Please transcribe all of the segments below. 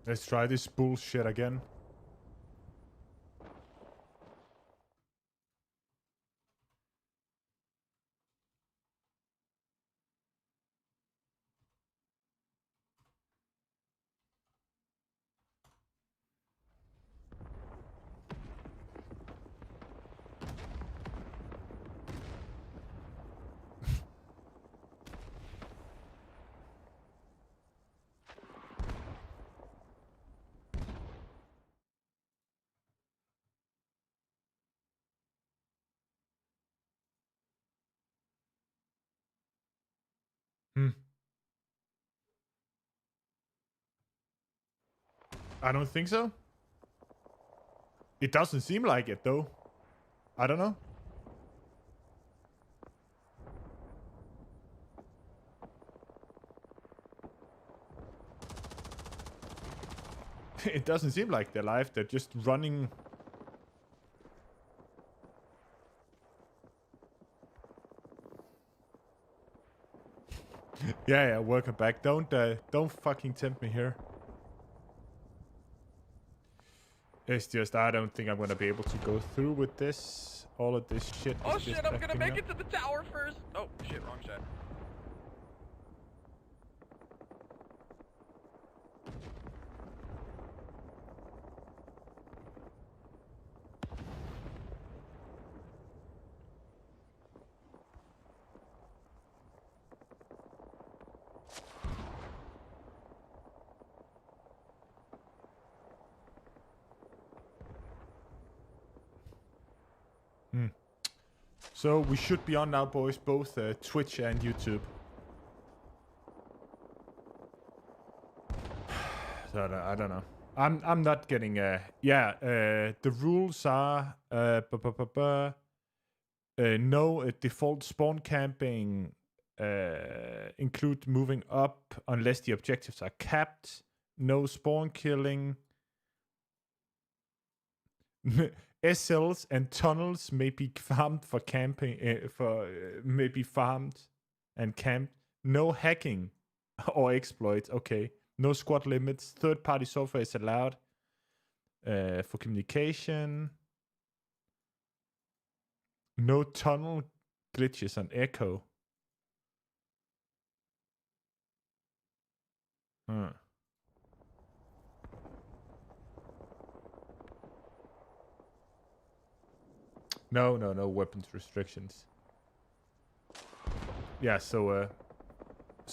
Let's try this bullshit again. I don't think so. It doesn't seem like it, though. I don't know. It doesn't seem like they're live. They're just running. Yeah, welcome back. Don't fucking tempt me here. It's just I don't think I'm gonna be able to go through with this. All of this shit. Oh shit! I'm gonna make it to the tower first. Oh shit! Wrong side. So we should be on now, boys, both Twitch and YouTube. So I don't know. I'm not getting the rules are no default spawn camping include moving up unless the objectives are capped. No spawn killing. SLs and tunnels may be farmed for camping. May be farmed and camped. No hacking or exploits. Okay. No squad limits. Third-party software is allowed for communication. No tunnel glitches on echo. Huh. No weapons restrictions. Yeah, so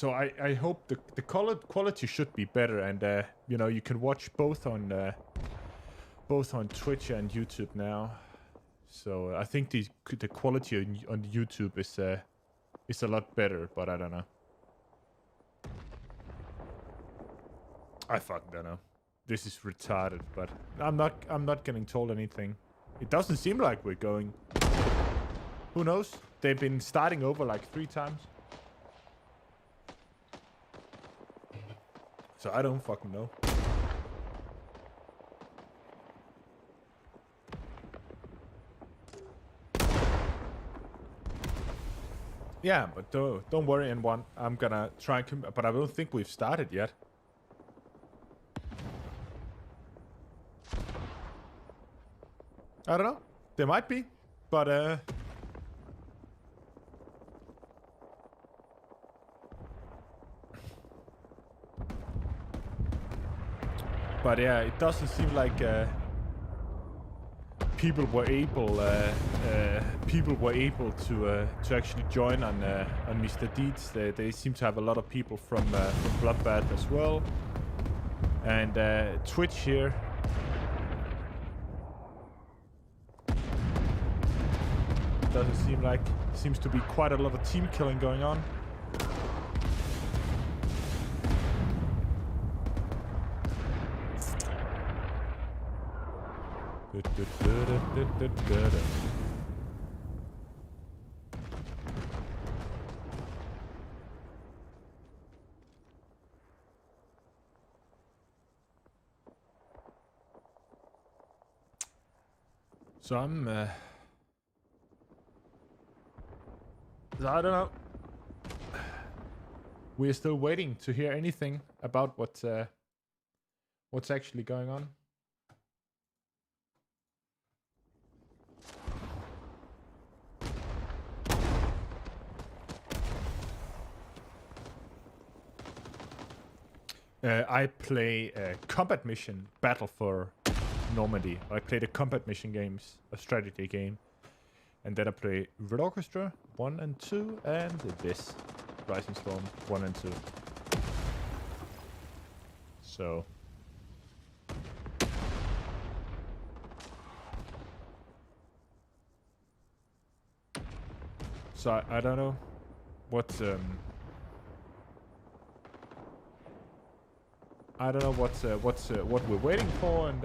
I hope the quality should be better, and you know, you can watch both on Twitch and YouTube now. So I think the quality on YouTube is a lot better, but I don't know. I fucking don't know. This is retarded, but I'm not getting told anything. It doesn't seem like we're going. Who knows? They've been starting over like 3 times. So I don't fucking know. Yeah, but don't worry, N1. I'm gonna try and come, but I don't think we've started yet. I don't know. There might be, but yeah, it doesn't seem like people were able to actually join on Mr. Deeds. They seem to have a lot of people from Bloodbath as well, and Twitch here. Doesn't seem like. Seems to be quite a lot of team killing going on. So I'm I don't know. We're still waiting to hear anything about what What's actually going on? I play a combat mission, Battle for Normandy. I play the combat mission games, a strategy game. And then I play Red Orchestra 1 and 2, and this, Rising Storm 1 and 2. So... So I don't know what I don't know what we're waiting for, and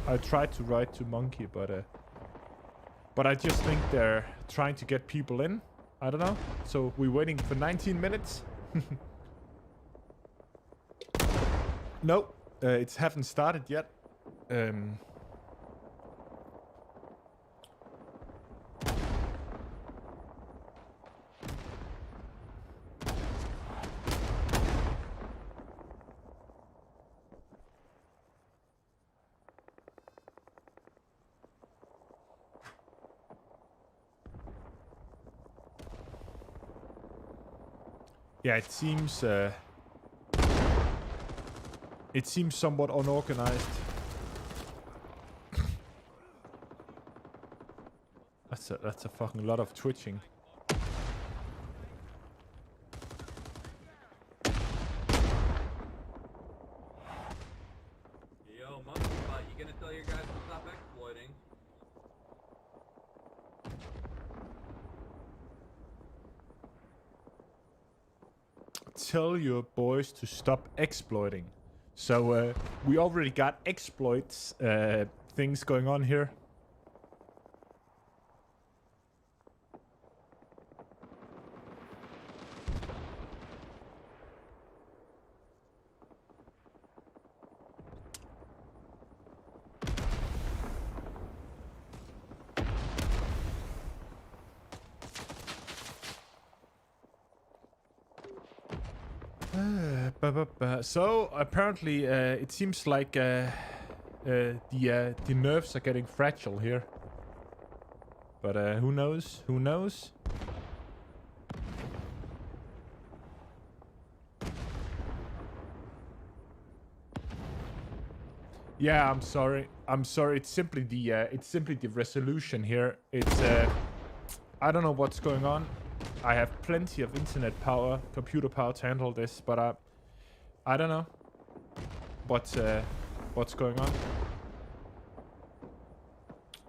I tried to write to Monkey, but I just think they're trying to get people in. I don't know. So we're waiting for 19 minutes. No, it haven't started yet. Yeah, it seems somewhat unorganized. That's a fucking lot of twitching. Yo, Monkey Butt, you gonna tell your guys to stop exploiting? Tell your boys to stop exploiting. So we already got exploits things going on here. So apparently it seems like the nerves are getting fragile here. But who knows? Who knows? Yeah, I'm sorry. I'm sorry. It's simply the resolution here. It's I don't know what's going on. I have plenty of internet power, computer power to handle this, but I don't know what's going on.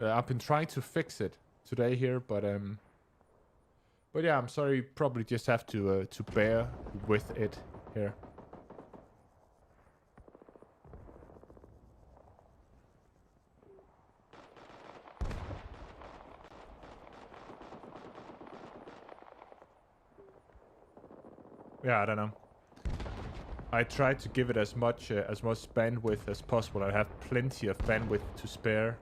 I've been trying to fix it today here, but yeah, I'm sorry. You probably just have to bear with it here. Yeah, I don't know. I tried to give it as much bandwidth as possible. I have plenty of bandwidth to spare.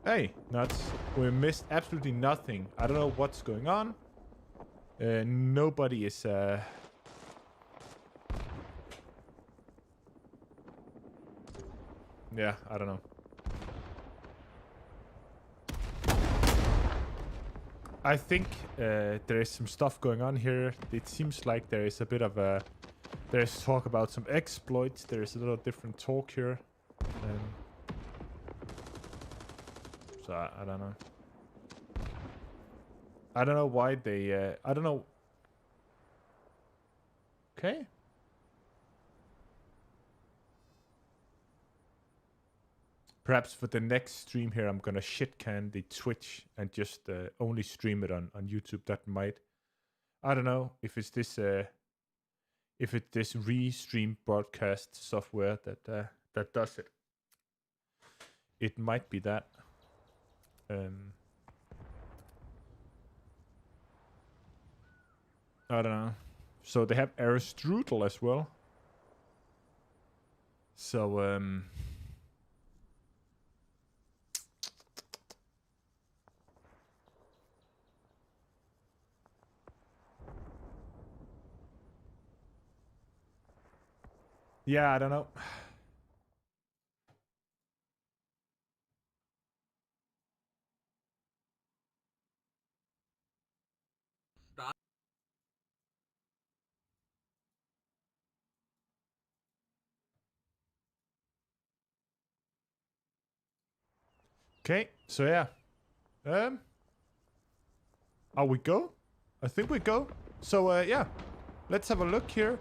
Hey, nuts. We missed absolutely nothing. I don't know what's going on. Nobody is... Yeah, I don't know. I think there is some stuff going on here. It seems like there is a bit of a... There's talk about some exploits. There's a little different talk here. So I don't know. I don't know why they... I don't know... Okay. Perhaps for the next stream here, I'm gonna shitcan the Twitch and just only stream it on YouTube. That might, I don't know if it's this restream broadcast software that does it. It might be that. I don't know. So they have Aristotle as well. So Yeah, I don't know. Stop. Okay, so yeah. Are we go? I think we go. So yeah, let's have a look here.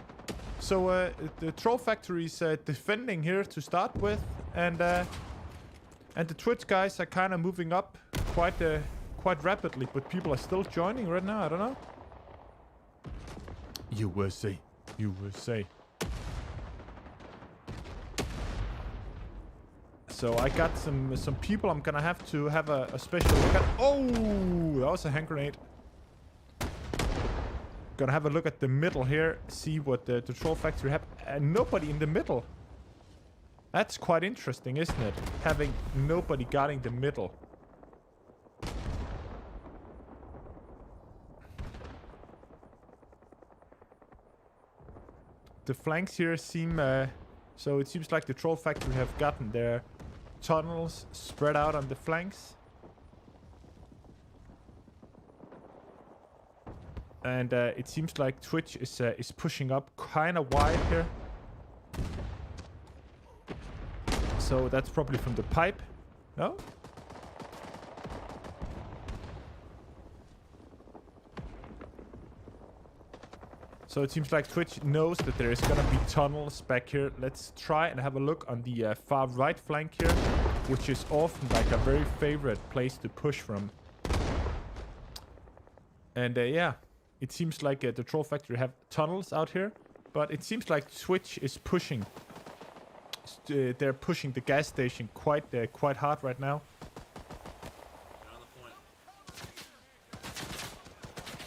So the Troll Factory is defending here to start with, and the Twitch guys are kind of moving up quite rapidly, but people are still joining right now. I don't know. USA, USA. So I got some people I'm gonna have to have a special look at. Oh, that was a hand grenade. Gonna have a look at the middle here, see what the Troll Factory have. And nobody in the middle. That's quite interesting, isn't it? Having nobody guarding the middle. The flanks here seem... so it seems like the Troll Factory have gotten their tunnels spread out on the flanks. And it seems like Twitch is pushing up kind of wide here. So that's probably from the pipe. No? So it seems like Twitch knows that there is gonna be tunnels back here. Let's try and have a look on the far right flank here, which is often like a very favorite place to push from. And yeah, it seems like the Troll Factory have tunnels out here, but it seems like Twitch is pushing. They're pushing the gas station quite hard right now.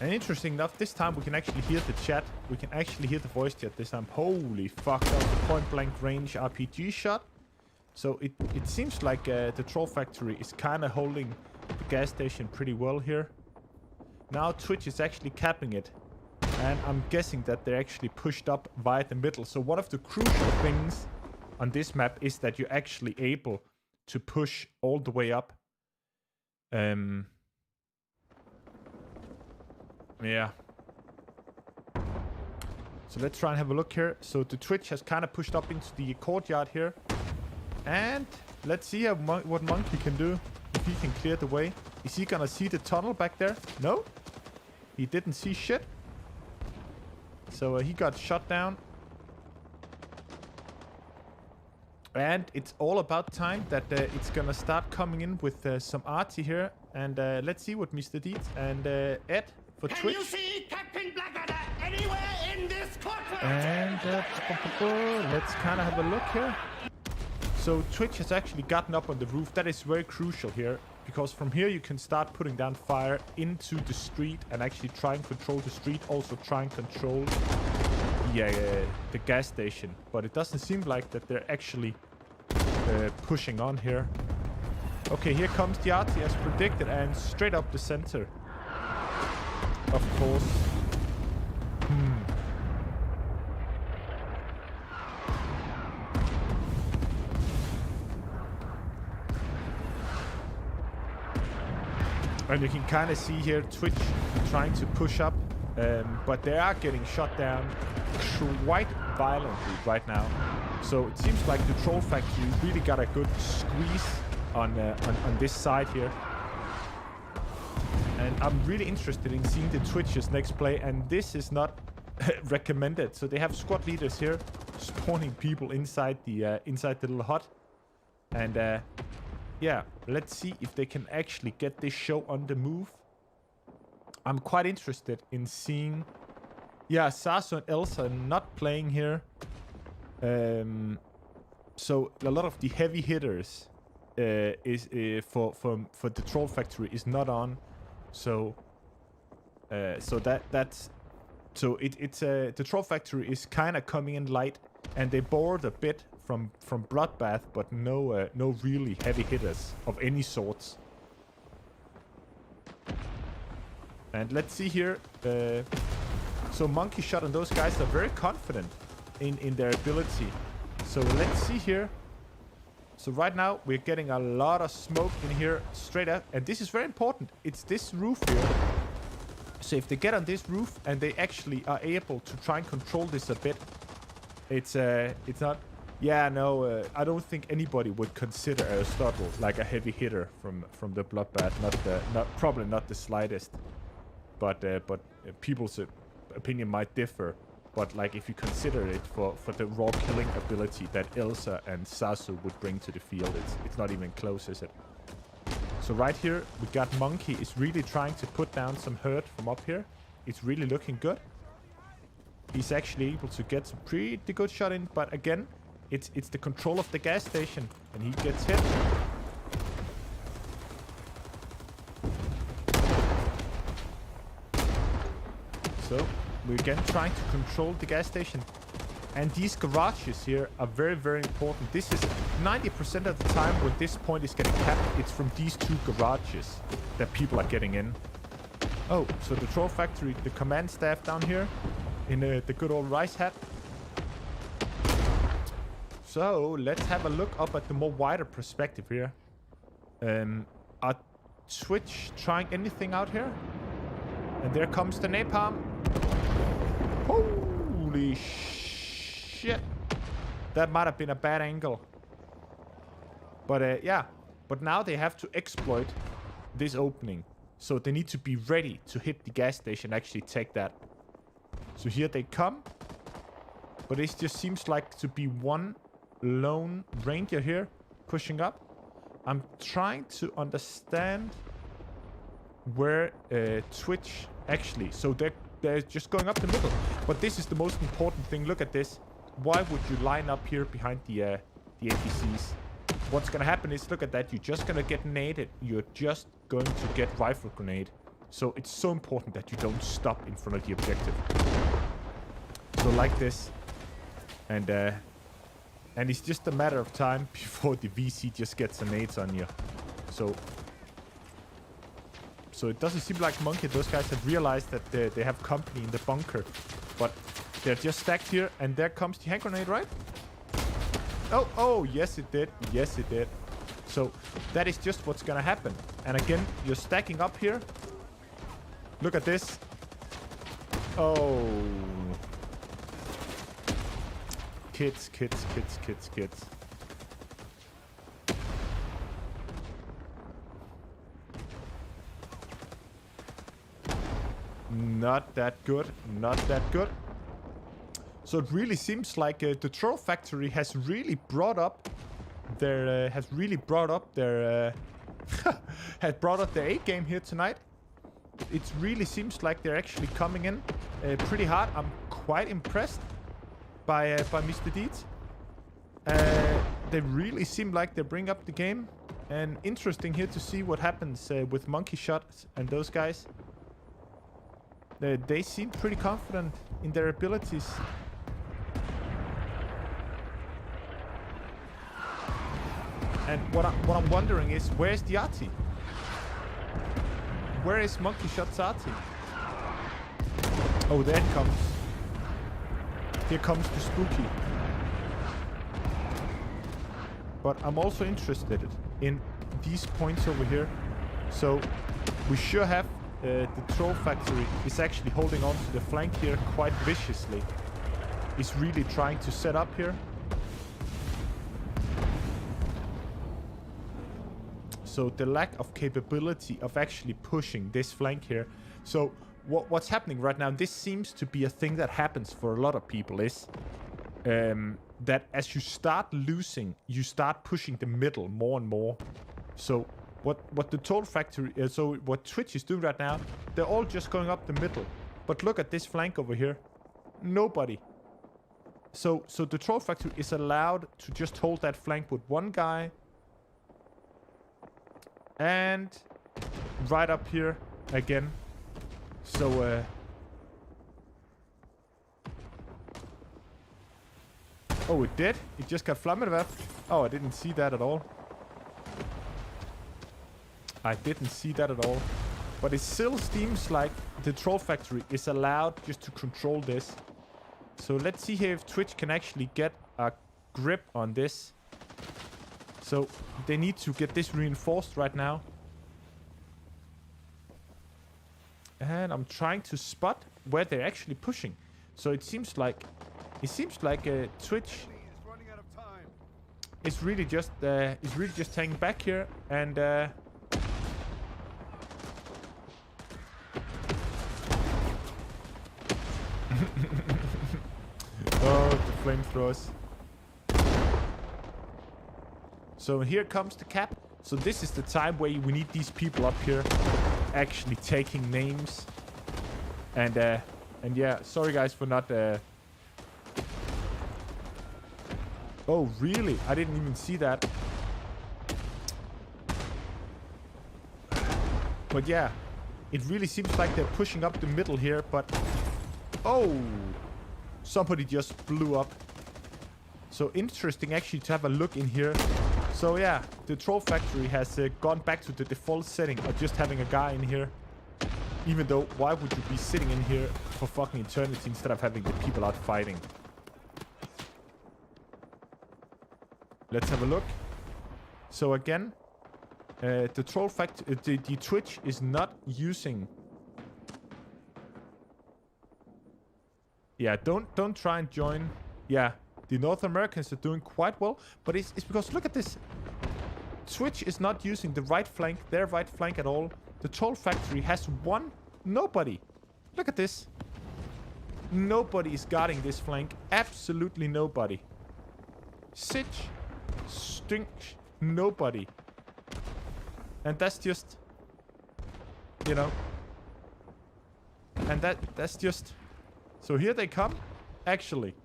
And interesting enough, this time we can actually hear the chat. We can actually hear the voice chat this time. Holy fuck, that was a point-blank range RPG shot. So it seems like the Troll Factory is kind of holding the gas station pretty well here. Now Twitch is actually capping it. And I'm guessing that they're actually pushed up via the middle. So one of the crucial things on this map is that you're actually able to push all the way up. Yeah. So let's try and have a look here. So the Twitch has kind of pushed up into the courtyard here. And let's see what Monkey can do. If he can clear the way. Is he gonna see the tunnel back there? No. He didn't see shit. So he got shot down. And it's all about time that it's gonna start coming in with some arty here. And let's see what Mr. Deeds and Ed for Can Twitch. you see Captain Blackadder anywhere in this courtroom? And let's kind of have a look here. So Twitch has actually gotten up on the roof. That is very crucial here, because from here you can start putting down fire into the street and actually try and control the street. Also try and control the gas station. But it doesn't seem like that they're actually pushing on here. Okay, here comes the arty as predicted, and straight up the center. Of course. And you can kind of see here Twitch trying to push up, but they are getting shot down quite violently right now. So it seems like the Troll Factory really got a good squeeze on this side here. And I'm really interested in seeing the Twitch's next play, and this is not recommended. So they have squad leaders here spawning people inside the little hut. And yeah, let's see if they can actually get this show on the move. I'm quite interested in seeing... Yeah, Sasso and Elsa are not playing here. So a lot of the heavy hitters is for the Troll Factory is not on. So that's the Troll Factory is kind of coming in light, and they bored a bit from Bloodbath, but no really heavy hitters of any sorts. And let's see here. So Monkey Shot and those guys are very confident in their ability So let's see here. So right now we're getting a lot of smoke in here straight up. And this is very important. It's this roof here. So if they get on this roof and they actually are able to try and control this a bit, it's not... Yeah, no, I don't think anybody would consider Aristotle like a heavy hitter from the Bloodbath. Probably not the slightest. But people's opinion might differ. But like if you consider it for the raw killing ability that Elsa and Sasu would bring to the field, it's not even close, is it? So right here, we got Monkey is really trying to put down some hurt from up here. It's really looking good. He's actually able to get some pretty good shot in, but again, it's the control of the gas station, and he gets hit. So, we're again trying to control the gas station. And these garages here are very, very important. This is 90% of the time when this point is getting capped, it's from these two garages that people are getting in. Oh, so the Troll Factory, the command staff down here in the good old rice hat. So, let's have a look up at the more wider perspective here. Are Twitch trying anything out here? And there comes the napalm. Holy shit. That might have been a bad angle. But yeah. But now they have to exploit this opening. So they need to be ready to hit the gas station, actually take that. So here they come. But it just seems like to be one lone ranger here pushing up. I'm trying to understand where Twitch actually... So they're just going up the middle. But this is the most important thing. Look at this. Why would you line up here behind the APCs? What's gonna happen is, look at that. You're just gonna get naded. You're just going to get rifle grenade. So it's so important that you don't stop in front of the objective. So like this. And it's just a matter of time before the VC just gets a nades on you. So it doesn't seem like Monkey, those guys have realized that they have company in the bunker. But they're just stacked here, and there comes the hand grenade, right? Oh, yes it did. Yes it did. So that is just what's gonna happen. And again, you're stacking up here. Look at this. Oh. Kids. Not that good. Not that good. So it really seems like the Troll Factory has really brought up their A game here tonight. It really seems like they're actually coming in pretty hard. I'm quite impressed by Mr. Deeds. They really seem like they bring up the game. And interesting here to see what happens with Monkey Shot and those guys. They seem pretty confident in their abilities. And what I'm wondering is, where's the Arty? Where is Monkey Shot's Arty? Oh, there it comes. Here comes the spooky. But I'm also interested in these points over here. So we sure have the Troll Factory is actually holding on to the flank here quite viciously. He's really trying to set up here. So the lack of capability of actually pushing this flank here. So what's happening right now, this seems to be a thing that happens for a lot of people, is that as you start losing, you start pushing the middle more and more. So what the Troll Factory, so what Twitch is doing right now, they're all just going up the middle. But look at this flank over here. Nobody. So the Troll Factory is allowed to just hold that flank with one guy. And right up here again. So oh, it did? It just got flammewerf? Oh, I didn't see that at all. I didn't see that at all. But it still seems like the Troll Factory is allowed just to control this. So let's see here if Twitch can actually get a grip on this. So they need to get this reinforced right now. And I'm trying to spot where they're actually pushing. So it seems like Twitch is really just hanging back here, and oh, the flamethrowers. So here comes the cap. So this is the time where we need these people up here actually taking names. And yeah, sorry guys for not Oh, really? I didn't even see that. But yeah, it really seems like they're pushing up the middle here, but oh, somebody just blew up. So interesting actually to have a look in here. So yeah, the troll factory has gone back to the default setting of just having a guy in here. Even though, why would you be sitting in here for fucking eternity instead of having the people out fighting? Let's have a look. So again, the troll factory, the Twitch is not using. Yeah, don't try and join. Yeah, the North Americans are doing quite well, but it's because look at this. Twitch is not using the right flank, their right flank at all. The troll factory has nobody. Look at this. Nobody is guarding this flank. Absolutely nobody. Sitch, stink, nobody. And that's just, you know. And that's just. So here they come, actually.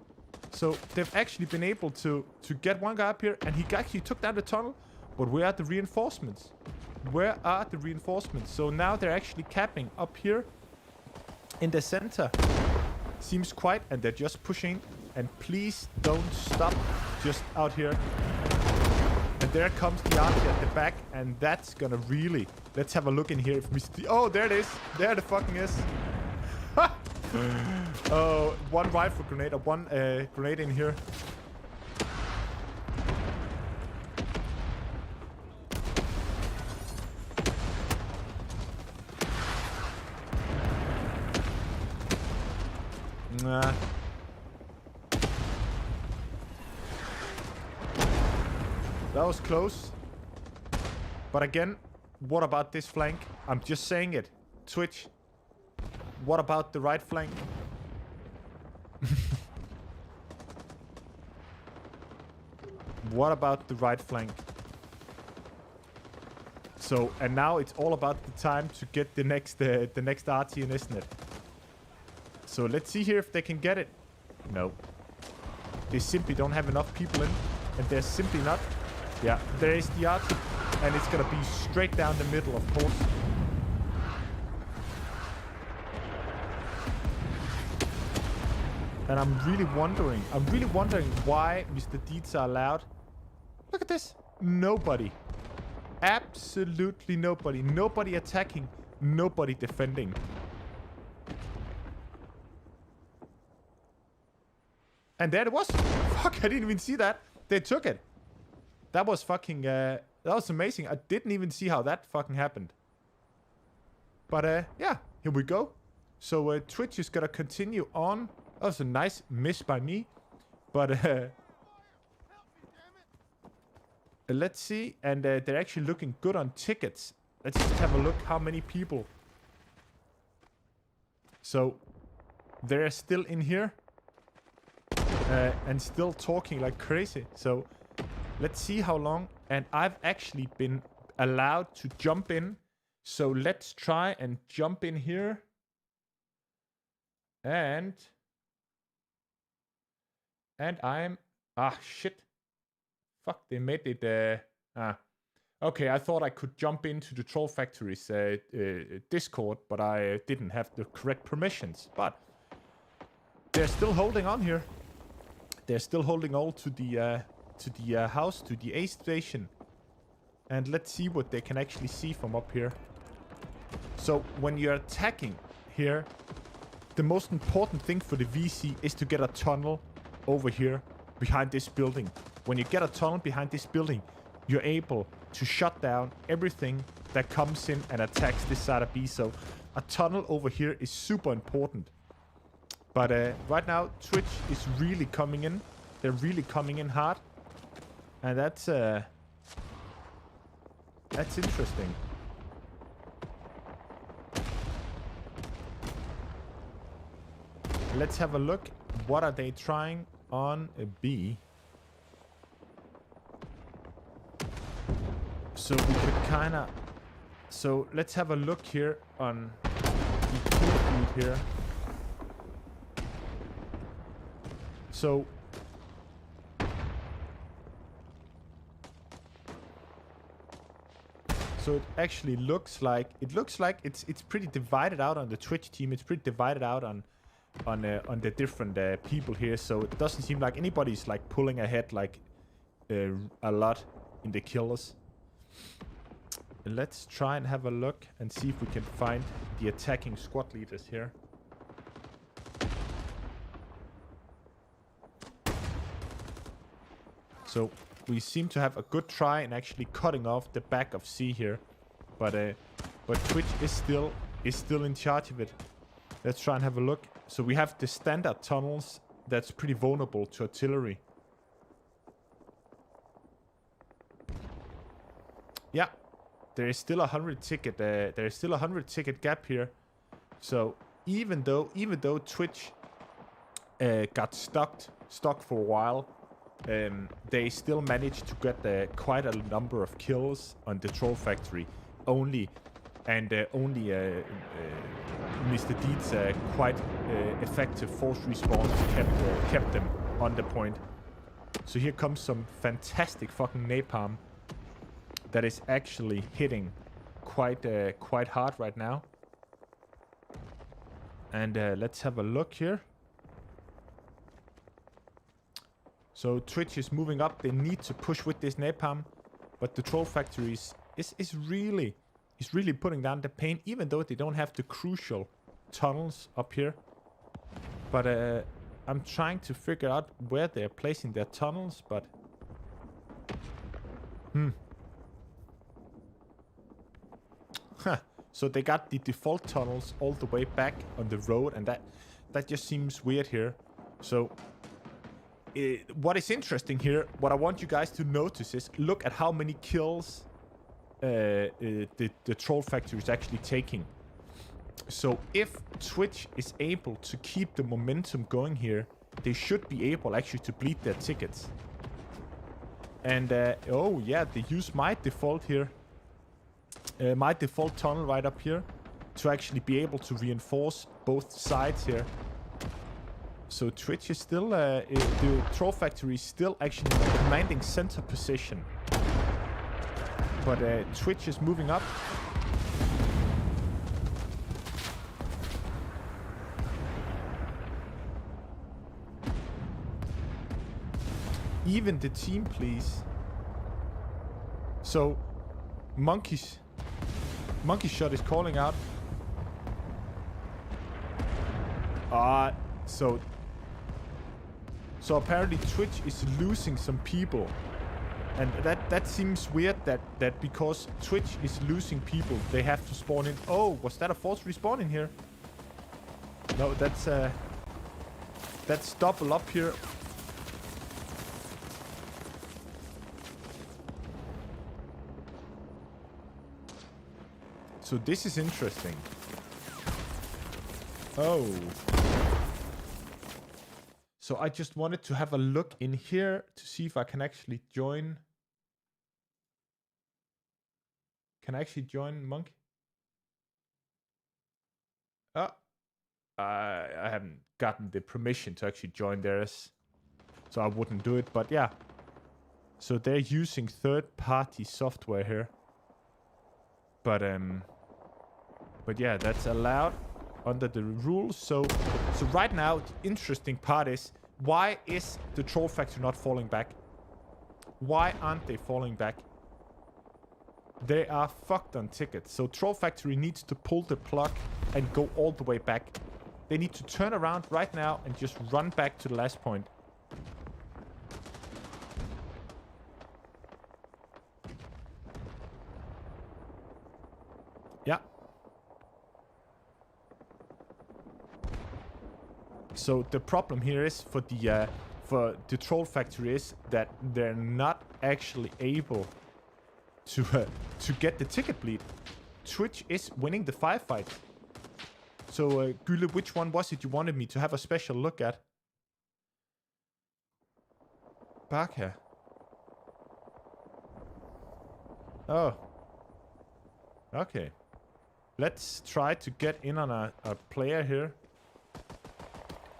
So they've actually been able to get one guy up here, and he actually took down the tunnel. But where are the reinforcements? Where are the reinforcements? So now they're actually capping up here in the center. Seems quiet, and they're just pushing. And please don't stop just out here. And there comes the archer at the back, and that's gonna really. Let's have a look in here. If Mr. Oh, there it is. There the fucking is. Oh, one rifle grenade or one grenade in here. Nah. That was close. But again, what about this flank? I'm just saying it. Twitch. What about the right flank? What about the right flank? So, and now it's all about the time to get the next RT in, isn't it? So let's see here if they can get it. No. They simply don't have enough people in. And they're simply not. Yeah, there is the RT. And it's gonna be straight down the middle, of course. And I'm really wondering why Mr. Deeds are allowed. Look at this. Nobody. Absolutely nobody. Nobody attacking. Nobody defending. And there it was. Fuck, I didn't even see that. They took it. That was fucking, that was amazing. I didn't even see how that fucking happened. But, yeah, here we go. So, Twitch is gonna continue on. That was a nice miss by me. But, let's see. And they're actually looking good on tickets. Let's just have a look how many people. So, they're still in here. And still talking like crazy. So, let's see how long. And I've actually been allowed to jump in. So, let's try and jump in here. And I'm... Ah, shit. Fuck, they made it... Okay, I thought I could jump into the Troll Factory's Discord, but I didn't have the correct permissions. But they're still holding on here. They're still holding on to the house, to the A station. And let's see what they can actually see from up here. So, when you're attacking here, the most important thing for the VC is to get a tunnel over here behind this building. when you get a tunnel behind this building, you're able to shut down everything that comes in and attacks this side of B. So a tunnel over here is super important. But right now, Twitch is really coming in. They're really coming in hard. And that's interesting. Let's have a look. What are they trying on a B? So we could kind of... So let's have a look here on the kill feed here. So... So it actually looks like... It looks like it's pretty divided out on the Twitch team. It's pretty divided out on the different people here. So it doesn't seem like anybody's like pulling ahead like a lot in the kills. Let's try and have a look and see if we can find the attacking squad leaders here. So we seem to have a good try in actually cutting off the back of C here, but Twitch is still in charge of it. Let's try and have a look. So we have the standard tunnels that's pretty vulnerable to artillery. Yeah, there is still a 100 ticket. There is still a 100 ticket gap here. So even though Twitch got stuck for a while, they still managed to get quite a number of kills on the Troll Factory. Only Mr. Deed's quite effective force response kept them on the point. So here comes some fantastic fucking napalm that is actually hitting quite hard right now. And let's have a look here. So Twitch is moving up. They need to push with this napalm, but the Troll Factory is really putting down the pain, even though they don't have the crucial tunnels up here. But I'm trying to figure out where they're placing their tunnels, but So they got the default tunnels all the way back on the road, and that just seems weird here. So what is interesting here, what I want you guys to notice is, look at how many kills the Troll Factory is actually taking. So if Twitch is able to keep the momentum going here, they should be able actually to bleed their tickets. And oh yeah, they use my default here, my default tunnel right up here, to actually be able to reinforce both sides here. So Twitch is still, the Troll Factory is still actually commanding center position. But Twitch is moving up. Even the team, please. So, Monkey Shot is calling out. So apparently Twitch is losing some people. And that seems weird that because Twitch is losing people, they have to spawn in. Oh, was that a false respawn in here? No, that's double up here. So this is interesting. Oh. So I just wanted to have a look in here to see if I can actually join. Can I actually join Monk? Oh. I haven't gotten the permission to actually join theirs, so I wouldn't do it, but yeah. So they're using third-party software here. But yeah, that's allowed under the rules. So right now, the interesting part is, why is the Troll Factory not falling back? Why aren't they falling back? They are fucked on tickets. So Troll Factory needs to pull the plug and go all the way back. They need to turn around right now and just run back to the last point. So the problem here is for the troll factory is that they're not actually able to get the ticket bleed. Twitch is winning the firefight. So Gylle, which one was it you wanted me to have a special look at? Baka. Oh. Okay. Let's try to get in on a player here.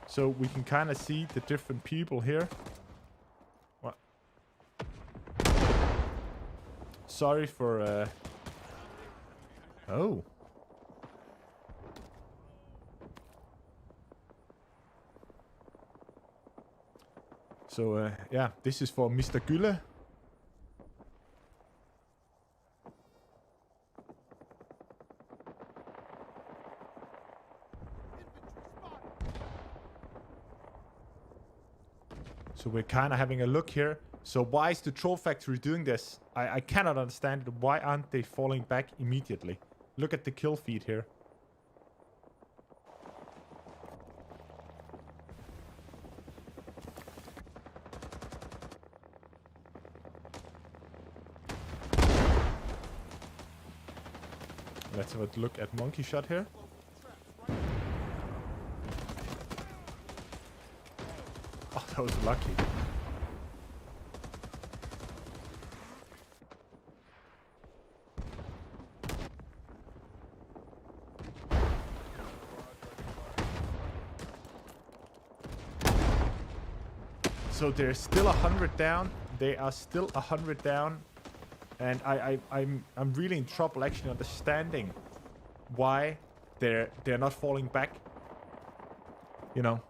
So we can kind of see the different people here. What? Sorry for... Oh. So, yeah, this is for Mr. Gylle. So we're kind of having a look here. So why is the troll factory doing this? I cannot understand it. Why aren't they falling back immediately? Look at the kill feed here. Let's have a look at monkey shot here. Oh, that was lucky. So they're still 100 down. They are still 100 down. And I'm really in trouble actually understanding why they're not falling back. You know.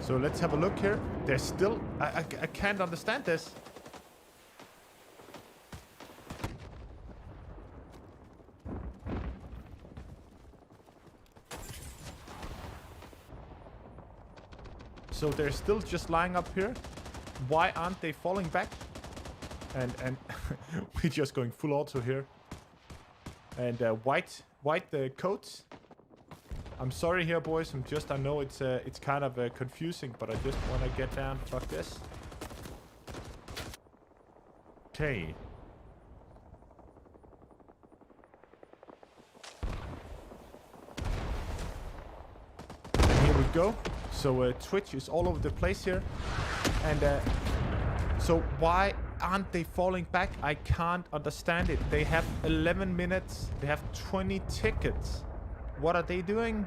So let's have a look here. There's still... I can't understand this. So they're still just lying up here. Why aren't they falling back? And we're just going full auto here. And white coats. I'm sorry here, boys. I know it's kind of confusing, but I just want to get down. Fuck this. Okay. And here we go. So Twitch is all over the place here. And so why aren't they falling back? I can't understand it. They have 11 minutes. They have 20 tickets. What are they doing?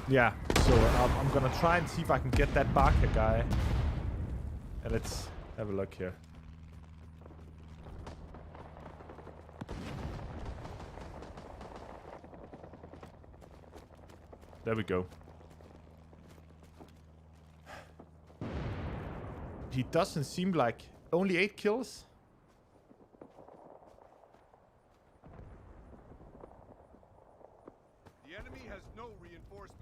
Yeah, so I'm gonna try and see if I can get that Barker guy. And let's have a look here. There we go. He doesn't seem like... Only 8 kills? The enemy has no reinforcements.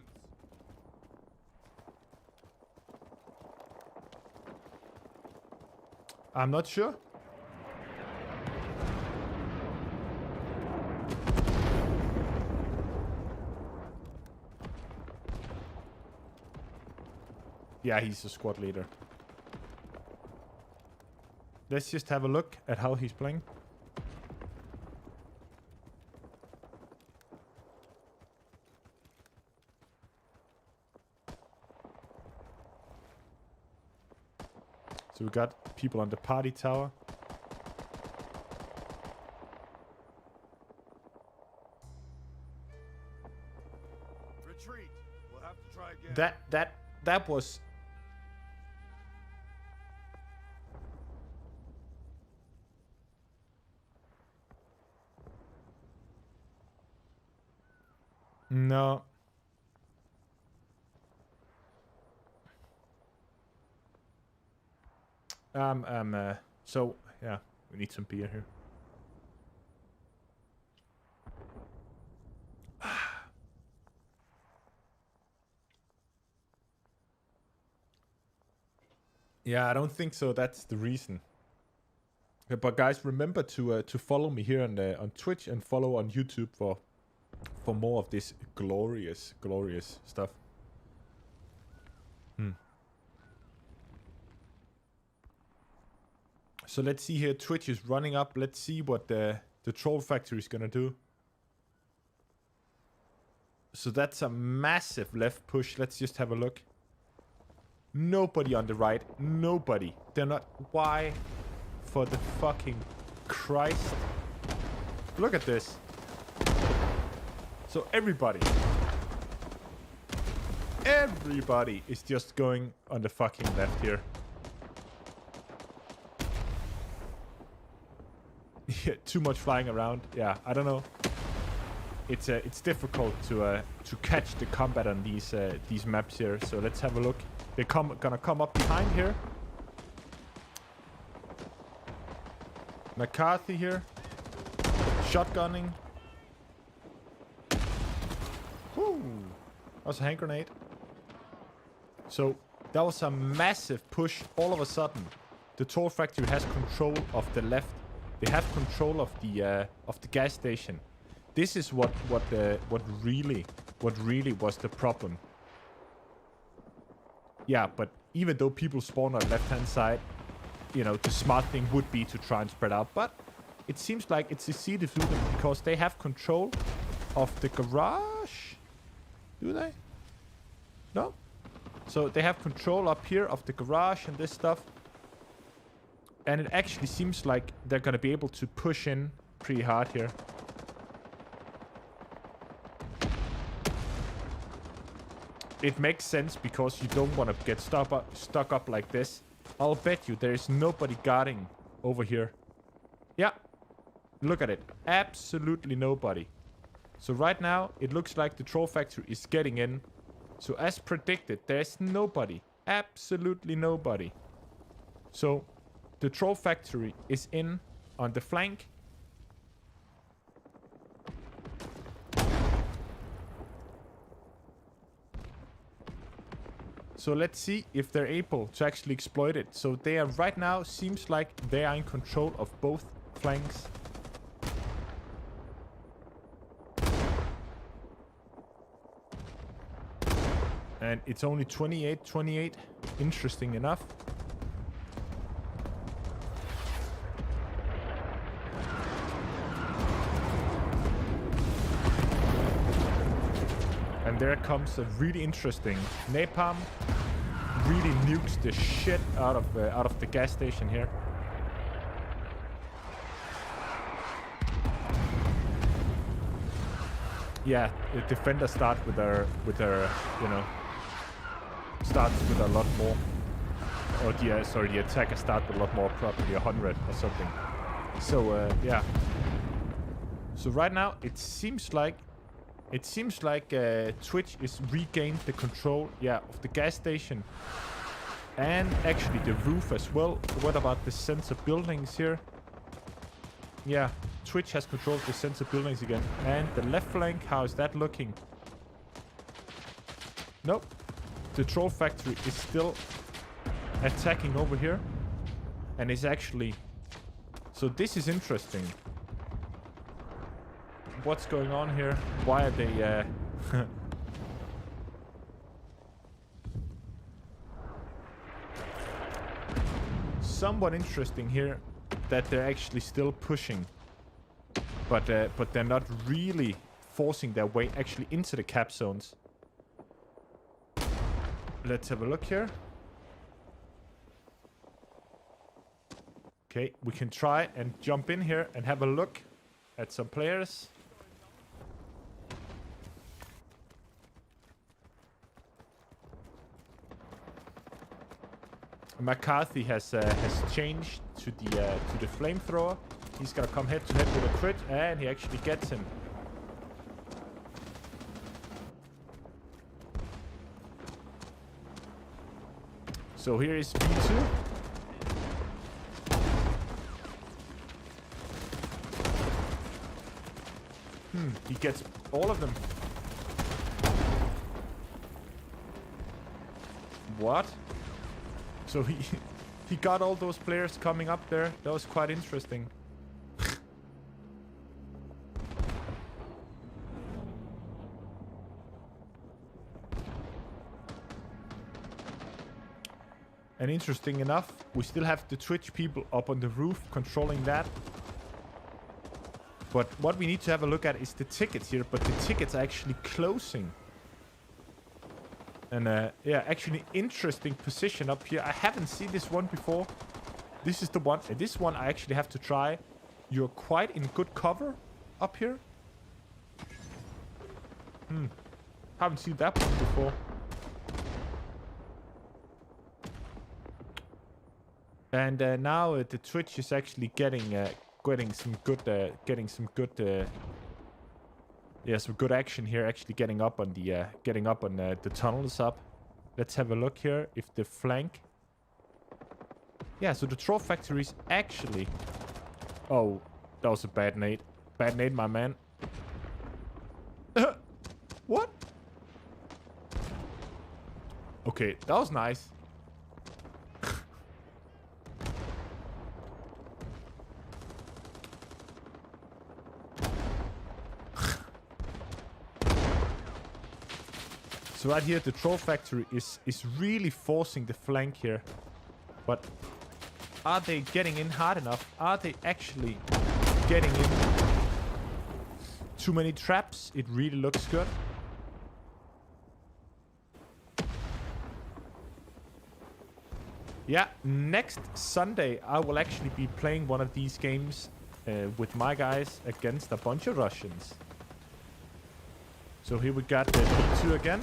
I'm not sure. Yeah, he's a squad leader. Let's just have a look at how he's playing. So we got people on the party tower. That was... No. So, yeah, we need some beer here. Yeah, I don't think so. That's the reason. But guys, remember to follow me here on Twitch and follow on YouTube for more of this glorious stuff. So let's see here. Twitch is running up. Let's see what the troll factory is gonna do. So that's a massive left push. Let's just have a look. Nobody on the right. Nobody. They're not... Why? For the fucking Christ. Look at this. So everybody is just going on the fucking left here. Yeah, too much flying around. Yeah, I don't know. It's difficult to catch the combat on these maps here. So let's have a look. They're gonna come up behind here. McCarthy here. Shotgunning. Woo! That was a hand grenade. So that was a massive push. All of a sudden, the toll factory has control of the left. They have control of the gas station. This is what really was the problem. Yeah, but even though people spawn on the left-hand side, you know, the smart thing would be to try and spread out. But it seems like it's easy to do them because they have control of the garage. Do they? No? So they have control up here of the garage and this stuff. And it actually seems like they're going to be able to push in pretty hard here. It makes sense because you don't want to get stuck up like this. I'll bet you there is nobody guarding over here. Yeah. Look at it. Absolutely nobody. So right now, it looks like the troll factory is getting in. So as predicted, there's nobody. Absolutely nobody. So the troll factory is in on the flank. So let's see if they're able to actually exploit it. So they are right now, seems like they are in control of both flanks. And it's only 28. Interesting enough. And there comes a really interesting napalm. Really nukes the shit out of the gas station here. Yeah, the defenders start with their you know, starts with a lot more. Or the attacker start with a lot more, probably 100 or something. So yeah. So right now it seems like Twitch is regained the control, yeah, of the gas station. And actually the roof as well. What about the sensor buildings here? Yeah, Twitch has control of the sensor buildings again. And the left flank, how is that looking? Nope. The troll factory is still attacking over here. And is actually... So this is interesting. What's going on here? Why are they somewhat interesting here that they're actually still pushing, but they're not really forcing their way actually into the cap zones. Let's have a look here. Okay, we can try and jump in here and have a look at some players. McCarthy has changed to the flamethrower. He's gonna come head to head with a crit, and he actually gets him. So here is B2. He gets all of them. What? So he got all those players coming up there. That was quite interesting. And interesting enough, we still have the Twitch people up on the roof controlling that. But what we need to have a look at is the tickets here. But the tickets are actually closing. And yeah, actually interesting position up here. I haven't seen this one before. This is the one. This one I actually have to try. You're quite in good cover up here. Haven't seen that one before. And now the Twitch is actually getting some good some good action here. Actually getting up on the tunnels up. Let's have a look here. If the flank. Yeah, so the troll factory is actually. Oh, that was a bad nade. Bad nade, my man. What? Okay, that was nice. So right here, the troll factory is really forcing the flank here. But are they getting in hard enough? Are they actually getting in? Too many traps. It really looks good. Yeah, next Sunday I will actually be playing one of these games with my guys against a bunch of Russians. So here we got the B2 again.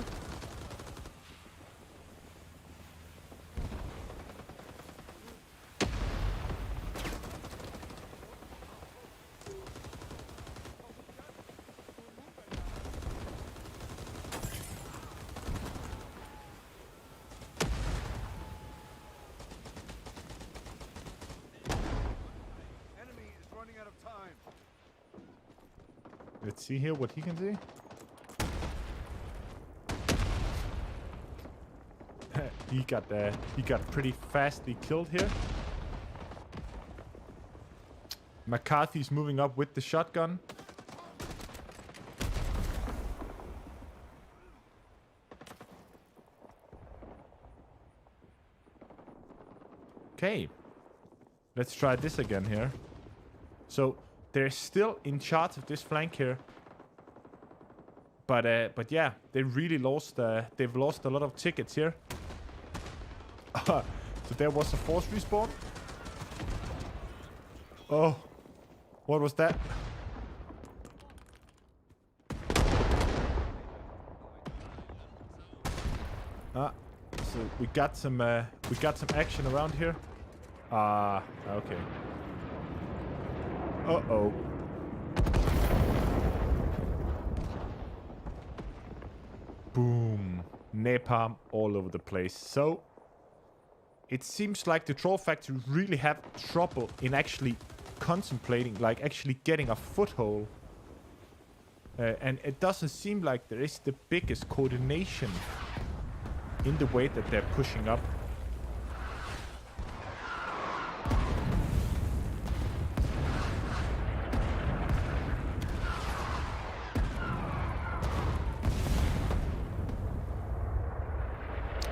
Let's see here what he can see. he got pretty fastly killed here. McCarthy's moving up with the shotgun. Okay. Let's try this again here. So they're still in charge of this flank here. But yeah, they really lost. They've lost a lot of tickets here. So there was a force respawn. Oh, what was that? So we got some action around here. Okay. Uh-oh. Boom. Napalm all over the place. So, it seems like the troll factory really have trouble in actually contemplating, like actually getting a foothold. And it doesn't seem like there is the biggest coordination in the way that they're pushing up.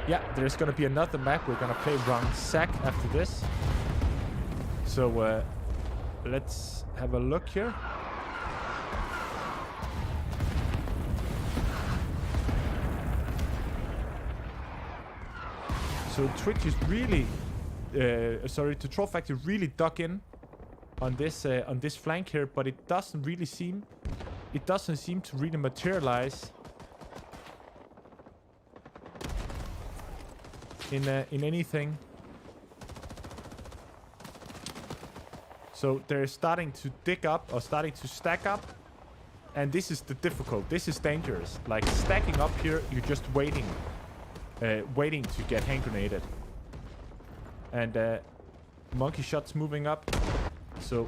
Yeah, there's gonna be another map. We're gonna play round sack after this. So let's have a look here. So Twitch is really, the troll factory really dug in on this flank here, but it doesn't seem to really materialize in anything. So they're starting to dig up or starting to stack up. And this is the difficult. This is dangerous. Like stacking up here, you're just waiting. Waiting to get hand grenaded. And monkey shots moving up. So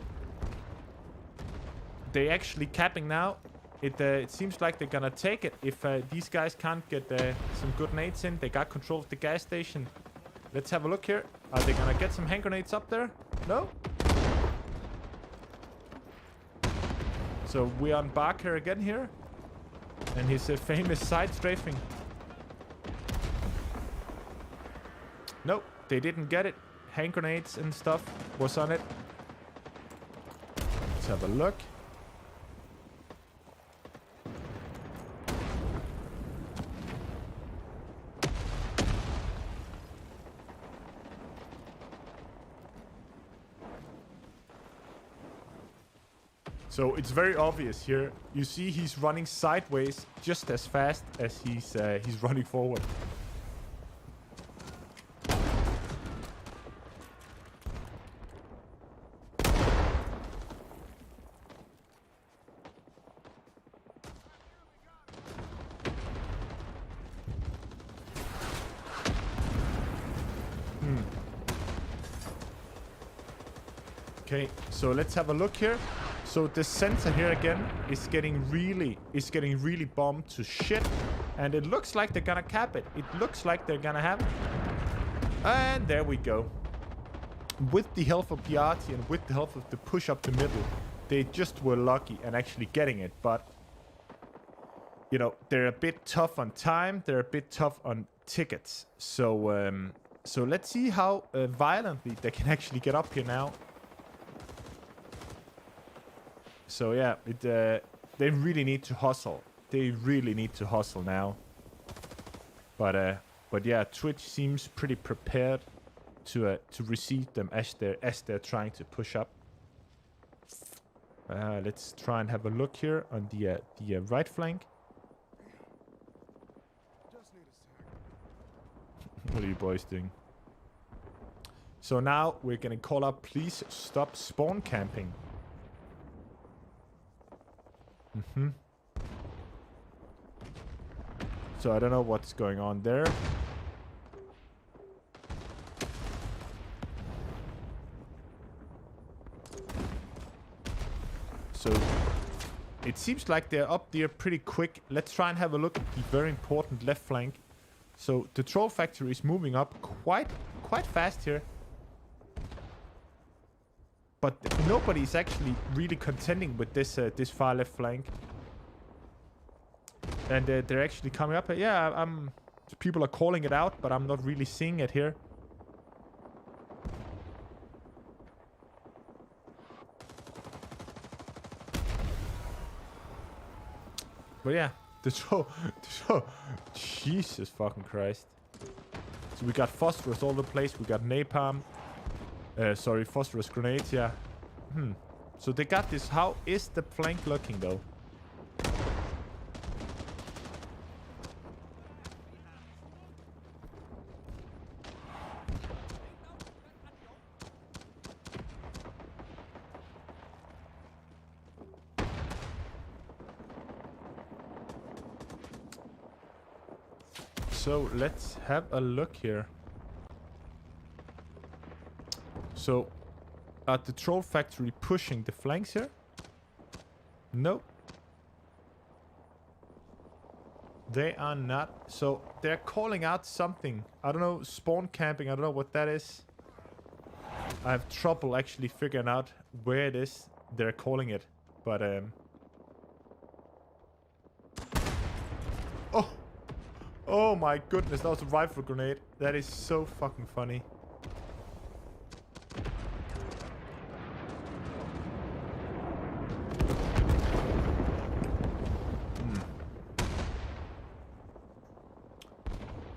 they actually capping now. It seems like they're gonna take it if these guys can't get some good nades in. They got control of the gas station. Let's have a look here. Are they gonna get some hand grenades up there? No? So we're on Barker again here. And his famous side strafing. Nope, they didn't get it. Hand grenades and stuff was on it. Let's have a look. So it's very obvious here. You see he's running sideways just as fast as he's running forward. Okay, so let's have a look here. So the sensor here again is getting really bombed to shit. And it looks like they're gonna cap it. It looks like they're gonna have it. And there we go. With the help of PRT and with the help of the push up the middle, they just were lucky and actually getting it. But, you know, they're a bit tough on time. They're a bit tough on tickets. So, so let's see how violently they can actually get up here now. So yeah, they really need to hustle. They really need to hustle now. But yeah, Twitch seems pretty prepared to receive them as they're trying to push up. Let's try and have a look here on the right flank. What are you boys doing? So now we're gonna call up, please stop spawn camping. So I don't know what's going on there. So it seems like they're up there pretty quick. Let's try and have a look at the very important left flank. So the troll factory is moving up quite fast here. But nobody's actually really contending with this far left flank. And they're actually coming up. Yeah, people are calling it out, but I'm not really seeing it here. But yeah, the troll. Jesus fucking Christ. So we got phosphorus all over the place. We got napalm. Sorry, phosphorus grenades, yeah. So they got this. How is the flank looking, though? So let's have a look here. So, are the troll factory pushing the flanks here? No. They are not. So, they're calling out something. I don't know, spawn camping. I don't know what that is. I have trouble actually figuring out where it is they're calling it. But, Oh! Oh my goodness, that was a rifle grenade. That is so fucking funny.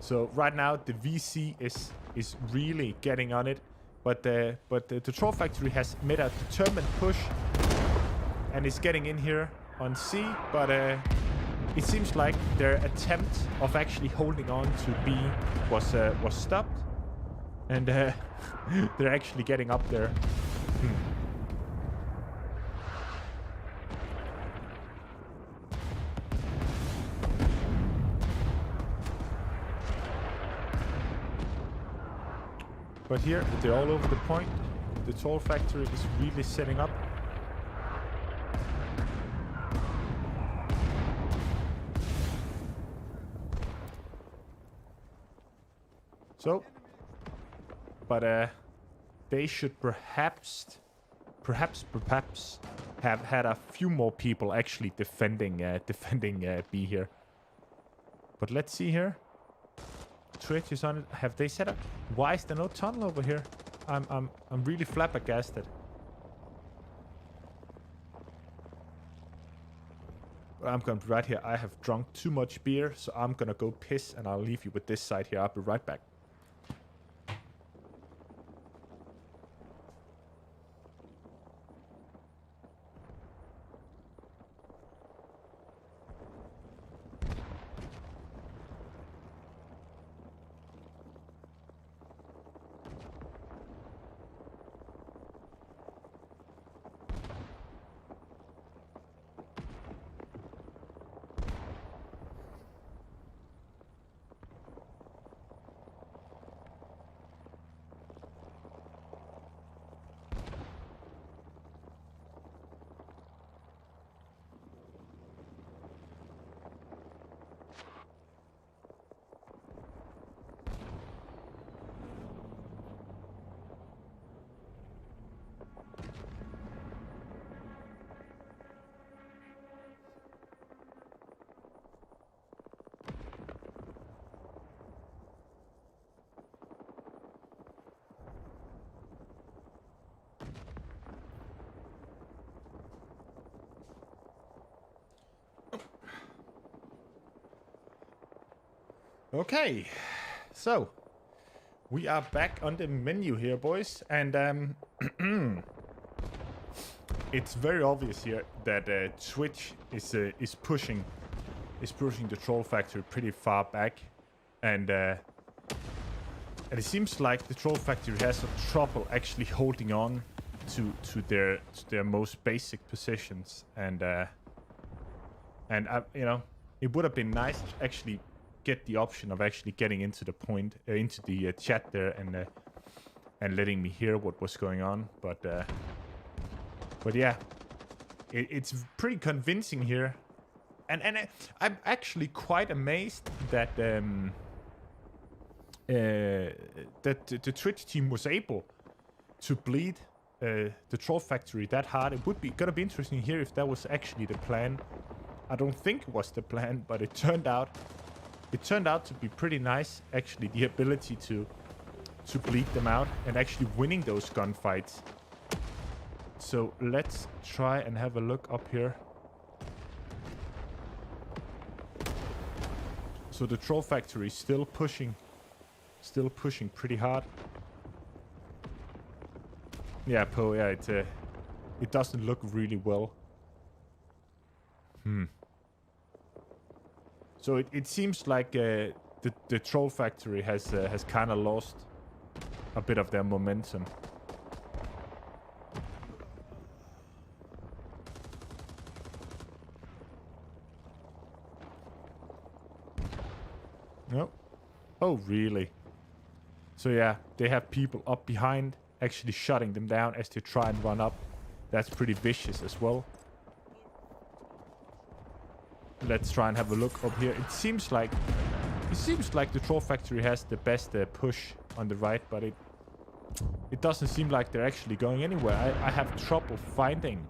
So right now the VC is really getting on it, but the troll factory has made a determined push and is getting in here on C. But it seems like their attempt of actually holding on to B was stopped, and they're actually getting up there. But here, they're all over the point. The toll factory is really setting up. So, but they should perhaps have had a few more people actually defending B here. But let's see here. Twitch is on it. Have they set up? Why is there no tunnel over here? I'm really flabbergasted. I'm gonna be right here. I have drunk too much beer, so I'm gonna go piss and I'll leave you with this side here. I'll be right back. Okay, so we are back on the menu here, boys, and it's very obvious here that Twitch is pushing the troll factory pretty far back, and it seems like the troll factory has some trouble actually holding on to their most basic positions, and you know, it would have been nice to actually get the option of actually getting into the point into the chat there and letting me hear what was going on, but yeah, it's pretty convincing here, and I'm actually quite amazed that that the Twitch team was able to bleed the troll factory that hard. It would be gonna be interesting here if that was actually the plan. I don't think it was the plan, but it turned out to be pretty nice, actually, the ability to bleed them out and actually winning those gunfights. So let's try and have a look up here. So the troll factory is still pushing pretty hard. Yeah, Poe, yeah, it doesn't look really well. So it seems like the troll factory has kind of lost a bit of their momentum. No. Oh, really? So yeah, they have people up behind actually shutting them down as they try and run up. That's pretty vicious as well. Let's try and have a look up here. It seems like the troll factory has the best push on the right, but it doesn't seem like they're actually going anywhere. I have trouble finding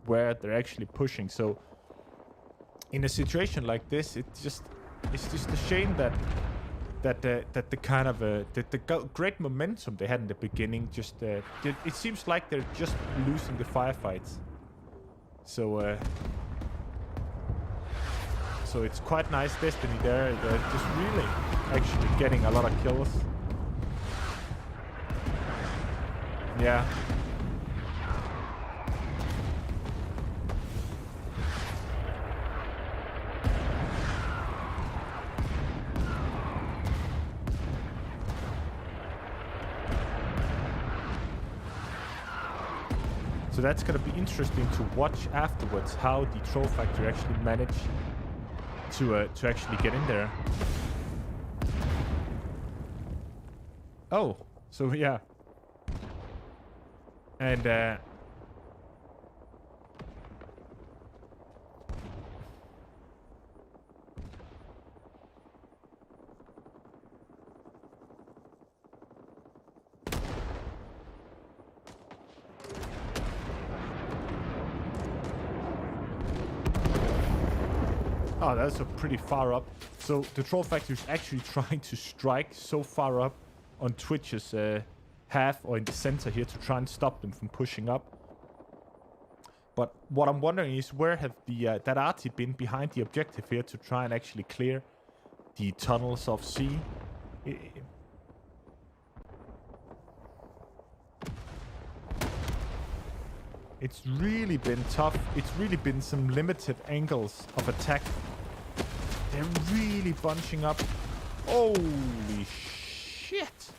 where they're actually pushing. So in a situation like this, it's just a shame that the kind of the great momentum they had in the beginning just it seems like they're just losing the firefights. So so it's quite nice destiny there. They're just really actually getting a lot of kills. Yeah. So that's gonna be interesting to watch afterwards, how the troll factory actually managed to actually get in there. Oh, So yeah. And oh, that's a pretty far up. So the Troll Factory is actually trying to strike so far up on Twitch's half or in the center here to try and stop them from pushing up. But what I'm wondering is where have the that arty been behind the objective here to try and actually clear the tunnels of C? It's really been tough. It's really been some limited angles of attack. They're really bunching up. Holy shit!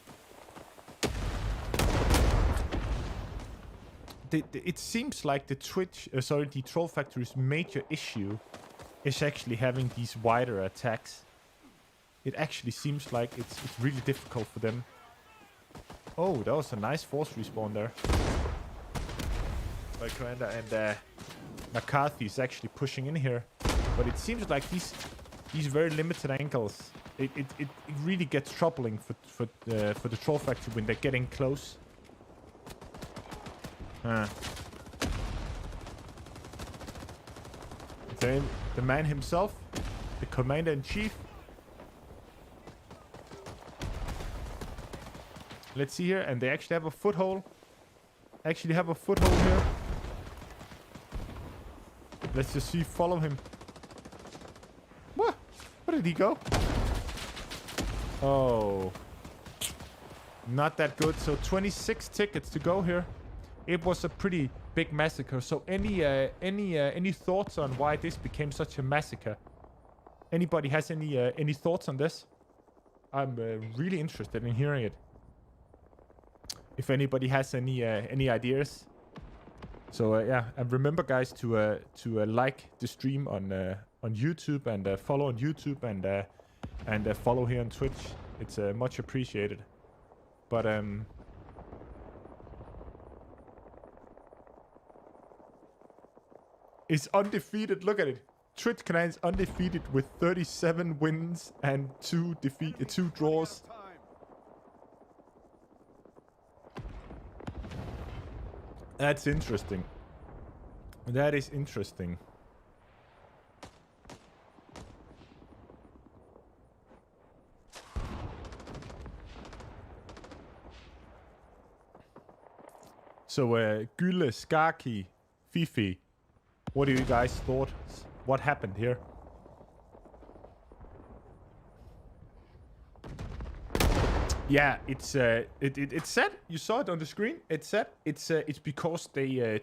It seems like the the Troll Factory's major issue is actually having these wider attacks. It actually seems like it's really difficult for them. Oh, that was a nice force respawn there. By Commander, and McCarthy is actually pushing in here, but it seems like these very limited angles. It really gets troubling for the Troll Factory when they're getting close. The man himself, the Commander-in-Chief. Let's see here, and they actually have a foothold. Here. Let's just see, follow him. What? Where did he go? Oh. Not that good. So 26 tickets to go here. It was a pretty big massacre. So any thoughts on why this became such a massacre? Anybody has any thoughts on this? I'm really interested in hearing it. If anybody has any ideas. So yeah, and remember, guys, to like the stream on YouTube and follow on YouTube and follow here on Twitch. It's much appreciated. But is undefeated. Look at it. Twitch Canal is undefeated with 37 wins and 2 draws. That's interesting. That is interesting. So, Gülle, Skarki, Fifi, what do you guys thought? What happened here? Yeah, it's said. You saw it on the screen. It said it's because they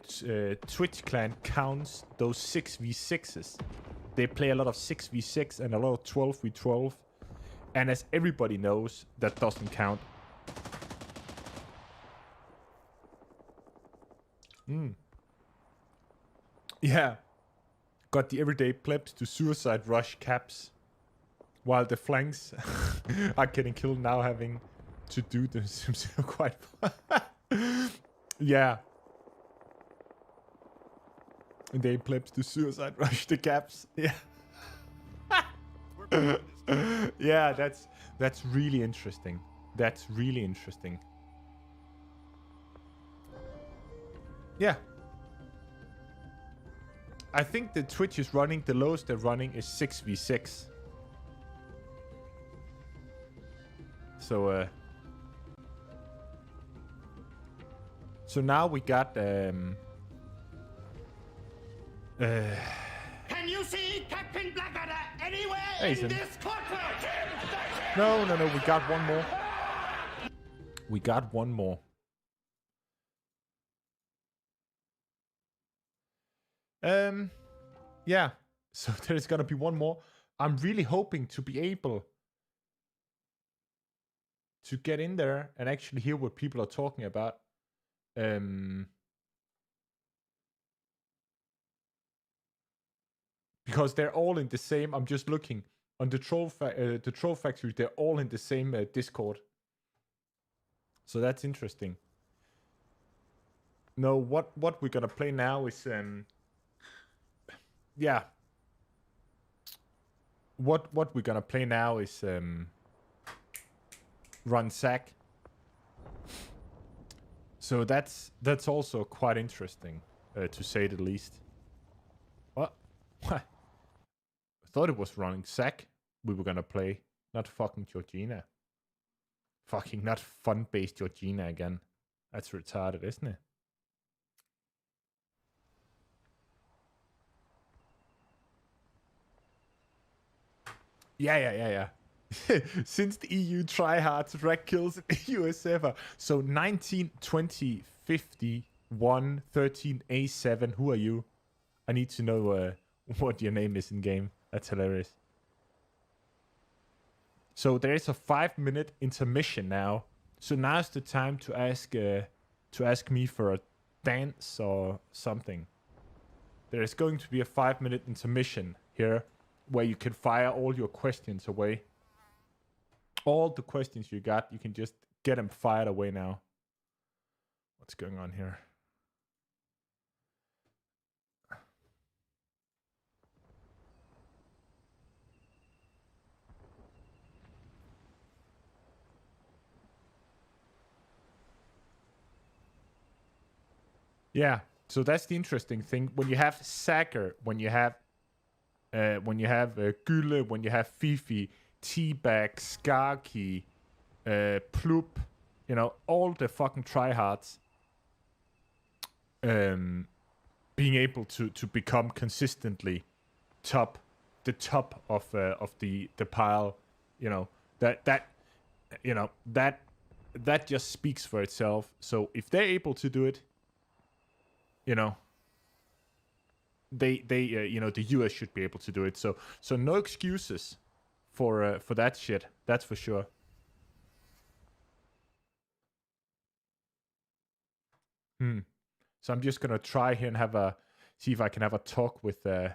Twitch clan counts those 6v6s. They play a lot of 6v6 and a lot of 12v12, and as everybody knows, that doesn't count. Yeah, got the everyday plebs to suicide rush caps, while the flanks are getting killed now, having to do this quite yeah. And they plebs to suicide rush the caps. Yeah. Yeah, that's really interesting. That's really interesting. Yeah. I think the Twitch is running, the lowest they're running is 6v6. So so now we got Can you see Captain Blackadder anywhere in this courtroom? No, we got one more. We got one more. Yeah. So there's gonna be one more. I'm really hoping to be able to get in there and actually hear what people are talking about. Because they're all in the same. I'm just looking on the Troll Factory. They're all in the same Discord. So that's interesting. No, what we're gonna play now is yeah. What we're gonna play now is run sack. So that's also quite interesting, to say the least. What? I thought it was running sack we were gonna play, not fucking Georgina. Fucking not fun-based Georgina again. That's retarded, isn't it? Yeah. Since the EU tryhards wreck kills in the US ever. So 19, 20, 50, 1, 13, A7. Who are you? I need to know what your name is in game. That's hilarious. So there is a 5-minute intermission now. So now's the time to ask me for a dance or something. There is going to be a 5-minute intermission here, where you can fire all your questions away. All the questions you got, you can just get them fired away now. What's going on here? Yeah, so that's the interesting thing. When you have Sacker, when you have Gülle, when you have Fifi, Teabag, Skarky, Plup, you know, all the fucking tryhards, being able to become consistently the top of the pile, you know, that just speaks for itself. So if they're able to do it, you know, they you know, the US should be able to do it. So no excuses for that shit. That's for sure. So I'm just gonna try here and see if I can have a talk with the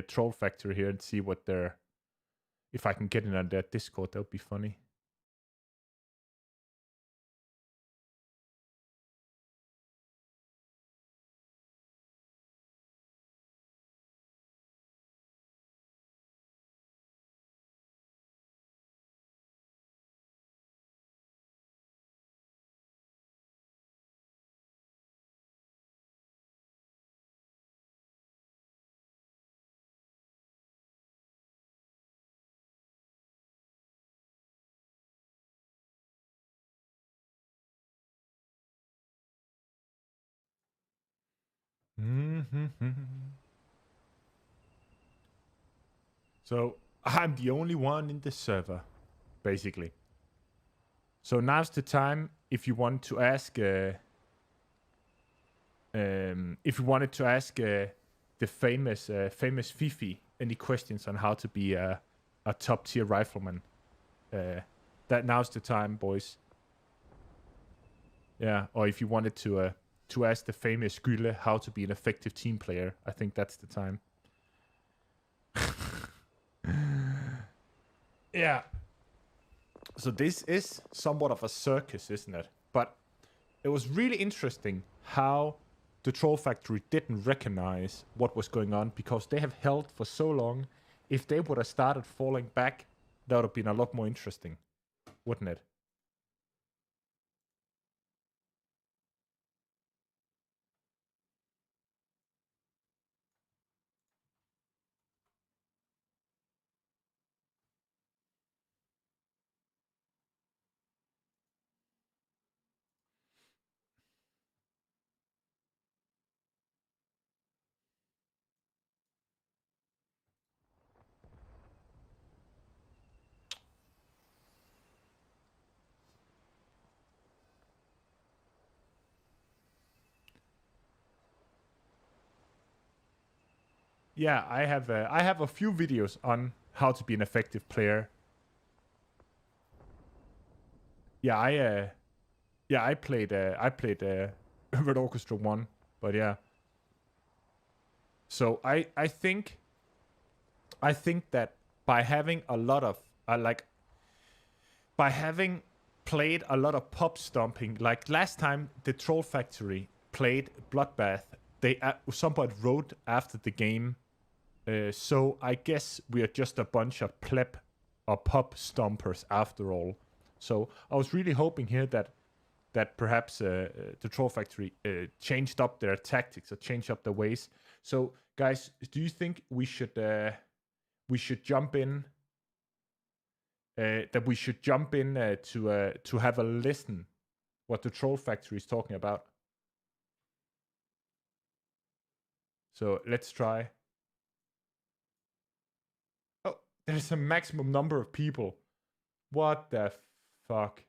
troll factory here and see what if I can get in on their Discord. That would be funny. So I'm the only one in the server, basically. So now's the time if you want to ask the famous Fifi any questions on how to be a top tier rifleman. That now's the time, boys. Yeah, or if you wanted to ask the famous Gülle how to be an effective team player, I think that's the time. Yeah. So this is somewhat of a circus, isn't it? But it was really interesting how the Troll Factory didn't recognize what was going on, because they have held for so long. If they would have started falling back, that would have been a lot more interesting, wouldn't it? Yeah, I have a few videos on how to be an effective player. Yeah, I played Red Orchestra 1, but yeah. So I think that by having a lot of by having played a lot of pub stomping. Like last time, the Troll Factory played Bloodbath. They somewhat wrote after the game. So I guess we are just a bunch of pleb or pub stompers after all. So I was really hoping here that perhaps the Troll Factory changed up their tactics or changed up their ways. So guys, do you think we should jump in? That we should jump in to have a listen what the Troll Factory is talking about. So let's try. Oh, there's a maximum number of people. What the fuck?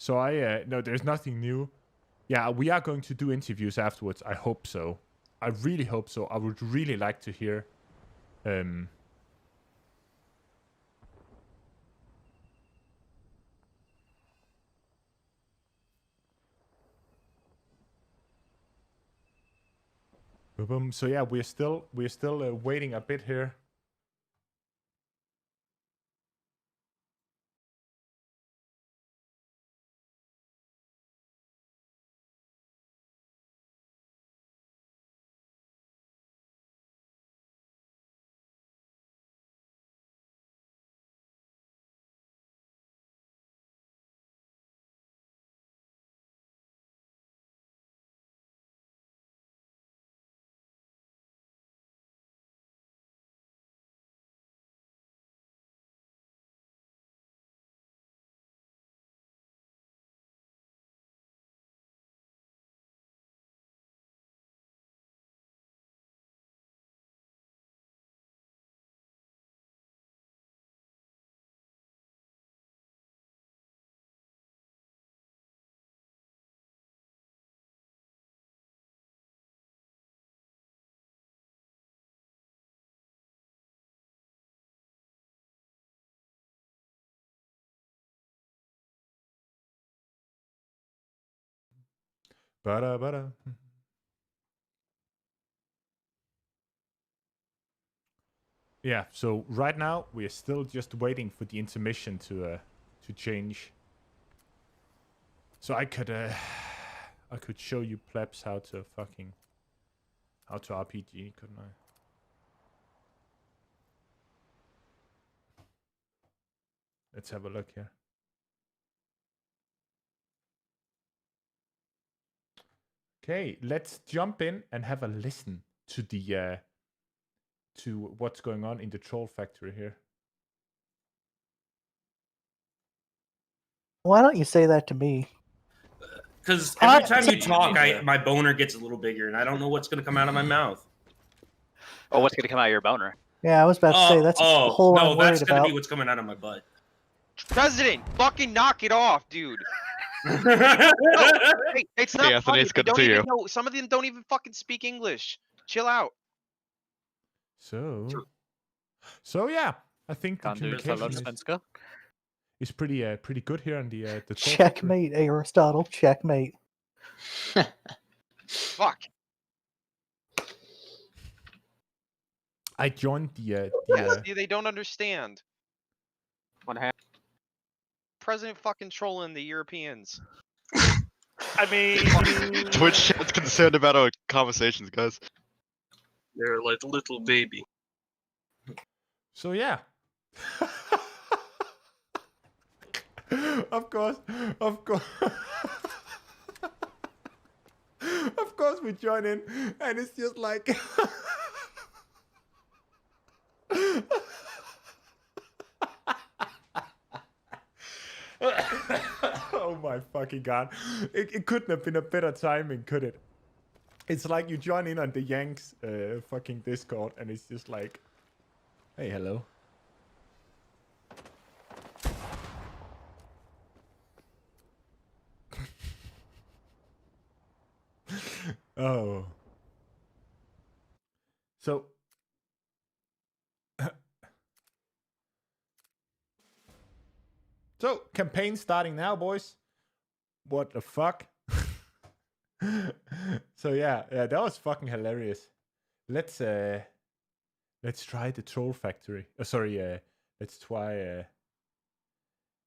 So no, there's nothing new. Yeah, we are going to do interviews afterwards. I hope so. I really hope so. I would really like to hear. So yeah, we're still waiting a bit here. Ba-da. Yeah, so right now we are still just waiting for the intermission to change. So I could show you plebs how to RPG, couldn't I? Let's have a look here. Okay, let's jump in and have a listen to the to what's going on in the Troll Factory here. Why don't you say that to me? Because every time you talk, my boner gets a little bigger, and I don't know what's going to come out of my mouth. Oh, what's going to come out of your boner? Yeah, I was about to say that's the whole I'm worried that's about. Gonna be what's coming out of my butt. President, fucking knock it off, dude. No, hey, it's not Anthony, funny. it's good They to don't see even you. know. Some of them don't even fucking speak English. Chill out. So yeah, I think the communication is pretty good here on the Troll Checkmate, Factory. Aristotle. Checkmate. Fuck. I joined the Yes, they don't understand. What happened? President fucking trolling the Europeans. I mean, Twitch chat's concerned about our conversations, guys. They're like a little baby. So yeah. Of course. Of course we join in and it's just like oh my fucking god. It couldn't have been a better timing, could it? It's like you join in on the Yanks fucking Discord and it's just like, hey, hello. Oh. So So, campaign starting now, boys. What the fuck? So yeah, that was fucking hilarious. Let's try the troll factory. Let's try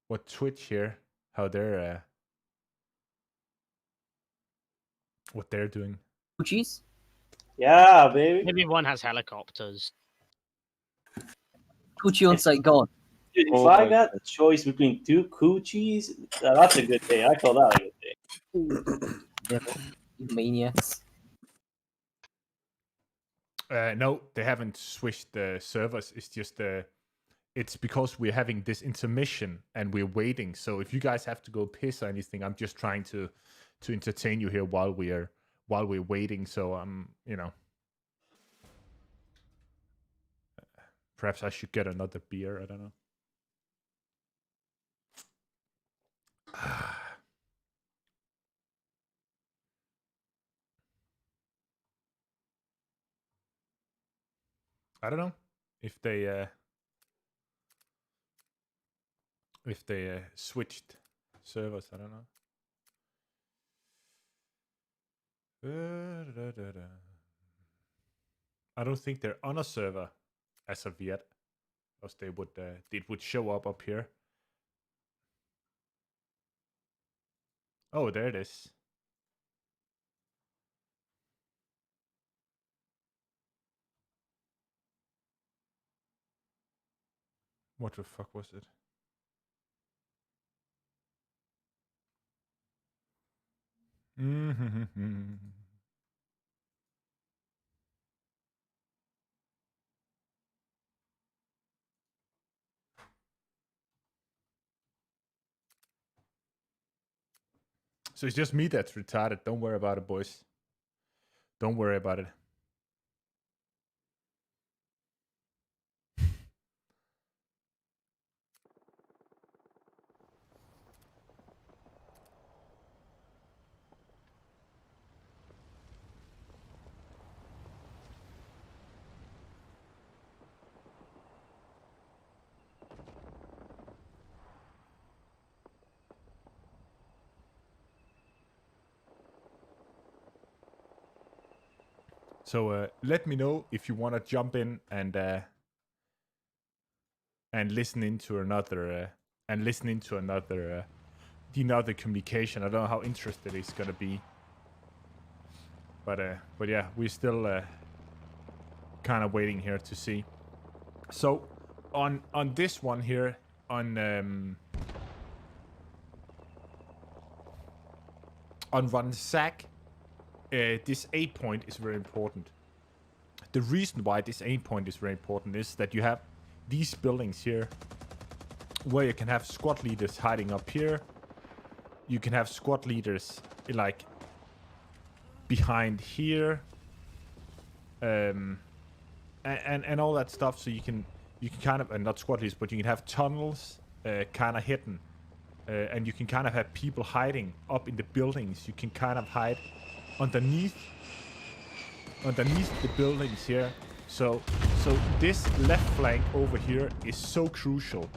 what Twitch here, how they're what they're doing. Coochies? Yeah, baby. Maybe one has helicopters. Coochie on site gone. Dude, if I got the choice between 2 coochies, that's a good day. I call that a good day. Maniacs. No, they haven't switched the servers. It's just it's because we're having this intermission and we're waiting. So if you guys have to go piss or anything, I'm just trying to entertain you here while we're waiting. So you know, perhaps I should get another beer. I don't know. I don't know if they switched servers. I don't know. I don't think they're on a server as of yet, because they would it would show up here. Oh, there it is. What the fuck was it? So it's just me that's retarded. Don't worry about it, boys. Don't worry about it. So let me know if you want to jump in and listen into another another communication. I don't know how interested it's gonna be, but yeah, we're still kind of waiting here to see. So on this one here on Run Sack. This 8 point is very important. The reason why this 8 point is very important is that you have these buildings here where you can have squad leaders hiding up here. You can have squad leaders like behind here, and all that stuff. So you can kind of, not squad leaders, but you can have tunnels kind of hidden, and you can kind of have people hiding up in the buildings. You can kind of hide underneath the buildings here. So this left flank over here is so crucial,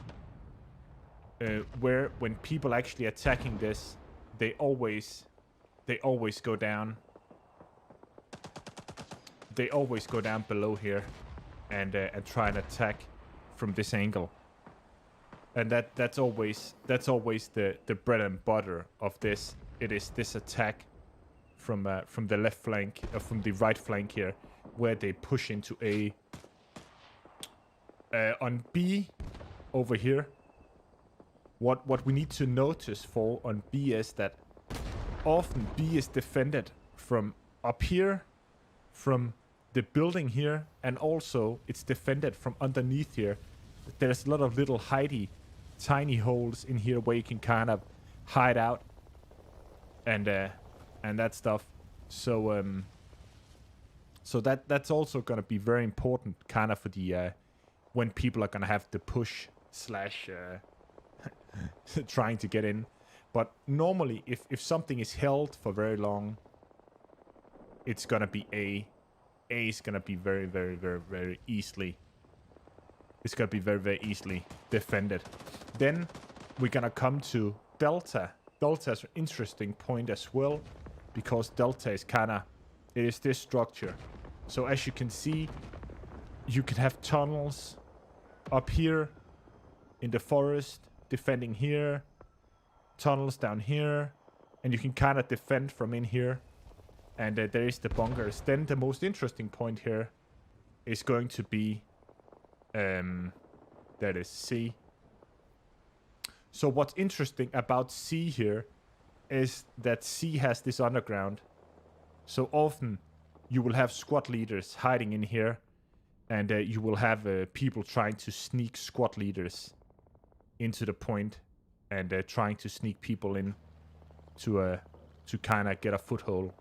where when people actually attacking this, they always go down. They always go down below here and try and attack from this angle. And that's always the bread and butter of this. It is this attack from the left flank, or from the right flank here, where they push into A. On B, over here, what we need to notice for on B is that often B is defended from up here, from the building here, and also it's defended from underneath here. There's a lot of little tiny holes in here where you can kind of hide out and that stuff. So so that's also gonna be very important, kind of for the when people are gonna have to push slash trying to get in. But normally, if something is held for very long, it's gonna be A. A is gonna be very, very, very, very easily. It's gonna be very, very easily defended. Then we're gonna come to Delta. Delta is an interesting point as well, because Delta is it is this structure. So as you can see, you can have tunnels up here in the forest, defending here, tunnels down here, and you can kind of defend from in here. And there is the bunkers. Then the most interesting point here is going to be, that is C. So what's interesting about C here is that C has this underground. So often you will have squad leaders hiding in here, and you will have people trying to sneak squad leaders into the point, and trying to sneak people in to kind of get a foothold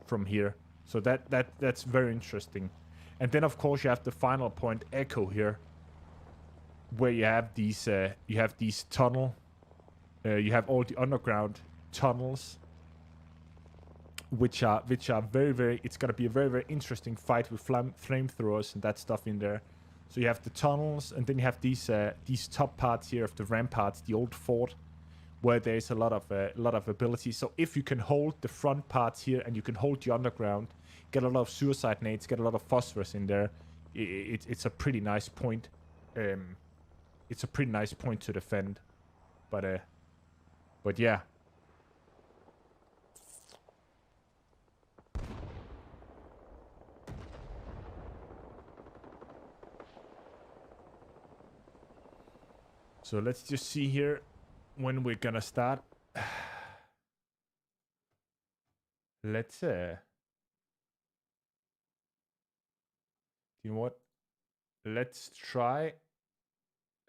from here. So that's very interesting. And then of course you have the final point, Echo here, where you have these tunnel, you have all the underground tunnels, which are very, it's gonna be a very interesting fight with flamethrowers and that stuff in there. So you have the tunnels, and then you have these top parts here of the ramparts, the old fort, where there's a lot of ability. So if you can hold the front parts here and you can hold the underground, get a lot of suicide nades, get a lot of phosphorus in there, it's a pretty nice point. It's a pretty nice point to defend. But yeah. So let's just see here when we're gonna start. Let's you know what? Let's try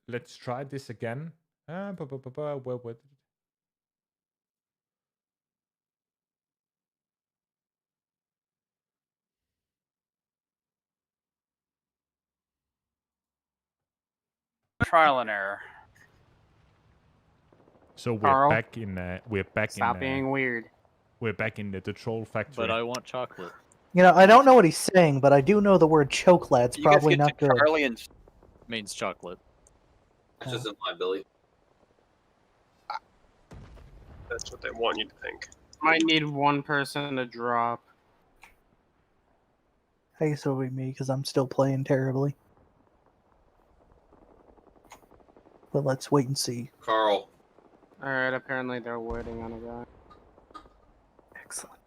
this again. Where did it? Trial and error. So we're Carl, back in Stop being weird. We're back in the troll factory. But I want chocolate. You know, I don't know what he's saying, but I do know the word chocolat's probably not good. Charlie and Means chocolate. That's just a liability. That's what they want you to think. might need one person to drop. I guess it'll be me because I'm still playing terribly. But let's wait and see. Carl. Alright, apparently they're waiting on a guy. Excellent.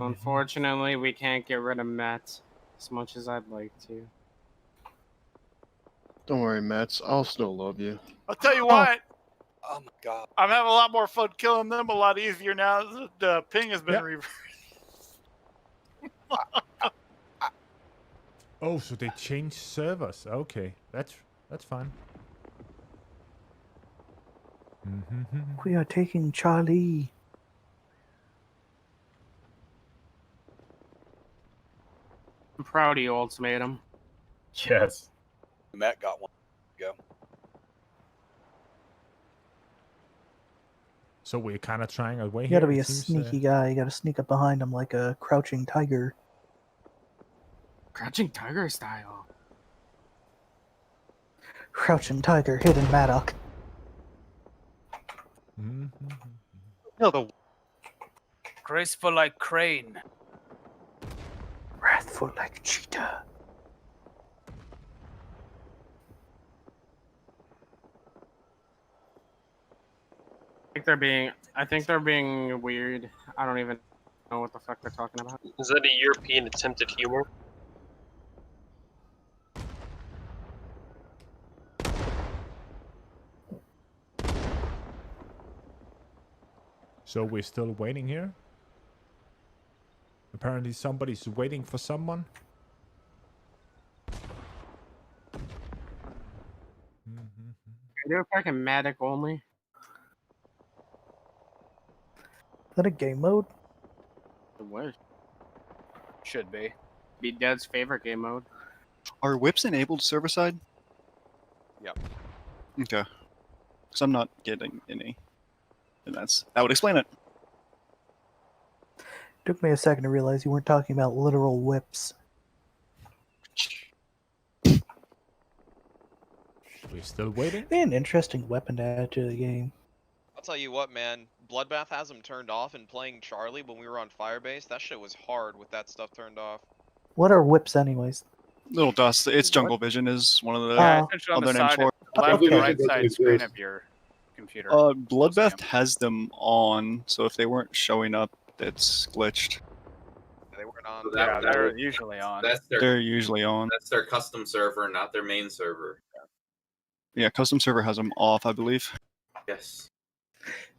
Unfortunately, we can't get rid of Matt as much as I'd like to. Don't worry, Mets. I'll still love you. I'll tell you what. Oh my god. I'm having a lot more fun killing them. A lot easier now that the ping has been reversed. Oh, so they changed servers. Okay, that's fine. We are taking Charlie. I'm proud of you, Ultimatum. Yes. Matt got one. Go. So we're kind of trying our way You here. gotta be it a seems, sneaky guy. You gotta sneak up behind him like a crouching tiger. Crouching Tiger style. Crouching tiger, hidden Maddock. No, the graceful like crane. Wrathful like cheetah. I think they're being weird. I don't even know what the fuck they're talking about. Is that a European attempt at humor? So we're still waiting here. Apparently somebody's waiting for someone. They're fucking Matic only. Is that a game mode? It was. Should be. Be Dead's favorite game mode. Are whips enabled server side? Yep. Okay. Because I'm not getting any. And that would explain it. Took me a second to realize you weren't talking about literal whips. We're still waiting. An interesting weapon to add to the game. I'll tell you what, man. Bloodbath has them turned off, and playing Charlie when we were on Firebase, that shit was hard with that stuff turned off. What are whips, anyways? Little dust. It's jungle vision is one of the Yeah, essentially on other the names side, for it. left and right side screen of your computer. Bloodbath has them on, so if they weren't showing up, it's glitched. They weren't on. Yeah, they're usually on. They're usually on. That's their custom server, not their main server. Yeah, custom server has them off, I believe. Yes.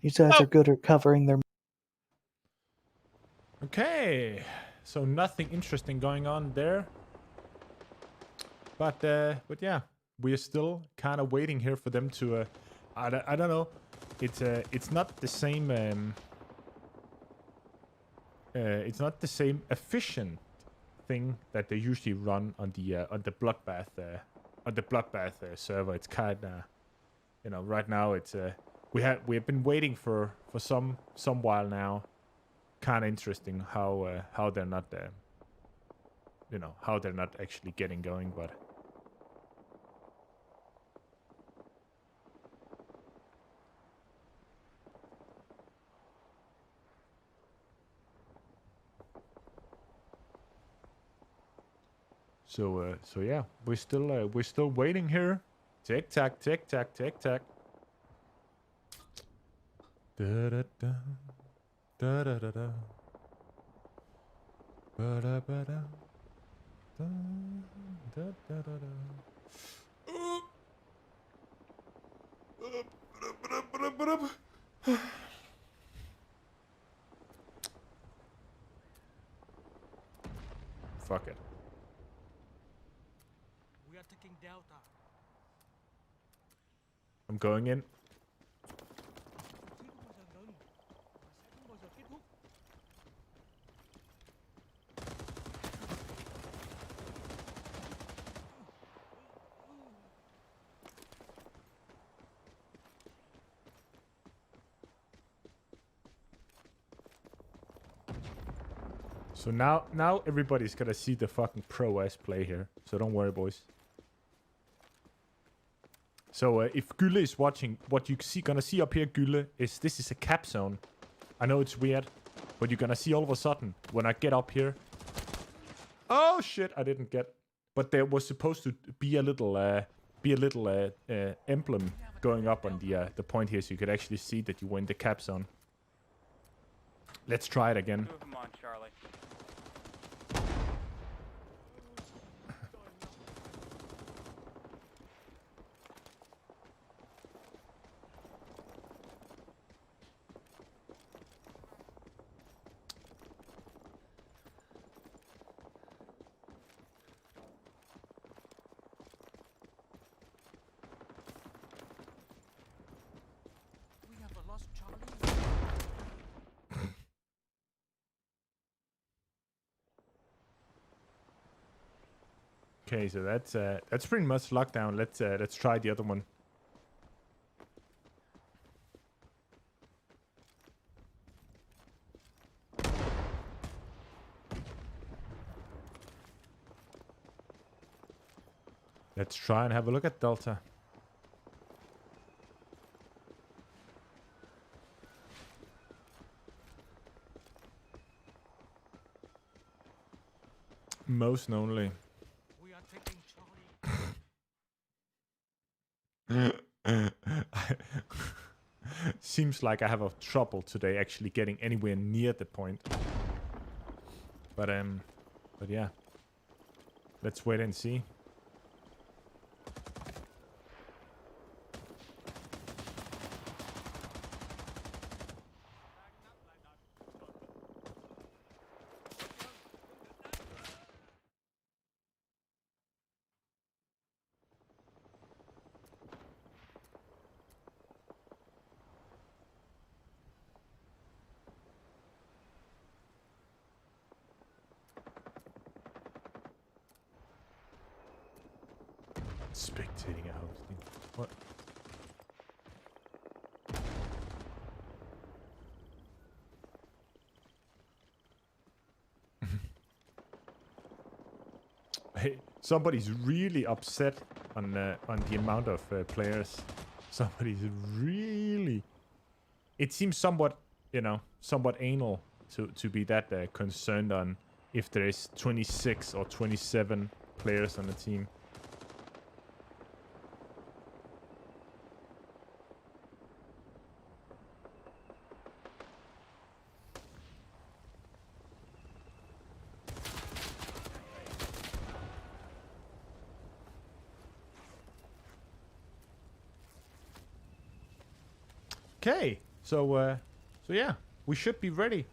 These guys are good at covering their. Okay, so nothing interesting going on there. But yeah, we are still kind of waiting here for them to. I don't know. It's not the same. It's not the same efficient thing that they usually run on the bloodbath server. It's kind of right now it's we have been waiting for some while now. Kind of interesting how they're not how they're not actually getting going, but. So yeah, we're still waiting here. Tick tack, tick tack, tick tack. Da da da, da da da da. Ba da ba da. Da da da da da. Fuck it. Delta. I'm going in. So now everybody's gonna see the fucking pro-ass play here. So don't worry, boys. So if Gylle is watching, what you gonna see up here, Gylle, is this is a cap zone. I know it's weird, but you're gonna see all of a sudden when I get up here. Oh shit! I didn't get. But there was supposed to be a little emblem going up on the point here, so you could actually see that you were in the cap zone. Let's try it again. Move them on, Charlie. Okay, so that's pretty much lockdown. Let's try the other one. Let's try and have a look at Delta. Most only. Seems like I have a trouble today actually getting anywhere near the point. But yeah. Let's wait and see. Spectating a hosting. What? Somebody's really upset on the amount of players. Somebody's really. It seems somewhat, somewhat anal to be that concerned on if there is 26 or 27 players on the team. Okay, so yeah, we should be ready.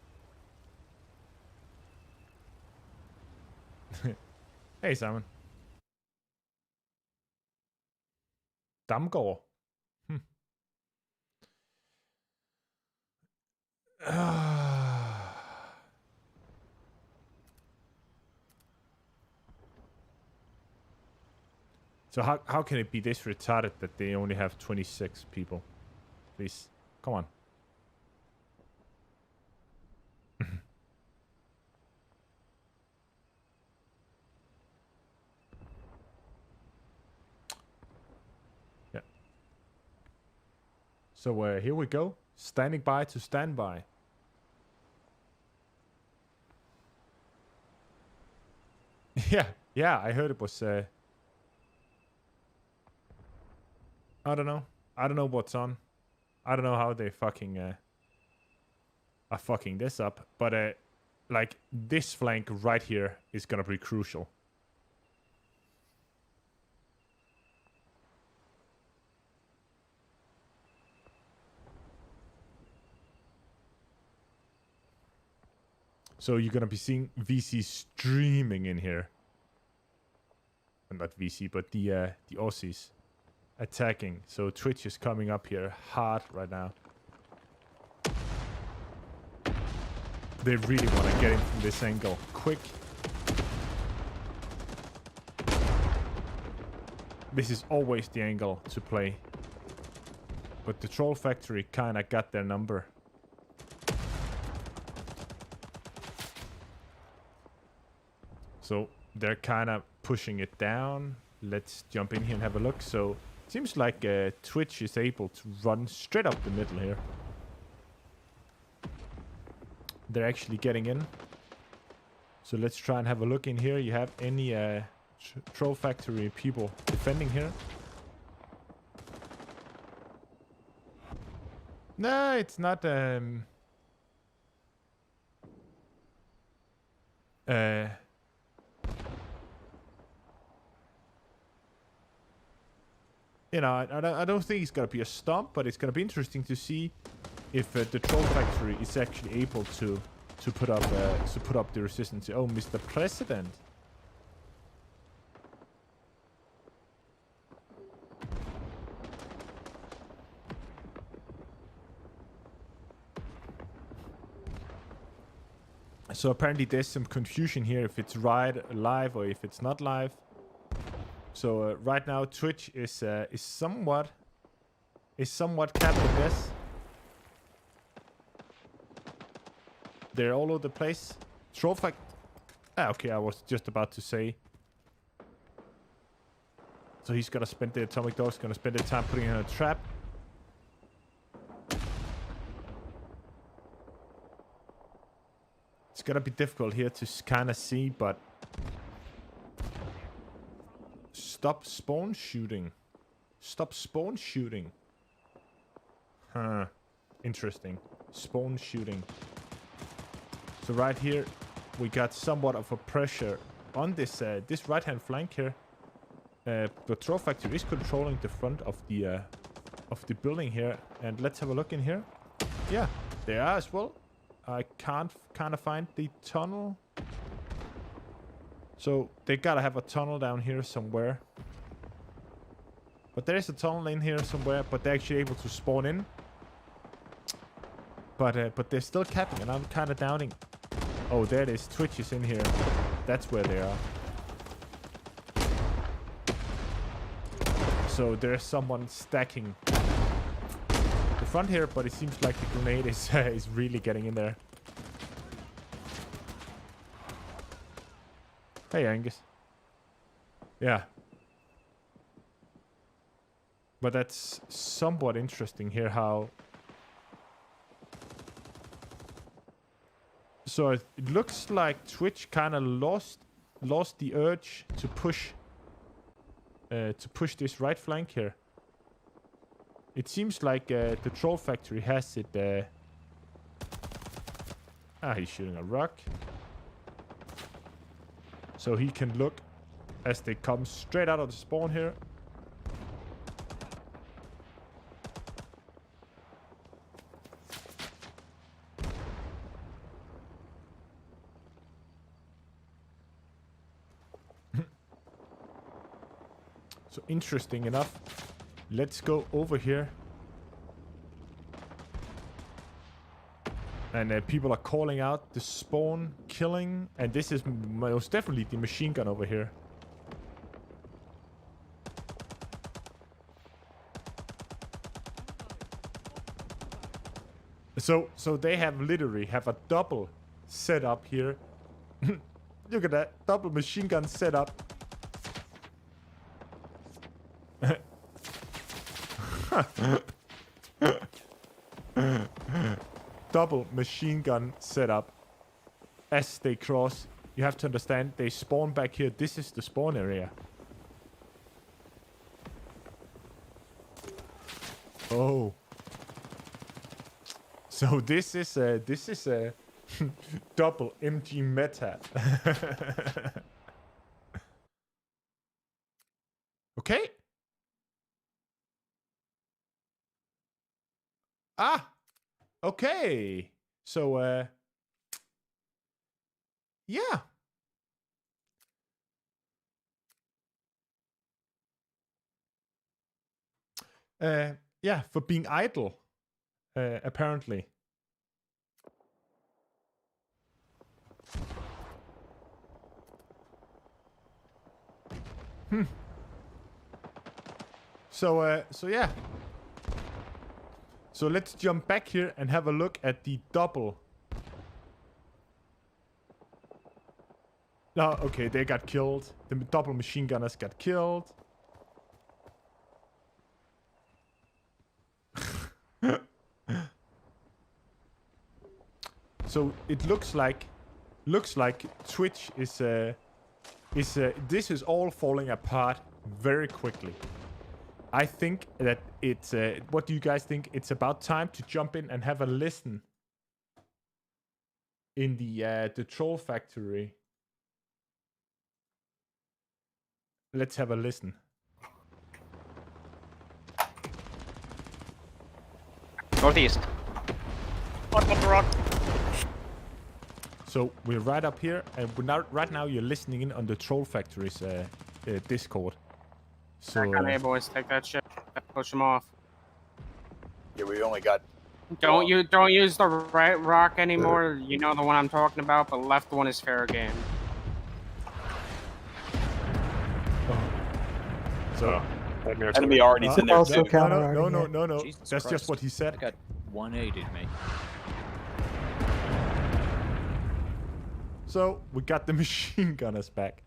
Hey, Simon. Damgaard. So how can it be this retarded that they only have 26 people? Please, come on. Yeah. So here we go. Standing by to stand by. Yeah, I heard it was I don't know what's on. I don't know how they fucking are fucking this up, but like this flank right here is gonna be crucial. So you're gonna be seeing VC streaming in here. And not VC, but the Aussies attacking. So Twitch is coming up here hard right now. They really want to get in from this angle quick. This is always the angle to play. But the Troll Factory kind of got their number. So they're kind of pushing it down. Let's jump in here and have a look. So it seems like Twitch is able to run straight up the middle here. They're actually getting in. So let's try and have a look in here. You have any Troll Factory people defending here? No, it's not. I don't think it's gonna be a stomp, but it's gonna be interesting to see if the Troll Factory is actually able to put up the resistance. Oh, Mr. President. So apparently there's some confusion here if it's live or if it's not live. So right now Twitch is somewhat capping this. They're all over the place. Troll Fact. Okay, I was just about to say. So he's gonna spend the atomic dog's gonna spend the time putting in a trap. It's gonna be difficult here to kind of see, but stop spawn shooting. Stop spawn shooting. Huh. Interesting. Spawn shooting. So right here, we got somewhat of a pressure on this this right-hand flank here. The Troll Factory is controlling the front of the building here, and let's have a look in here. Yeah, they are as well. I can't kind of find the tunnel. So they gotta have a tunnel down here somewhere. But there is a tunnel in here somewhere, but they're actually able to spawn in. But they're still capping, and I'm kind of doubting. Oh, there it is. Twitch is in here. That's where they are. So there's someone stacking the front here, but it seems like the grenade is really getting in there. Hey, Angus. Yeah. But that's somewhat interesting here how... So it looks like Twitch kind of lost the urge to push this right flank here. It seems like the Troll Factory has it... he's shooting a rock. So he can look as they come straight out of the spawn here. So interesting enough. Let's go over here. And people are calling out the spawn killing. And this is most definitely the machine gun over here. So they have literally have a double setup here. Look at that. Double machine gun setup. Double machine gun setup as they cross. You have to understand they spawn back here. This is the spawn area. Oh. So this is a double MG meta. Okay. Ah. Okay. So yeah. Yeah, for being idle, apparently. So yeah. So let's jump back here and have a look at the double. No, okay, they got killed. The double machine gunners got killed. So it looks like Twitch is this is all falling apart very quickly. I think that it's what do you guys think? It's about time to jump in and have a listen in the Troll Factory. Let's have a listen. Northeast. On the rock. So we're right up here, and right now you're listening in on the Troll Factory's Discord. So Hey boys, take that shit. Push them off. Yeah, we only got. Don't use the right rock anymore. You know the one I'm talking about, but left one is fair game. So enemy already in there. Also no. Jesus That's Christ. just what he said. I got 180'd me. So we got the machine gunners back.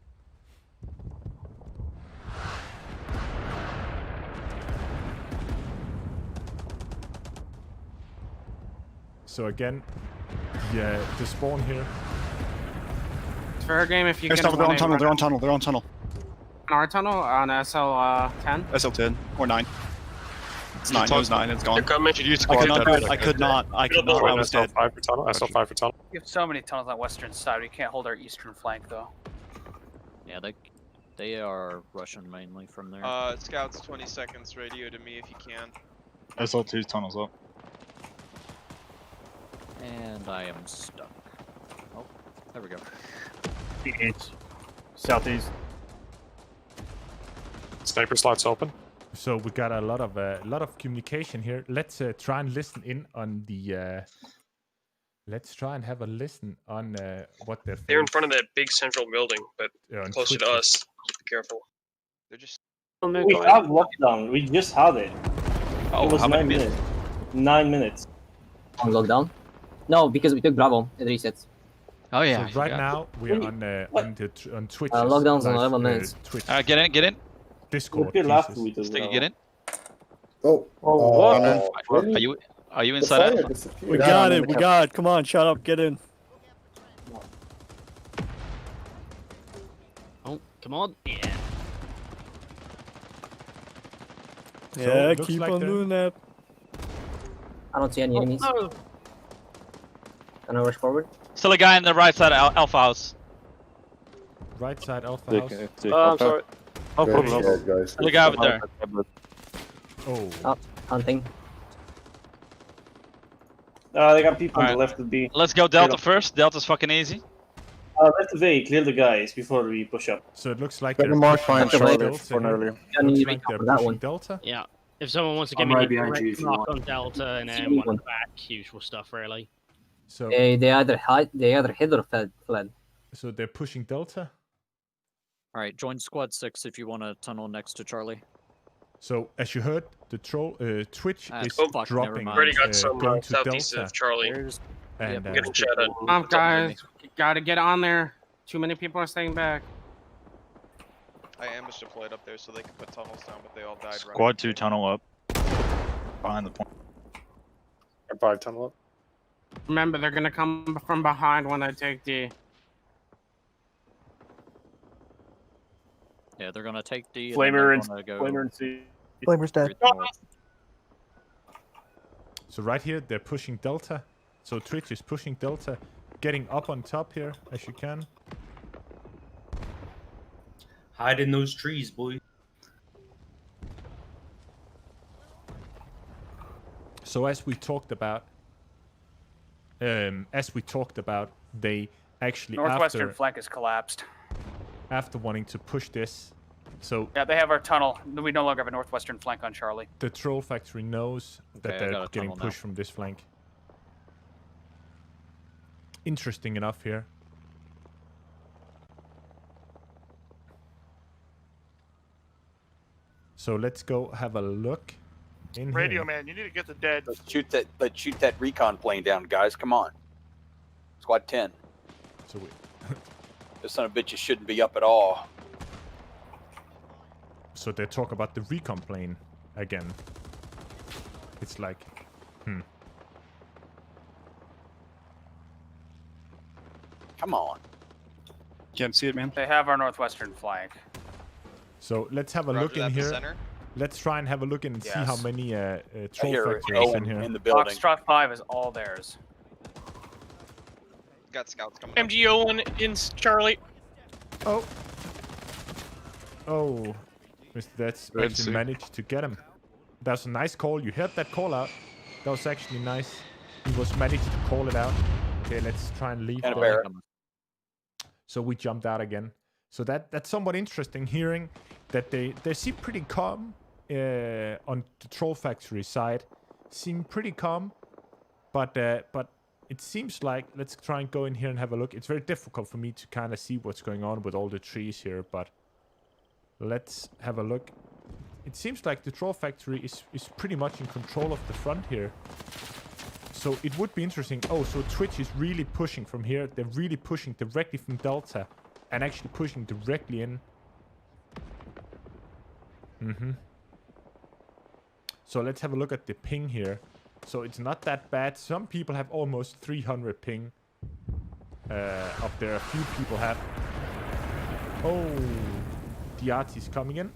So again, yeah, the spawn here. It's fair game if you They're get on tunnel. They're on tunnel. They're on tunnel. On our tunnel on SL10. SL10 or 9. It's 9. It was 9. It's gone. They're coming. I could not. I was dead. SL5 for tunnel. SL5 for tunnel. We have so many tunnels on western side. We can't hold our eastern flank though. Yeah, they are Russian mainly from there. Scouts 20 seconds, radio to me if you can. SL2 tunnels up. And I am stuck. Oh, there we go. East. Southeast. Sniper slots open. So we got a lot of communication here. Let's try and listen in on the. Let's try and have a listen on what they're. They're in front of that big central building, but closer to us. Be careful. They're just. We have lockdown. We just had it. Oh, it was how 9 many minutes. 9 minutes. On lockdown? No, because we took Bravo. It resets. Oh yeah. So right now we are on Twitch. Lockdown's on 11 minutes. Twitch. Get in, get in. Discord. Sticky, get in. Oh. Are you inside? We got it. We got it. Come on, shut up. Get in. Oh, come on. Yeah. Yeah, keep on doing that. I don't see any enemies. No. Can I rush forward? Still a guy in the right side of Alpha House. Right side Alpha House. I'm sorry. No problem. guys. Still a guy over there. Oh. Hunting. They got people on the left of B. Let's go Delta first. Delta's fucking easy. Left of A, clear the guys before we push up. So it looks like Better they're mark pushing fine Charlie Delta for here. earlier. Looks like they're pushing Delta. Yeah. If someone wants to I'm give me right a behind you if you knock want. on Delta and then one back, usual stuff really. So They either hid or fled. So they're pushing Delta. All right, join Squad 6 if you want to tunnel next to Charlie. So as you heard, the Twitch is fuck, never dropping. mind. Already got some going to southeast Delta. of Charlie. And Getting chatted. Come on, guys. Gotta get on there. Too many people are staying back. I ambushed deployed up there so they could put tunnels down, but they all died. Squad 2 tunnel up. Behind the point. Or 5 tunnel up. Remember, they're gonna come from behind when I take D. Yeah, they're gonna take D. Flamer and go Flamer and C. Flamer's dead. So right here, they're pushing Delta. So Twitch is pushing Delta, getting up on top here as you can. Hide in those trees, boy. So as we talked about, they actually Northwestern flank is collapsed. after wanting to push this. So Yeah, they have our tunnel. We no longer have a northwestern flank on Charlie. the troll factory knows that Okay, I they're got a getting tunnel now. pushed from this flank. Interesting enough here. So let's go have a look in Radio here. man, you need to get the dead. Let's shoot that recon plane down, guys. Come on. Squad 10. So we, This son of a bitch shouldn't be up at all. so they talk about the recon plane again. It's like, Come on. Can't see it, man. They have our northwestern flank. So let's have a Roger look in that, the here. center. Let's try and have a look in and see how Yes. many troll hear factories Owen in here. in the building. Foxtrot 5 is all theirs. Got scouts coming. up. MGO in Charlie. Oh. Oh. Mr. That's Red actually Sea. managed to get him. That was a nice call. You heard that call out. That was actually nice. He was managed to call it out. Okay, let's try and leave. And a there. bear. So we jumped out again. So that's somewhat interesting hearing that they seem pretty calm on the troll factory side. Seem pretty calm, but it seems like, let's try and go in here and have a look. It's very difficult for me to kind of see what's going on with all the trees here, but let's have a look. It seems like the troll factory is pretty much in control of the front here. So it would be interesting. Oh, so Twitch is really pushing from here. They're really pushing directly from Delta and actually pushing directly in. So let's have a look at the ping here. So it's not that bad. Some people have almost 300 ping up there. A few people have. Oh, the artist coming in.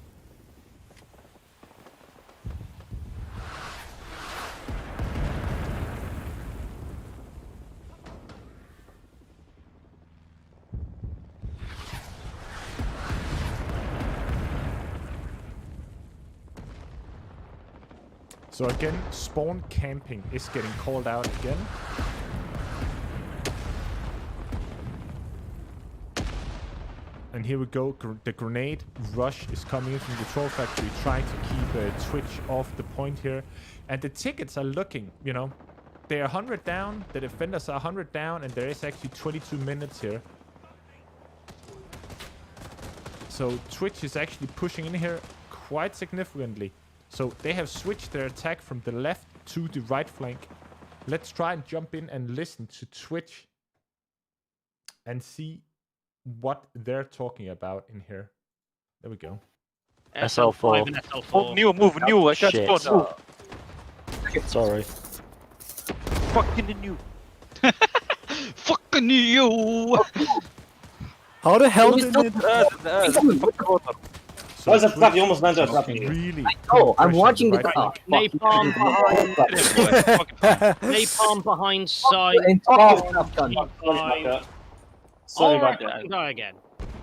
So again, spawn camping is getting called out again. And here we go. The grenade rush is coming in from the troll factory, trying to keep Twitch off the point here. And the tickets are looking, you know, they're 100 down. The defenders are 100 down, and there is actually 22 minutes here. So Twitch is actually pushing in here quite significantly. So they have switched their attack from the left to the right flank. Let's try and jump in and listen to Twitch. and see what they're talking about in here. There we go. SL4. and SL4. Move new, move new. I can't Shit. spawn. Move. Sorry. Fucking new. Fucking you. How the hell did it? What the fuck? You almost landed on top of me. Really? Oh, I'm watching the right top. Napalm behind. Napalm behind side. Sorry about that. Go again.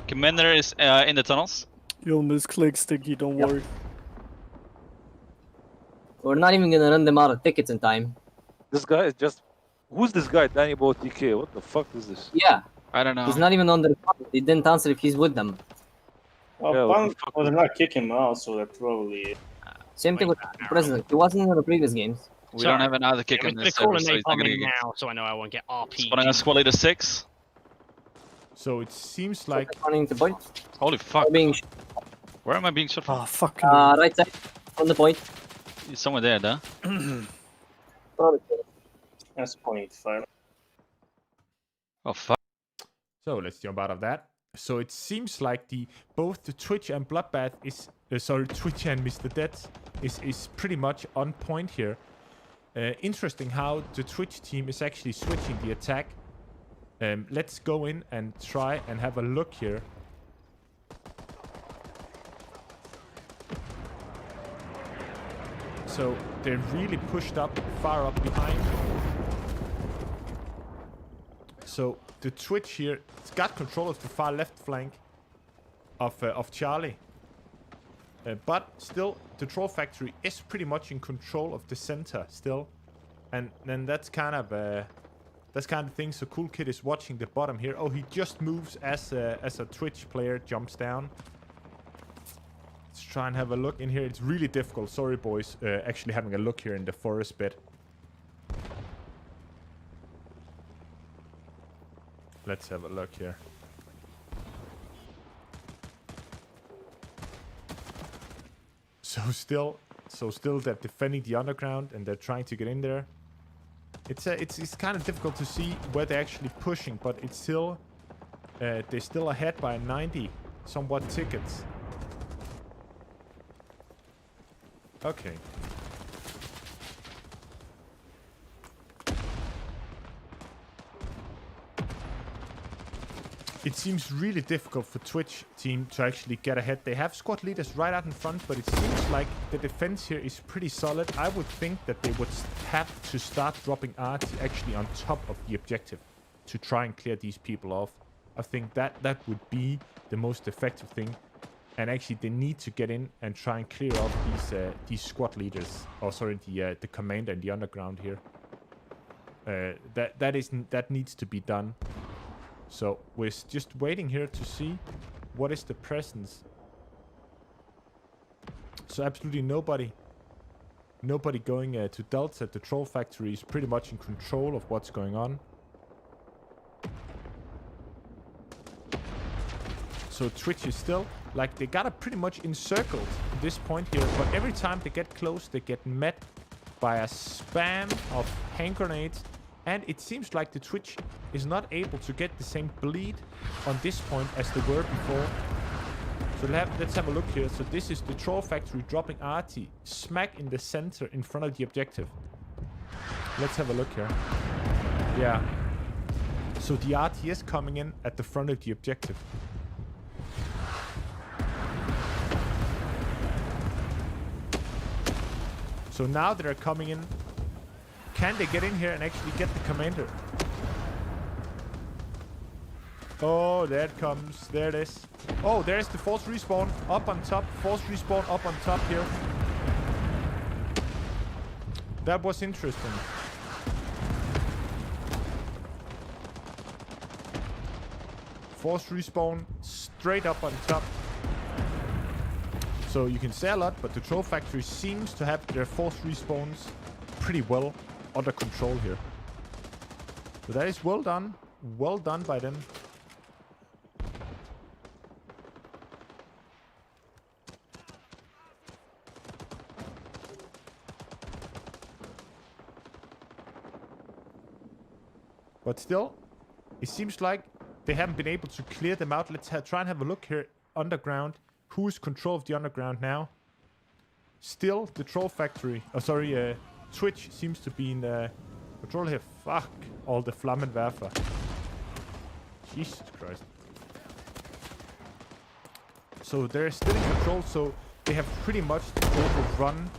Commander is in the tunnels. You'll misclick, Sticky, don't worry. We're not even gonna run them out of tickets in time. This guy is just. Who's this guy? Danny Bo TK. What the fuck is this? Yeah. I don't know. He's not even on the. He didn't answer if he's with them. Well, they're not kicking him out, so they're probably. Same thing with the president. He wasn't in the previous games. We don't have another kick in this server, so he's not gonna get. Now, so I know I won't get RP. Spawning on squad leader 6. So it seems like. Running to point. Holy fuck. Being... Where am I being shot from? Oh, fuck. Right side. On the point. He's somewhere there, though. That's point 5. Oh fuck. So let's jump out of that. So it seems like both the Twitch and Bloodbath is Twitch and Mr. Dead is pretty much on point here. Interesting how the Twitch team is actually switching the attack. Let's go in and try and have a look here. So they're really pushed up, far up behind. So the Twitch here, it's got control of the far left flank of Charlie. But still, the Troll Factory is pretty much in control of the center still. And then that's kind of thing. So Cool Kid is watching the bottom here. Oh, he just moves as a Twitch player jumps down. Let's try and have a look in here. It's really difficult. Sorry, boys. Actually having a look here in the forest bit. Let's have a look here. So still they're defending the underground and they're trying to get in there. It's kind of difficult to see where they're actually pushing, but it's still they're still ahead by 90 somewhat tickets. Okay. It seems really difficult for Twitch team to actually get ahead. They have squad leaders right out in front, but it seems like the defense here is pretty solid. I would think that they would have to start dropping arts actually on top of the objective to try and clear these people off. I think that would be the most effective thing. And actually, they need to get in and try and clear off these squad leaders. Oh, sorry, the commander and the underground here. That needs to be done. So we're just waiting here to see what is the presence. So absolutely nobody going to Delta. The Troll Factory is pretty much in control of what's going on. So Twitch is still, like, they got it pretty much encircled at this point here. But every time they get close, they get met by a spam of hand grenades. And it seems like the Twitch is not able to get the same bleed on this point as they were before. So let's have a look here. So this is the Troll Factory dropping RT smack in the center in front of the objective. Let's have a look here. Yeah. So the RT is coming in at the front of the objective. So now they're coming in. Can they get in here and actually get the commander? Oh, there it comes. There it is. Oh, there's the force respawn up on top. Force respawn up on top here. That was interesting. Force respawn straight up on top. So you can say a lot, but the Troll Factory seems to have their force respawns pretty well under control here. So that is well done. Well done by them. But still, it seems like they haven't been able to clear them out. Let's try and have a look here. Underground. Who's control of the underground now? Still the Troll Factory. Oh, sorry. Twitch seems to be in control here. Fuck. All the Flammenwerfer. Jesus Christ. So they're still in control. So they have pretty much overrun.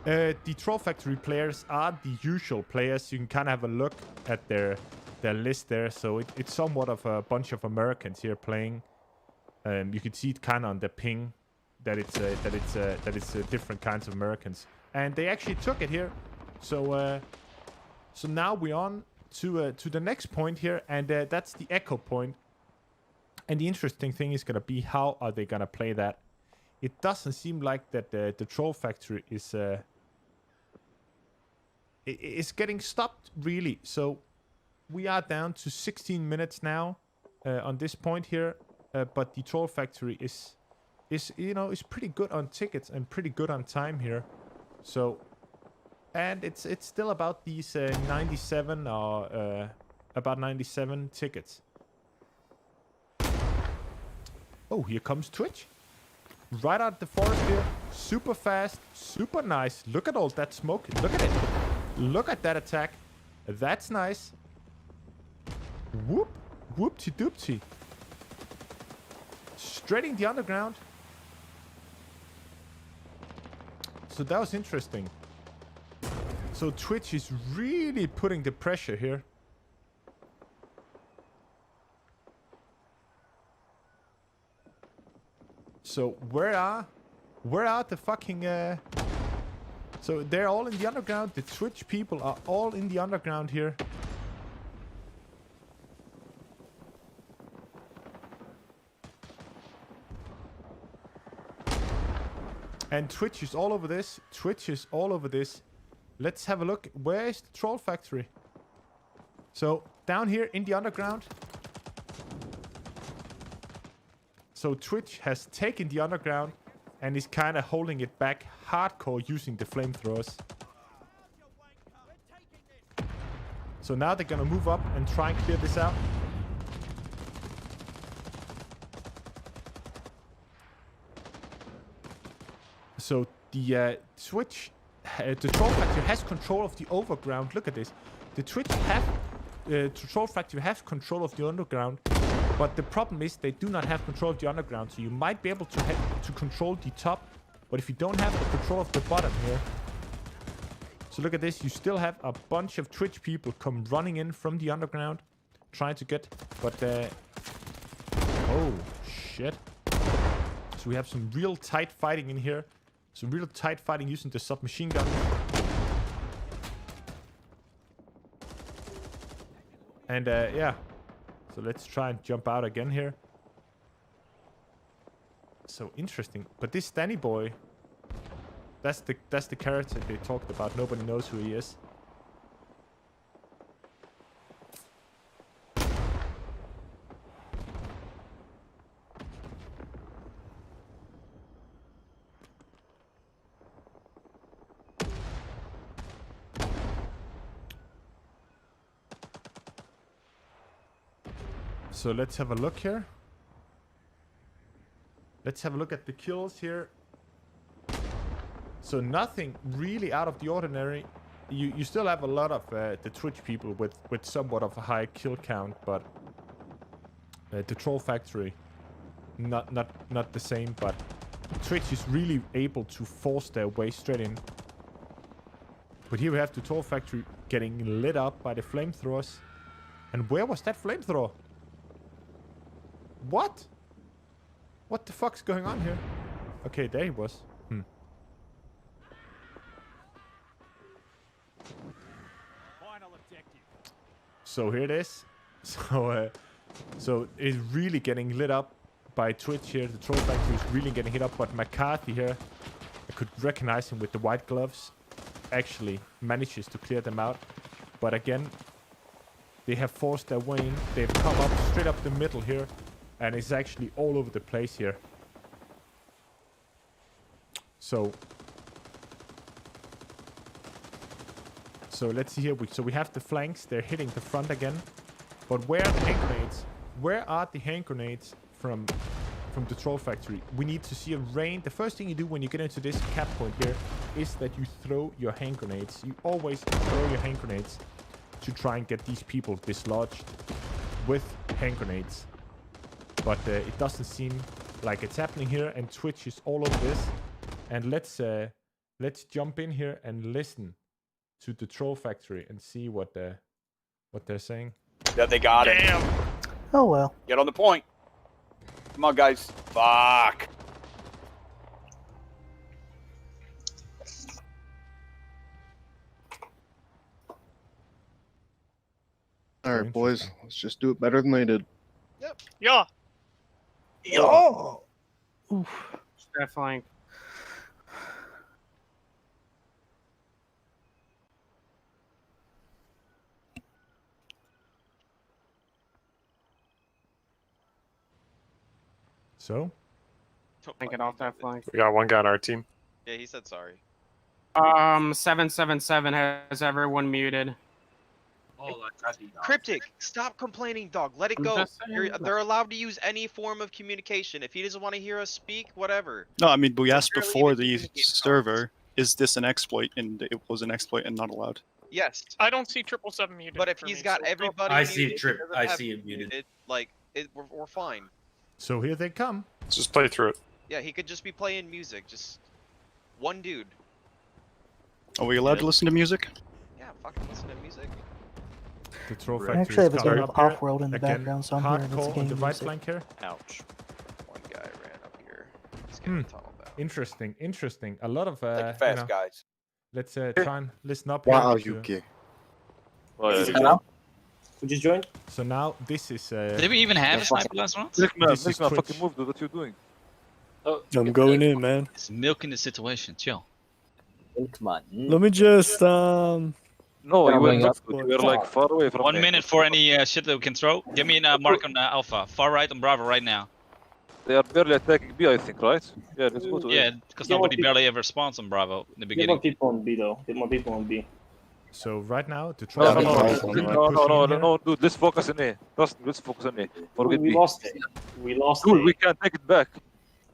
The Troll Factory players are the usual players. You can kind of have a look at their list there. So it's somewhat of a bunch of Americans here playing. You can see it kind of on the ping that it's different kinds of Americans, and they actually took it here. So so now we're on to the next point here, and that's the echo point. And the interesting thing is gonna be, how are they gonna play that? It doesn't seem like that the Troll Factory is getting stopped really. So we are down to 16 minutes now on this point here, but the Troll Factory is pretty good on tickets and pretty good on time here. So, and it's still about these 97 or about 97 tickets. Oh, here comes Twitch. Right out the forest here. Super fast, super nice. Look at all that smoke. Look at it. Look at that attack. That's nice. Whoop. Whoopty-doopty. Straight in the underground. So that was interesting. So Twitch is really putting the pressure here. So where are the fucking so they're all in the underground. The Twitch people are all in the underground here. And Twitch is all over this. Twitch is all over this. Let's have a look. Where is the Troll Factory? So down here in the underground. So Twitch has taken the underground and is kind of holding it back hardcore using the flamethrowers. So now they're gonna move up and try and clear this out. So the Twitch, the Troll Factory has control of the overground. Look at this. The Troll Factory has control of the underground. But the problem is they do not have control of the underground. So you might be able to control the top. But if you don't have the control of the bottom here. So look at this. You still have a bunch of Twitch people come running in from the underground. Trying to get... But... oh, shit. So we have some real tight fighting in here. Some real tight fighting using the submachine gun. And, yeah. So let's try and jump out again here. So interesting. But this Danny boy, that's the character they talked about. Nobody knows who he is. So let's have a look here. Let's have a look at the kills here. So nothing really out of the ordinary. You still have a lot of the Twitch people with somewhat of a high kill count, but the Troll Factory not the same. But Twitch is really able to force their way straight in. But here we have the Troll Factory getting lit up by the flamethrowers. And where was that flamethrower? What? What the fuck's going on here? Okay, there he was. So here it is. So it's really getting lit up by Twitch here. The Troll Factory is really getting hit up, but McCarthy here, I could recognize him with the white gloves, actually manages to clear them out. But again, they have forced their way in. They've come up straight up the middle here. And it's actually all over the place here. So let's see here. So we have the flanks. They're hitting the front again. But where are the hand grenades? Where are the hand grenades from the troll factory? We need to see a rain. The first thing you do when you get into this cap point here is that you throw your hand grenades. You always throw your hand grenades to try and get these people dislodged with hand grenades. But it doesn't seem like it's happening here, and Twitch is all over this. And let's jump in here and listen to the troll factory and see what they're saying. Yeah, they got it. Oh well. Get on the point. Come on, guys. Fuck. All right, boys. Let's just do it better than they did. Yep. Yeah. Oh. Step flank. So? Get off that flank. We got one guy on our team. Yeah, he said sorry. 777 has everyone muted. Cryptic, stop complaining, dog. Let it go. They're allowed to use any form of communication. If he doesn't want to hear us speak, whatever. No, I mean, we asked before the server, is this an exploit? And it was an exploit and not allowed. Yes. I don't see 777 muted. But if he's got everybody I see muted, it trip. he doesn't I have see it muted. Like, we're fine. So here they come. Let's just play through it. Yeah, he could just be playing music. Just one dude. Are we allowed to listen to music? Yeah, fucking listen to music. The troll I factory actually have is a game coming of up here. Off-World in the Again, background, so I'm hearing it's hardcore on game the right music. flank here. Ouch. One guy ran up here. He's getting tunneled out. Interesting, interesting. A lot of Take it you fast, know, guys. let's try and listen up. Wow, here to- Hello? Who just joined? So now this is. Did we even have a sniper last round? Nick, man, This is fucking Twitch. move, dude. What you doing? I'm going in, man. It's milking the situation. Chill. Come on. Let me just No, you were not good. You were like far away from 1 me. minute for any shit that we can throw. Give me a mark on Alpha. Far right on Bravo right now. They are barely attacking B, I think, right? Yeah, let's go to Yeah, A. because nobody barely ever spawns on Bravo in the Get more beginning. people on B though. Get more people on B. So right now the troll No, factory is no, dude. Let's focus on A. Trust me, let's focus on A. Forget We B. lost it. We lost Cool, it. we can take it back.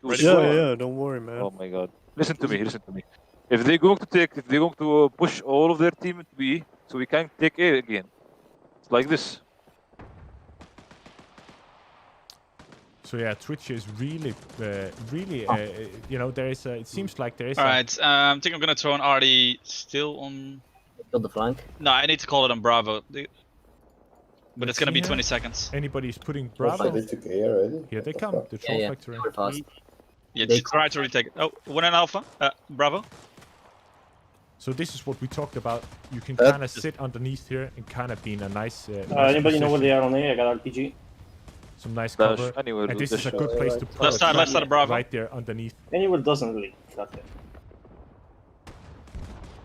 Yeah, don't worry, man. Oh my god. Listen to me, listen to me. If they're going to push all of their team into B, so we can take A again. It's like this. So yeah, Twitch is really, you know, there is. It seems like there is. Alright, I think I'm gonna throw an RD still on. Build the flank. No, I need to call it on Bravo. But it's gonna be see 20 here. seconds. Anybody's putting Bravo. Here they come. The troll factory. Yeah, just try to retake it. Oh, one in Alpha. Bravo. So this is what we talked about. You can kind of sit underneath here and kind of be in a nice. Nice Anybody know where position. they are on A? I got RPG. Some nice Dash, cover. anywhere, And dude, this is a dash. good place to put Left side of Bravo. right there underneath. Anywhere doesn't really cut it.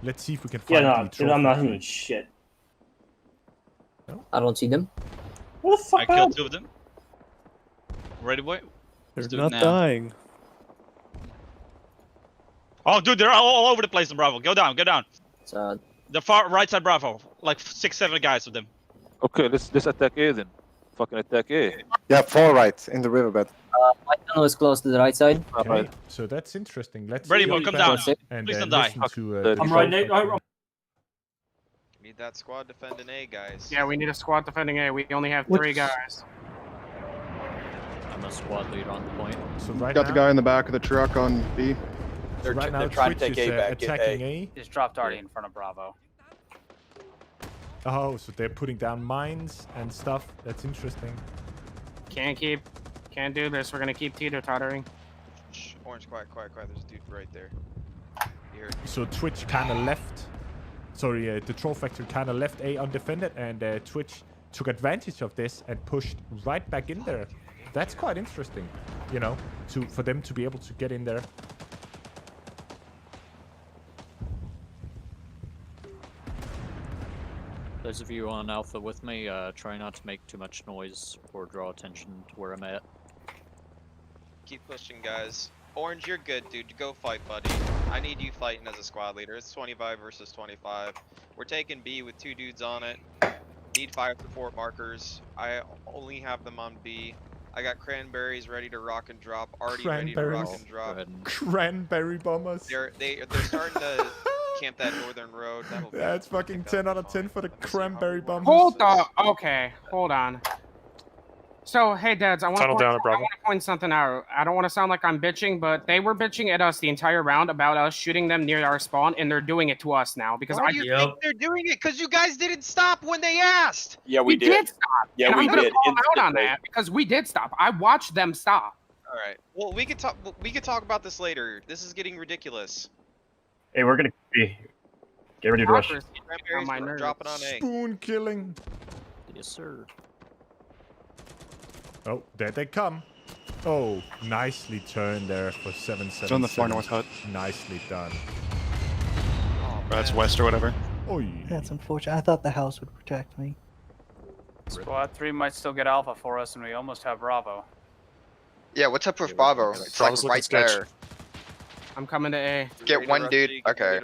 Let's see if we can Yeah, find no, the troll I'm not factory. hitting shit. I don't see them. What the fuck? I killed 2 of them. Ready, boy? They're do it not now. dying. Oh, dude, they're all over the place in Bravo. Go down, go down. The far right side Bravo. Like 6-7 guys with them. Okay, let's attack A then. Fucking attack A. Yeah, far right in the riverbed. My tunnel is close to the right side. Okay, so that's interesting. Let's Ready, see boy, if come we down. can- And Please don't die. listen to, I'm the right, troll Nate. factory. Need that squad defending A, guys. Yeah, we need a squad defending A. We only have 3 guys. I'm a squad leader on the point. So right Got now, the guy in the back of the truck on B. so right now they're trying to Twitch take is A back. Get attacking A. A. Just dropped already in front of Bravo. Oh, so they're putting down mines and stuff. That's interesting. Can't do this. We're gonna keep teeter-tottering. Shh, Orange, quiet. There's a dude right there. Here. So Twitch kind of left. Sorry, the troll factory kind of left A undefended, and Twitch took advantage of this and pushed right back in there. That's quite interesting, you know, for them to be able to get in there. Those of you on Alpha with me, try not to make too much noise or draw attention to where I'm at. Keep pushing, guys. Orange, you're good, dude. Go fight, buddy. I need you fighting as a squad leader. It's 25 versus 25. We're taking B with 2 dudes on it. Need fire support markers. I only have them on B. I got cranberries ready to rock and drop. Already ready to rock and drop. Cranberry bombers. They're starting to camp that northern road. That's fucking 10 out of 10 for the cranberry bombers. Hold on. Okay, hold on. So, hey, Dads, I want to point something out. I don't want to sound like I'm bitching, but they were bitching at us the entire round about us shooting them near our spawn, and they're doing it to us now. Because Why do you think they're doing it? Because you guys didn't stop when they asked. Yeah, we did stop. Yeah, and we I'm gonna did. call them out on that because we did stop. I watched them stop. All right. Well, we could talk. We could talk about this later. This is getting ridiculous. Hey, we're gonna get ready to rush. Cranberries dropping on A. Spoon killing. Yes, sir. Oh, there they come. Oh, nicely turned there for 777. It's on the far north hut. Nicely done. That's west or whatever. Oh, yeah. That's unfortunate. I thought the house would protect me. Squad 3 might still get Alpha for us, and we almost have Bravo. Yeah, what's up with Bravo? It's like right there. I'm coming to A. Get one dude. Okay.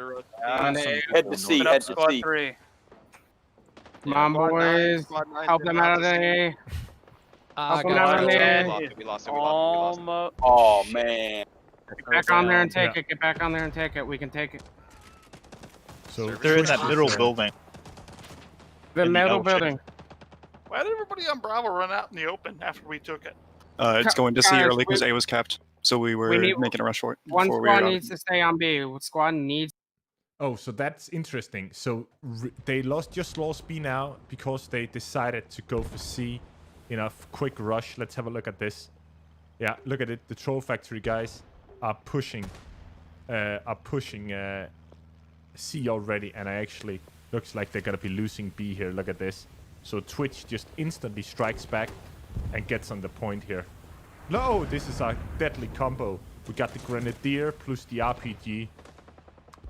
Head to C. Head to C. 3. Come on, boys. Help them out of A. Help them out of A. We lost it. Oh, man. Get back on there and take it. Get back on there and take it. We can take it. So they're in that middle building. The middle building. Why did everybody on Bravo run out in the open after we took it? It's going to C early because A was capped, so we were making a rush for it. One squad needs to stay on B. Squad needs. Oh, so that's interesting. So they just lost B now because they decided to go for C in a quick rush. Let's have a look at this. Yeah, look at it. The Troll Factory guys are pushing C already, and actually looks like they're gonna be losing B here. Look at this. So Twitch just instantly strikes back and gets on the point here. No, this is a deadly combo. We got the Grenadier plus the RPG.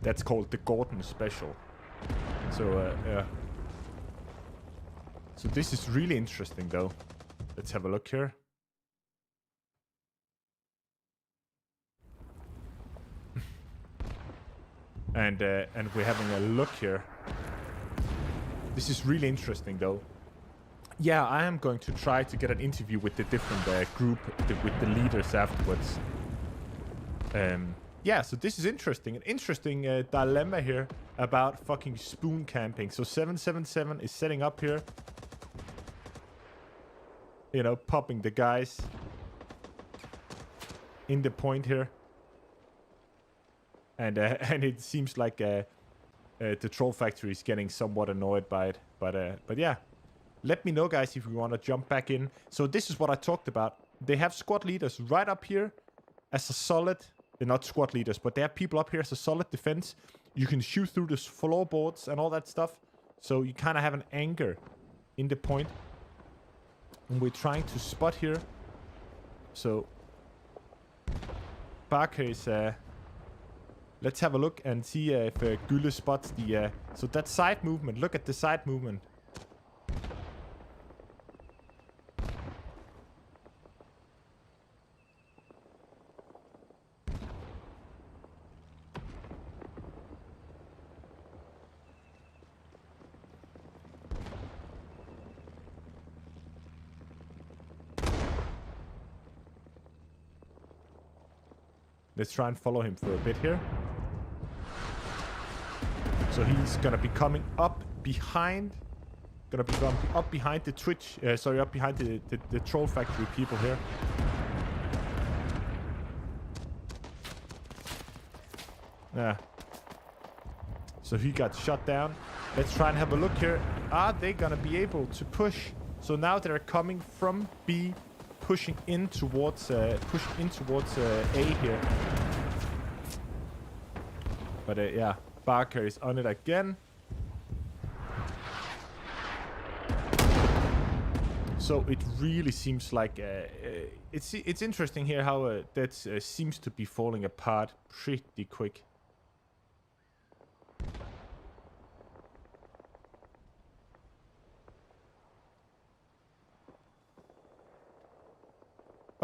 That's called the Gordon Special. So, yeah. So this is really interesting, though. Let's have a look here. and we're having a look here. This is really interesting, though. Yeah, I am going to try to get an interview with the different group, with the leaders afterwards. Yeah, so this is interesting. An interesting dilemma here about fucking spoon camping. So 777 is setting up here. You know, popping the guys in the point here. And it seems like the Troll Factory is getting somewhat annoyed by it. But yeah. Let me know, guys, if you want to jump back in. So this is what I talked about. They have squad leaders right up here as a solid... They're not squad leaders, but they have people up here as a solid defense. You can shoot through the floorboards and all that stuff. So you kind of have an anchor in the point. And we're trying to spot here. So... Barker is... let's have a look and see if Gülle spots the... So that side movement. Look at the side movement. Let's try and follow him for a bit here. So he's gonna be coming up behind. Gonna be up behind the Twitch. Sorry, up behind the Troll Factory people here. Yeah. So he got shot down. Let's try and have a look here. Are they gonna be able to push? So now they're coming from B. Pushing in towards A here. But yeah, Barker is on it again. So it really seems like it's interesting here how that seems to be falling apart pretty quick.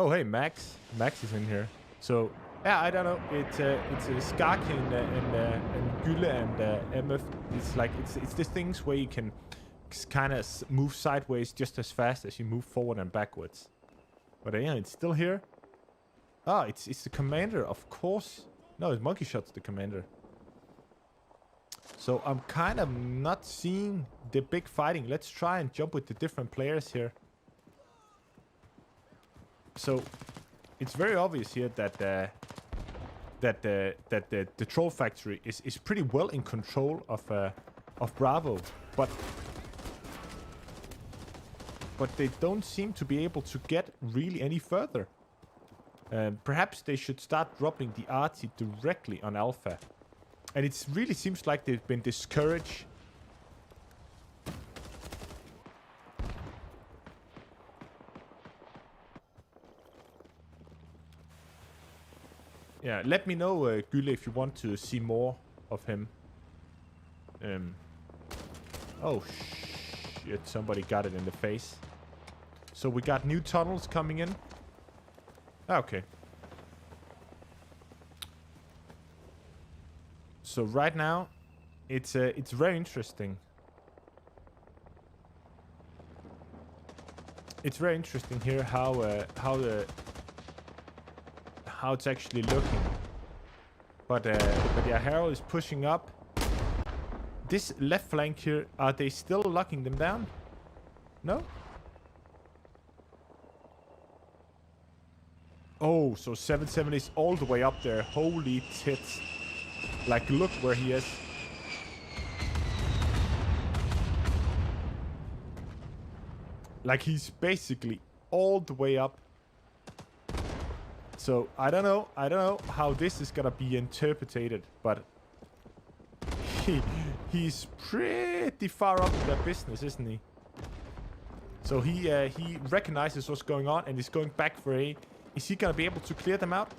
Oh, hey, Max. Max is in here. So, yeah, I don't know. It's Skark and Gülle and MF. It's like it's the things where you can kind of move sideways just as fast as you move forward and backwards. But yeah, it's still here. Ah, it's the commander, of course. No, it's Monkey Shot's the commander. So I'm kind of not seeing the big fighting. Let's try and jump with the different players here. So it's very obvious here that the Troll Factory is pretty well in control of Bravo, but they don't seem to be able to get really any further. Perhaps they should start dropping the RT directly on Alpha. And it really seems like they've been discouraged. Yeah, let me know, Gylle, if you want to see more of him. Oh, shit. Somebody got it in the face. So we got new tunnels coming in. Okay. So right now, it's very interesting. It's very interesting here how it's actually looking. But yeah, Harold is pushing up. This left flank here, are they still locking them down? No? Oh, so 7-7 is all the way up there. Holy tits. Like, look where he is. Like, he's basically all the way up. So, I don't know how this is gonna be interpreted, but he's pretty far up in that business, isn't he? So he recognizes what's going on and is going back for A. Is he gonna be able to clear them out?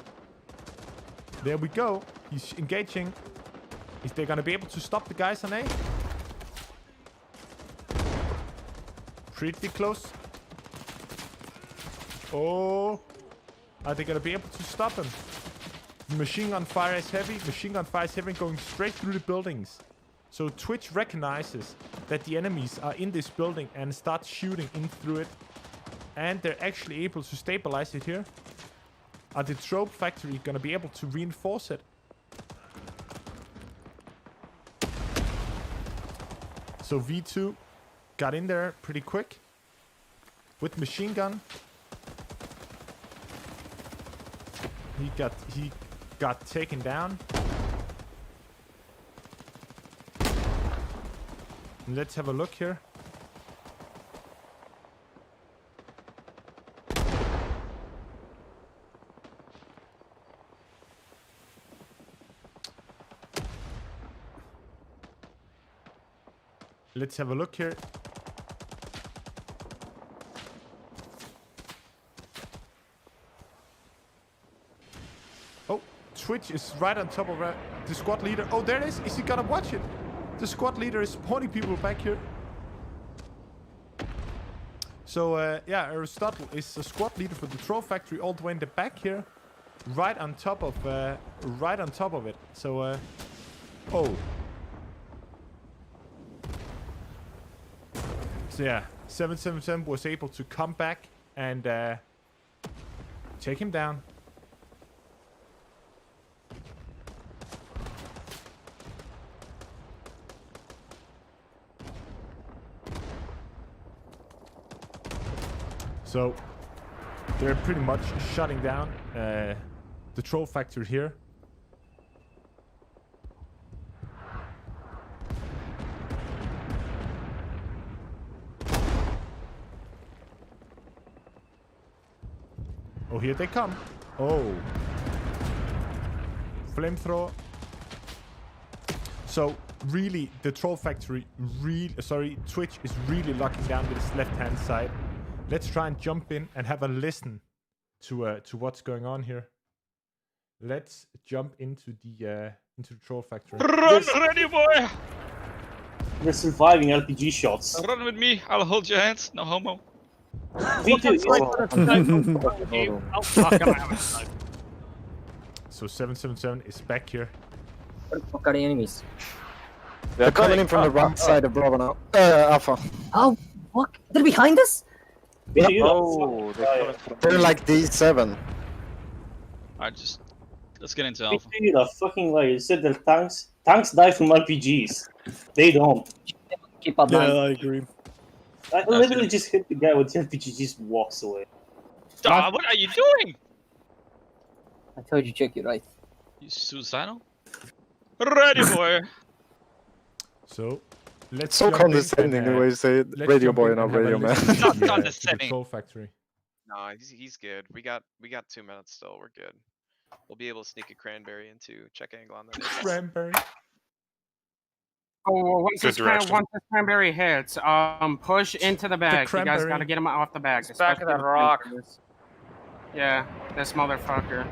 There we go. He's engaging. Is they gonna be able to stop the guys on A? Pretty close. Oh. Are they gonna be able to stop him? Machine gun fire is heavy. Machine gun fire is heavy, going straight through the buildings. So Twitch recognizes that the enemies are in this building and starts shooting in through it. And they're actually able to stabilize it here. Are the Troll Factory gonna be able to reinforce it? So V2 got in there pretty quick with machine gun. He got taken down. And let's have a look here. Let's have a look here. Oh, Twitch is right on top of the squad leader. Oh, there it is. Is he gonna watch it? The squad leader is spawning people back here. So, yeah, Aristotle is the squad leader for the Troll Factory all the way in the back here. Right on top of it. So, oh. So yeah, 777 was able to come back and take him down. So they're pretty much shutting down the Troll Factory here. Oh, here they come. Oh. Flamethrower. So, really, the Troll Factory, Twitch is really locking down with his left-hand side. Let's try and jump in and have a listen to what's going on here. Let's jump into the Troll Factory. Run, ready, boy! We're surviving RPG shots. Run with me. I'll hold your hands. No homo. So 777 is back here. What the fuck are the enemies? They're coming in from the right side of Bravo now. Alpha. Oh, what? They're behind us? Oh, they're like D7. Alright, just let's get into You Alpha. the fucking lie. You said that tanks die from RPGs. They don't. Keep up, man. Yeah, I agree. I literally just hit the guy with the RPG, just walks away. What are you doing? I told you, check your right. You suicidal? Ready, boy. So, let's. So condescending the way you say it. Radio boy, not radio man. Not condescending. Control factory. No, he's good. We got 2 minutes still. We're good. We'll be able to sneak a cranberry into check angle on that. Cranberry. Oh, once this cranberry hits, push into the bag. You guys gotta get him off the bag. Back of that rock. Yeah, this motherfucker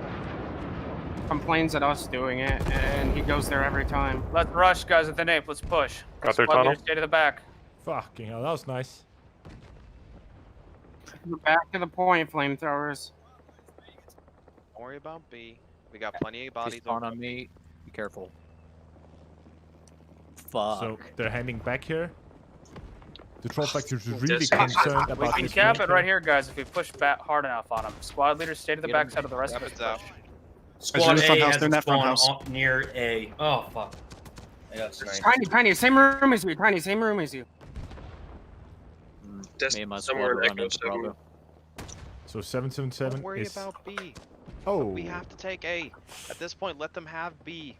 complains at us doing it, and he goes there every time. Let's rush, guys, with the nape. Let's push. Got their Squad tunnel. leader, stay to the back. Fucking hell, that was nice. Back to the point, flamethrowers. Don't worry about B. We got plenty of bodies. Spawn on me. Be careful. Fuck. So they're heading back here. The troll factory is really concerned about We this. can cap it right here, guys, if we push back hard enough on them. Squad leaders, stay to the back side of the rest of us. out. Squad front A house, has they're in a that front spawn house. near A. Oh, fuck. I got sniped. Tiny, same room as you. Tiny, same room as you. Me and my squad will run into Bravo. So 777 Don't worry is. about B. Oh. We have to take A. At this point, let them have B.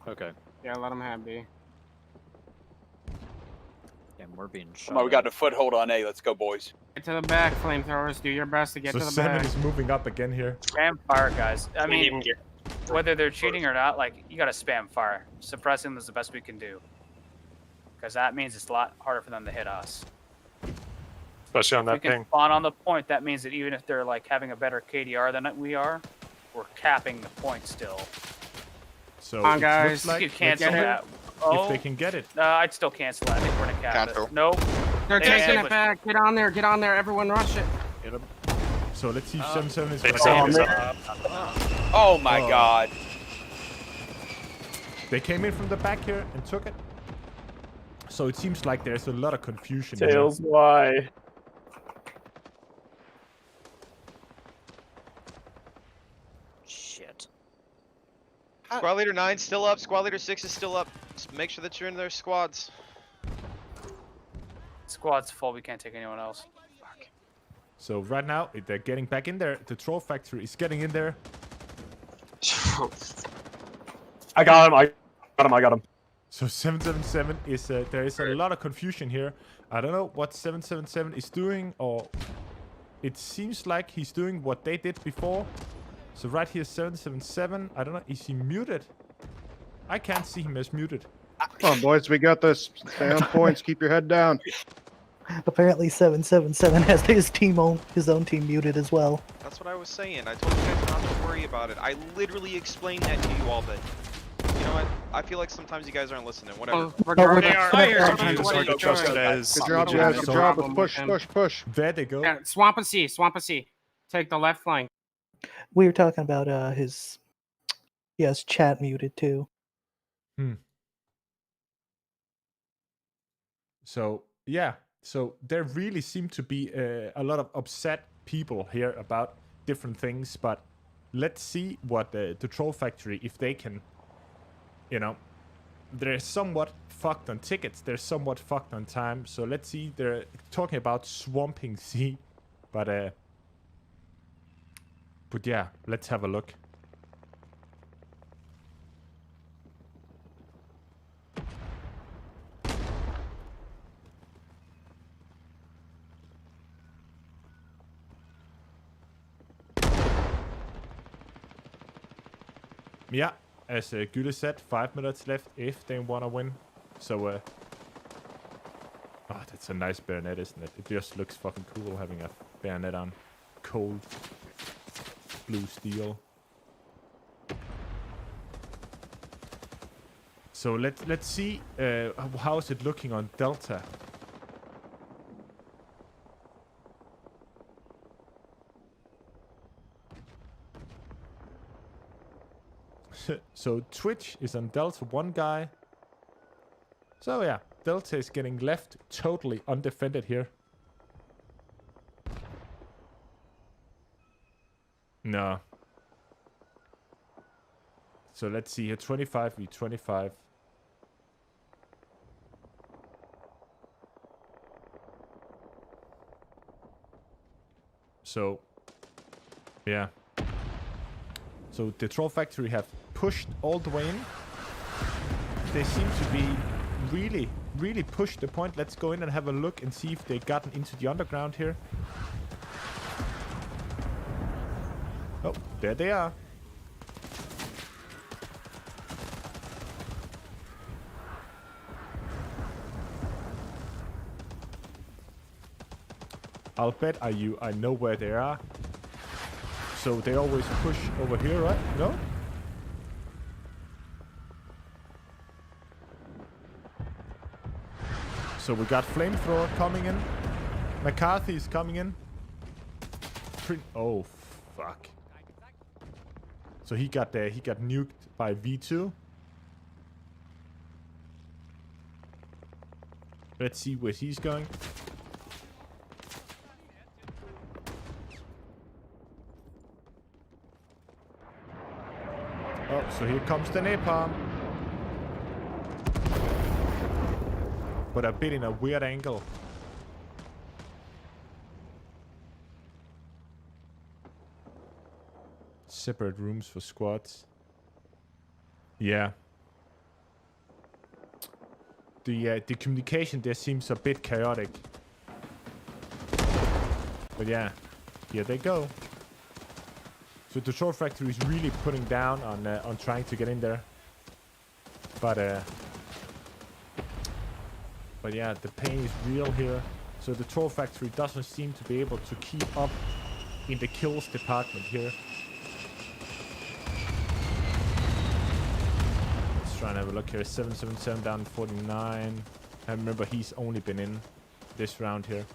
Okay. Yeah, let them have B. Damn, we're being shot. Come on, we got a foothold on A. Let's go, boys. Get to the back, flamethrowers. Do your best to get So to the 7 back. is moving up again here. Spam fire, guys. I mean, whether they're cheating or not, like, you gotta spam fire. Suppressing them is the best we can do. Because that means it's a lot harder for them to hit us. Especially on If we that can ping. spawn on the point, that means that even if they're, like, having a better KDR than we are, we're capping the point still. So Come on, it guys. looks like You can cancel they get that. it Oh, if they can get it. I'd still cancel that. I think we're gonna cap Cancel. it. Nope. They're They taking have it back. Get on there. Get on there. Everyone rush it. Get 'em. So let's see if 77 is They gonna saw get him. it. Oh my god. They came in from the back here and took it. So it seems like there's a lot of confusion Tails, why? Shit. Squad leader 9 still up. Squad leader 6 is still up. Just make sure that you're in their squads. Squad's full. We can't take anyone else. So right now they're getting back in there. The troll factory is getting in there. I got him. So 777 is there is a lot of confusion here. I don't know what 777 is doing, or it seems like he's doing what they did before. So right here 777. I don't know. Is he muted? I can't see him as muted. Come on, boys. We got this. Stay on points. Keep your head down. Apparently 777 has his own team muted as well. That's what I was saying. I told you guys not to worry about it. I literally explained that to you all, but you know what? I feel like sometimes you guys aren't listening. Whatever. Good job. Let's push. There they go. Yeah, swamp a C. Take the left flank. We were talking about his chat muted too. So yeah, so there really seem to be a lot of upset people here about different things, but let's see what the troll factory, if they can, you know, they're somewhat fucked on tickets, they're somewhat fucked on time, so let's see. They're talking about swamping C, but yeah, let's have a look. Yeah, as Gylle said, 5 minutes left if they want to win. So, oh, that's a nice bayonet, isn't it? It just looks fucking cool having a bayonet on. Cold blue steel. So let's see how is it looking on Delta. So Twitch is on Delta, one guy. So yeah, Delta is getting left totally undefended here. No. So let's see here, 25v25. So, yeah. So the Troll Factory have pushed all the way in. They seem to be really pushed the point. Let's go in and have a look and see if they've gotten into the underground here. Oh, there they are. I'll bet I know where they are. So they always push over here, right? No? So we got Flamethrower coming in. McCarthy is coming in. Oh, fuck. So he got nuked by V2. Let's see where he's going. Oh, so here comes the napalm. But a bit in a weird angle. Separate rooms for squads. Yeah. The communication there seems a bit chaotic. But yeah, here they go. So the Troll Factory is really putting down on trying to get in there. But yeah, the pain is real here. So the Troll Factory doesn't seem to be able to keep up in the kills department here. Let's try and have a look here. 777 down 49. I remember he's only been in this round here.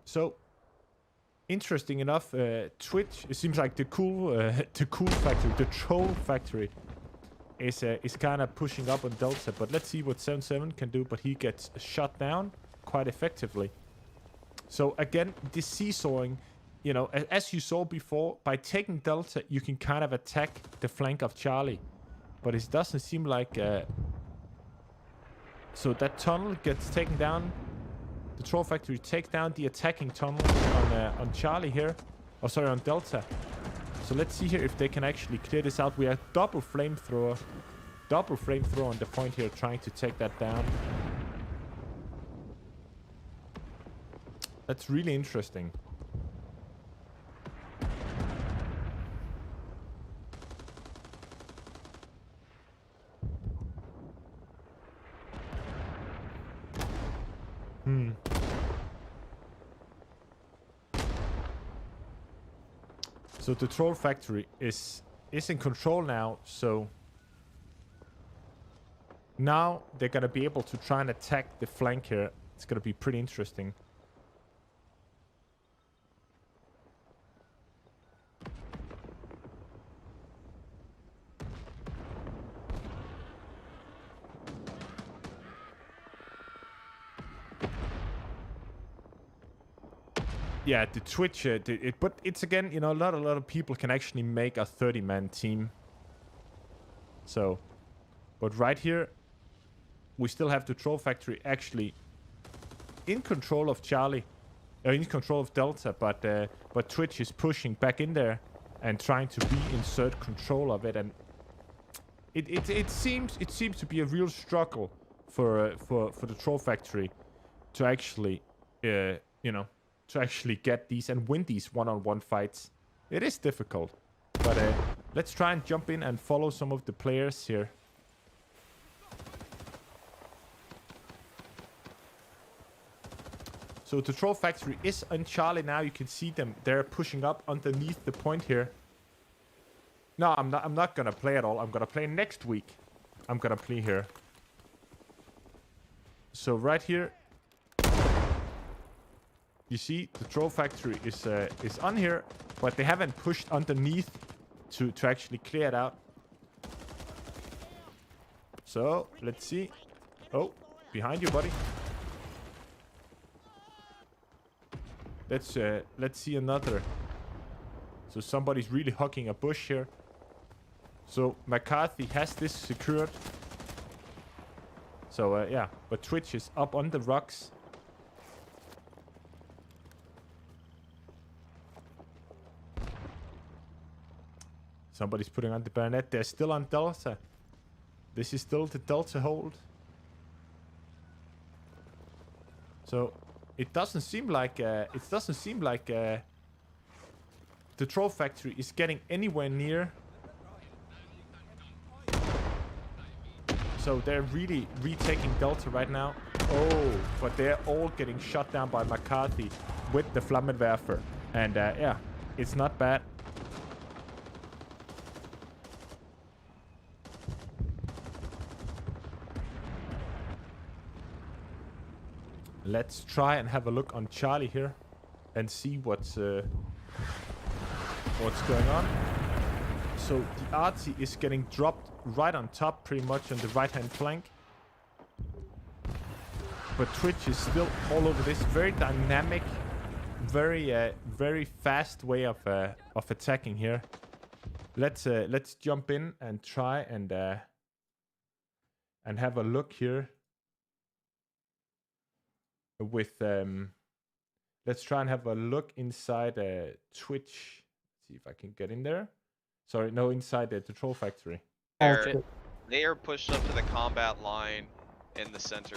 So interesting enough, Twitch. It seems like the cool factory, the Troll Factory, is kind of pushing up on Delta. But let's see what 77 can do. But he gets shot down quite effectively. So again, this seesawing, you know, as you saw before, by taking Delta, you can kind of attack the flank of Charlie. But it doesn't seem like. So that tunnel gets taken down. The Troll Factory takes down the attacking tunnel on Charlie here. Oh, sorry, on Delta. So let's see here if they can actually clear this out. We have double flamethrower on the point here, trying to take that down. That's really interesting. So the Troll Factory is in control now, so now they're gonna be able to try and attack the flank here. It's gonna be pretty interesting. Yeah, the Twitch, but it's again, you know, a lot of people can actually make a 30-man team. So, but right here, we still have the Troll Factory actually in control of Charlie, in control of Delta, but Twitch is pushing back in there and trying to reinsert control of it, and it seems to be a real struggle for the Troll Factory to actually, you know, to actually get these and win these one-on-one fights. It is difficult, but let's try and jump in and follow some of the players here. So the Troll Factory is on Charlie now. You can see them. They're pushing up underneath the point here. No, I'm not gonna play at all. I'm gonna play next week. I'm gonna play here. So right here, you see the Troll Factory is on here, but they haven't pushed underneath to actually clear it out. So let's see. Oh, behind you, buddy. Let's see another. So somebody's really hugging a bush here. So McCarthy has this secured. So yeah, but Twitch is up on the rocks. Somebody's putting on the bayonet. They're still on Delta. This is still the Delta hold. So it doesn't seem like the troll factory is getting anywhere near. So they're really retaking Delta right now. Oh, but they're all getting shot down by McCarthy with the Flammenwerfer. And yeah, it's not bad. Let's try and have a look on Charlie here and see what's going on. So the Arty is getting dropped right on top, pretty much on the right-hand flank. But Twitch is still all over this. Very dynamic, very fast way of attacking here. Let's jump in and try and have a look here. With let's try and have a look inside Twitch. See if I can get in there. Sorry, no, inside the troll factory. They are pushed up to the combat line in the center.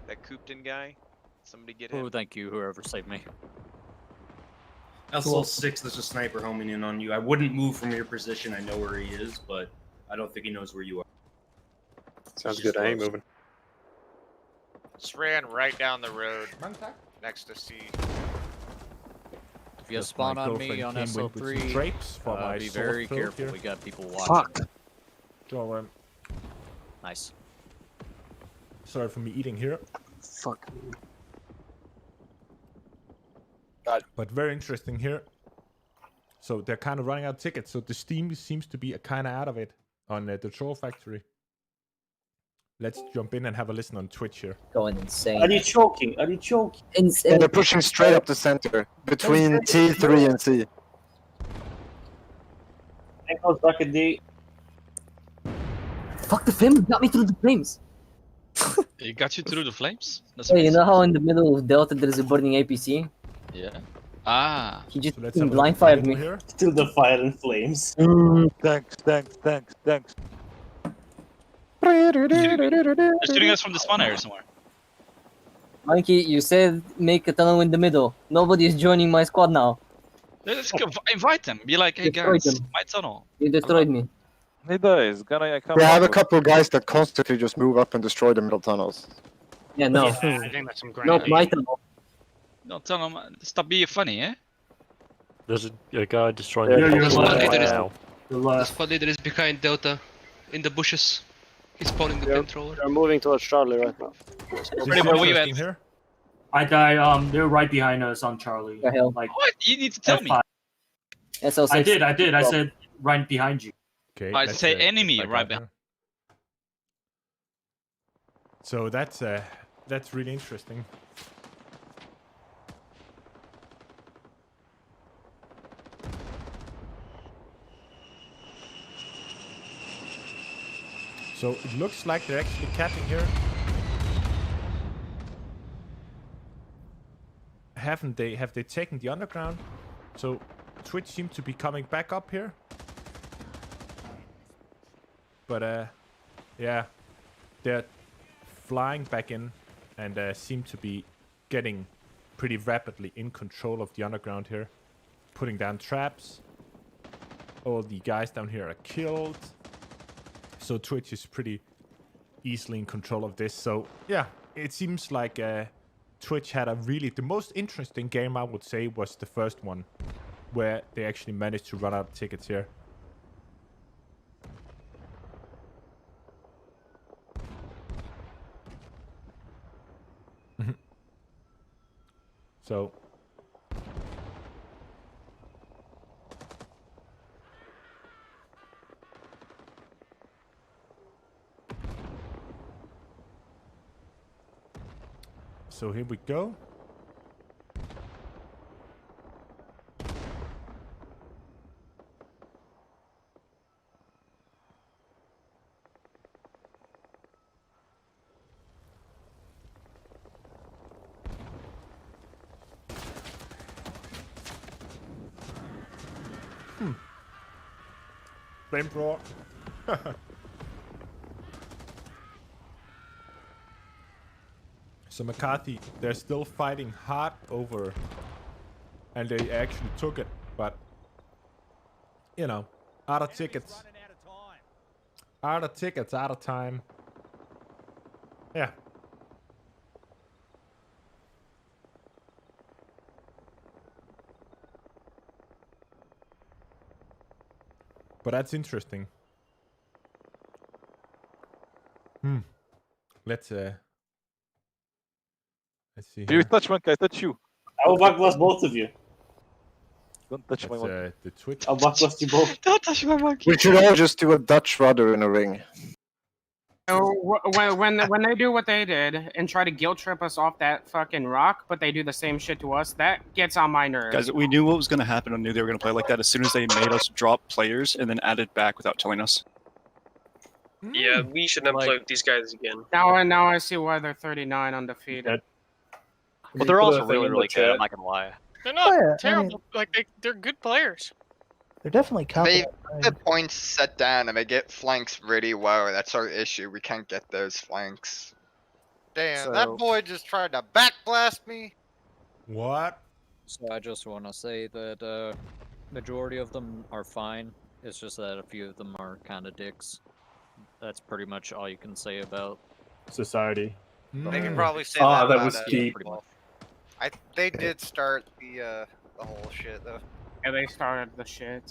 That Coopton guy. Somebody get him. Oh, thank you, whoever saved me. SL6, there's a sniper homing in on you. I wouldn't move from your position. I know where he is, but I don't think he knows where you are. Sounds good. I ain't moving. Just ran right down the road next to C. If you spawn on me on SL3, drapes for my be very careful. Here. We got people watching. So, nice. Sorry for me eating here. Fuck. But very interesting here. So they're kind of running out of tickets. So the Steam seems to be kind of out of it on the troll factory. Let's jump in and have a listen on Twitch here. Going insane. Are you choking? Are you choking? Insane. And they're pushing straight up the center between T3 and C. There goes Bucket D. Fuck the flame, got me through the flames. He got you through the flames? That's Hey, you amazing. know how in the middle of Delta there is a burning APC? Yeah. Ah. He just So blind fired me. here. Still the fire and flames. Thanks. They're shooting us from the spawn area somewhere. Monkey, you said make a tunnel in the middle. Nobody is joining my squad now. Let's go invite them. Be like, hey Destroy guys, them. my tunnel. You destroyed me. Hey guys, I come We have a up. couple of guys that constantly just move up and destroy the middle tunnels. Yeah, no. I think that's some Not my tunnel. Don't tell them. Stop being funny, eh? There's a guy destroying Yeah, the you're box left. right now. The squad leader is behind Delta, in the bushes. He's spawning the controller. They're moving towards Charlie right now. Ready, where were you at? Here. They're right behind us on Charlie. The hell? Like What? You need to tell me. SL6. I did. I said right behind you. Okay. I let's, say enemy back right up behind. here. So that's really interesting. So it looks like they're actually capping here. Have they taken the underground? So Twitch seems to be coming back up here. But yeah, they're flying back in and seem to be getting pretty rapidly in control of the underground here. Putting down traps. All the guys down here are killed. So Twitch is pretty easily in control of this. So yeah, it seems like Twitch had the most interesting game, I would say, was the first one, where they actually managed to run out of tickets here. So So here we go. Flamethrower. So McCarthy, they're still fighting hard over, and they actually took it, but you know, out of tickets, out of tickets, out of time. Yeah. But that's interesting. Let's see. You touch one guy, touch you. I will backlast both of you. Don't touch my monkey. The Twitch. I'll backlast you both. Don't touch my monkey. We should all just do a Dutch rudder in a ring. So when they do what they did and try to guilt trip us off that fucking rock, but they do the same shit to us, that gets on my nerves. Guys, we knew what was going to happen and knew they were going to play like that as soon as they made us drop players and then added back without telling us. Yeah, we should never play with these guys again. Now I see why they're 39 undefeated. Well, they're also really good. I'm not gonna lie. They're not yeah, terrible. Like they're good players. They're definitely They competent. the points set down and they get flanks really well. That's our issue. We can't get those flanks. Damn, So- that boy just tried to backblast me. What? So I just want to say that majority of them are fine. It's just that a few of them are kind of dicks. That's pretty much all you can say about society. They can probably say that. Ah, that about was us. key. They did start the whole shit though. Yeah, they started the shit.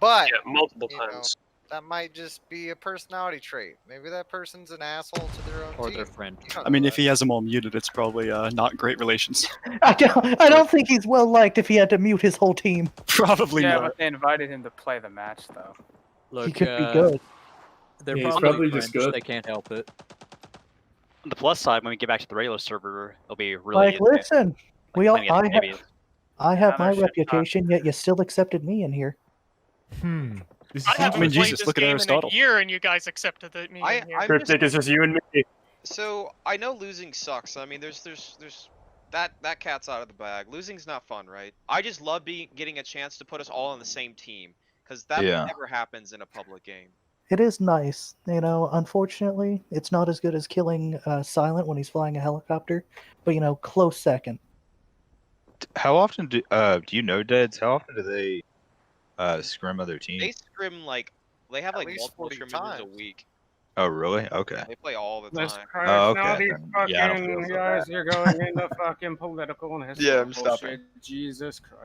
But Yeah, multiple you know, times. that might just be a personality trait. Maybe that person's an asshole to their own or team. their friend. You don't I mean, know if he has them all muted, it's probably not great relations. I don't think he's well liked if he had to mute his whole team. Probably Yeah, not. but they invited him to play the match though. Look, He could be good. They're Yeah, he's probably, probably just French, good. They can't help it. On the plus side, when we get back to the regular server, it'll be really Like, easy. listen, we all playing against babies. I have my that shit reputation, yet you still accepted me in here. This is I haven't mean, played Jesus, this look at game Aristotle. in a year, and you guys accepted me. in here. Cryptic is just you and me. So I know losing sucks. I mean, there's that cat's out of the bag. Losing's not fun, right? I just love getting a chance to put us all on the same team, because that never happens in a public game. It is nice, you know. Unfortunately, it's not as good as killing Silent when he's flying a helicopter, but you know, close second. How often do you know, Deads? How often do they scrim other teams? They scrim they have At like least multiple 40 scrim members a times. week. Oh, really? Okay. They play all the Let's time. Christ, Oh, okay. now these Then, yeah, I don't fucking feel so guys, bad. you're going into fucking political and historical Yeah, I'm stopping. shit. Jesus Christ.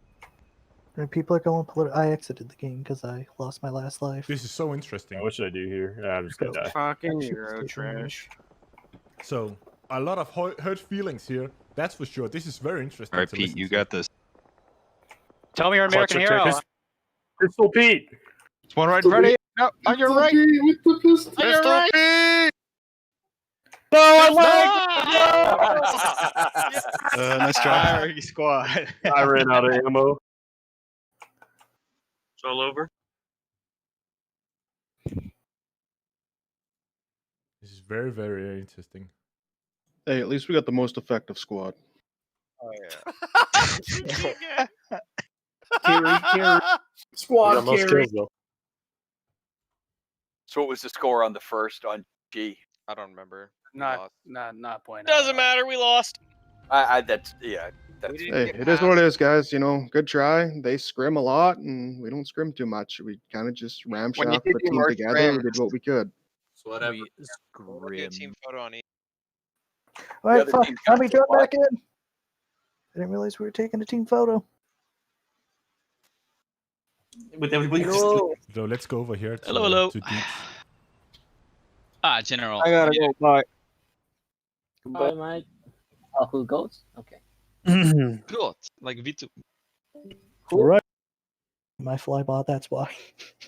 And people are going political. I exited the game because I lost my last life. This is so interesting. What should I do here? I'm just gonna die. Fucking Shit, Euro stay trash. So a lot of hurt feelings here. That's for sure. This is very interesting. All right, to Pete, listen you to. got this. Tell me you're an Clutch American or hero. take Pistol Pete. It's one right in front of you. No, on your right. On your right. No, Nice try. Fire squad. I ran out of ammo. It's all over. This is very, very interesting. Hey, at least we got the most effective squad. Oh yeah. Squad Got most carry. kills, though. So what was the score on the first on G? I don't remember. We Not lost. point. Doesn't matter. We lost. That's yeah. That's Hey, it is what it is, guys. You know, good try. They scrim a lot, and we don't scrim too much. We kind of just When you ramshacked did the your team more together. We did what we could. Whatever. We'll get a team photo on each. Alright, other fuck. team's Let got me the jump flag. back in. I didn't realize we were taking a team photo. With everybody. No. So let's go over here. To, Hello. To Deeps. General. I gotta go. Bye. Bye, mate. Oh, who goes? Okay. Good. Like V2. All right. My flybot, that's why.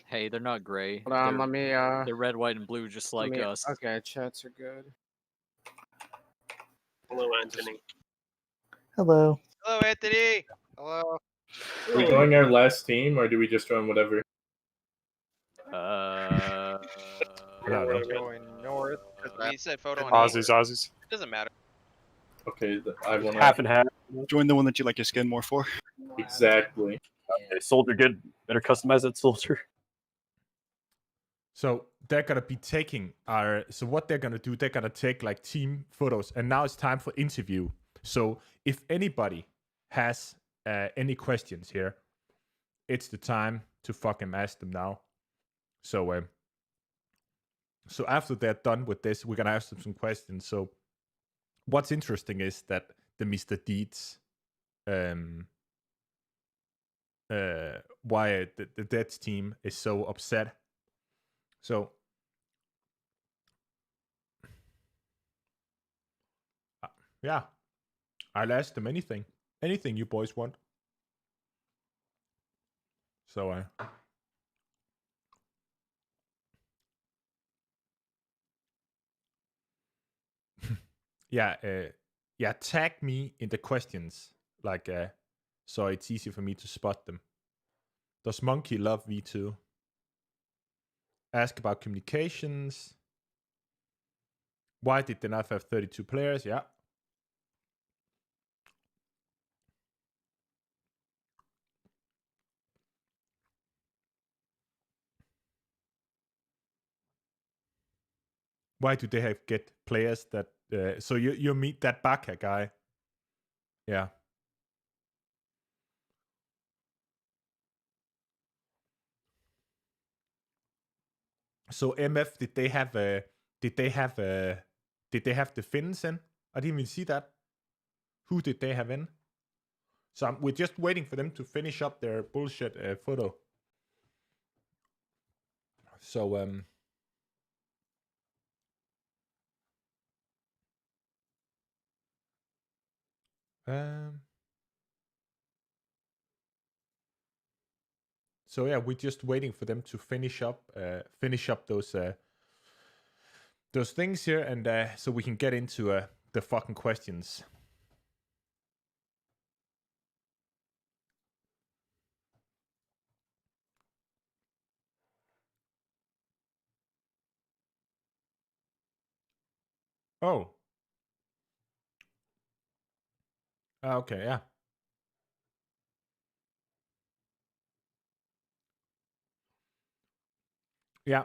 Hey, they're not gray. Hold on, let me They're red, white, and blue, just like us. Okay, chats are good. Hello, Anthony. Hello. Hello, Anthony. Hello. Are we going our last team, or do we just run whatever? I don't know. Going north. He said photo on Aussies, Anchor. Aussies. It doesn't matter. Okay, I want Half and half. Join the one that you like your skin more for. Exactly. Okay, soldier good. Better customize that soldier. So they're gonna be taking so what they're gonna do, they're gonna take like team photos, and now it's time for interview. So if anybody has any questions here, it's the time to fucking ask them now. So so after they're done with this, we're gonna ask them some questions. So what's interesting is that the Mr. Deeds, why the Deads team is so upset. So yeah, I'll ask them anything you boys want. So yeah, tag me in the questions, like so it's easy for me to spot them. Does Monkey love V2? Ask about communications. Why did they not have 32 players? Yeah. Why do they have get players that so you meet that Baka guy? Yeah. So MF, did they have the Finns in? I didn't even see that. Who did they have in? So we're just waiting for them to finish up their bullshit photo. So so yeah, we're just waiting for them to finish up those things here, and so we can get into the fucking questions. Oh. Okay, yeah. Yeah.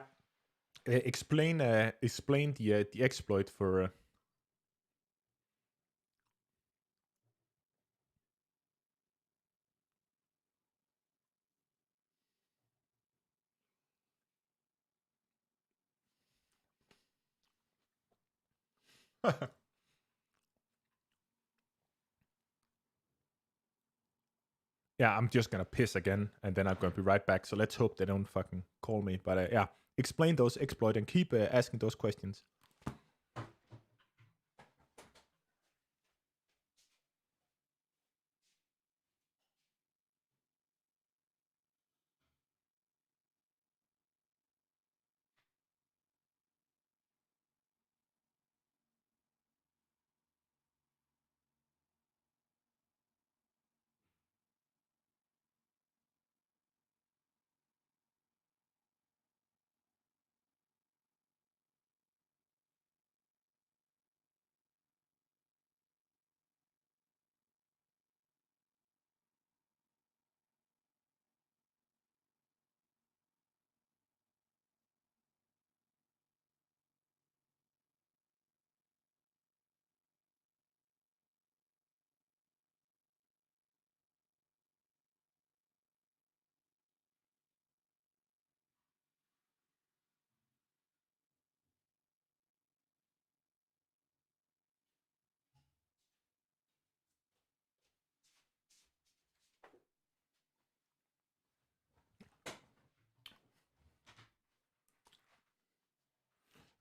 Explain the exploit for Yeah, I'm just gonna piss again, and then I'm gonna be right back. So let's hope they don't fucking call me. But yeah, explain those exploit and keep asking those questions.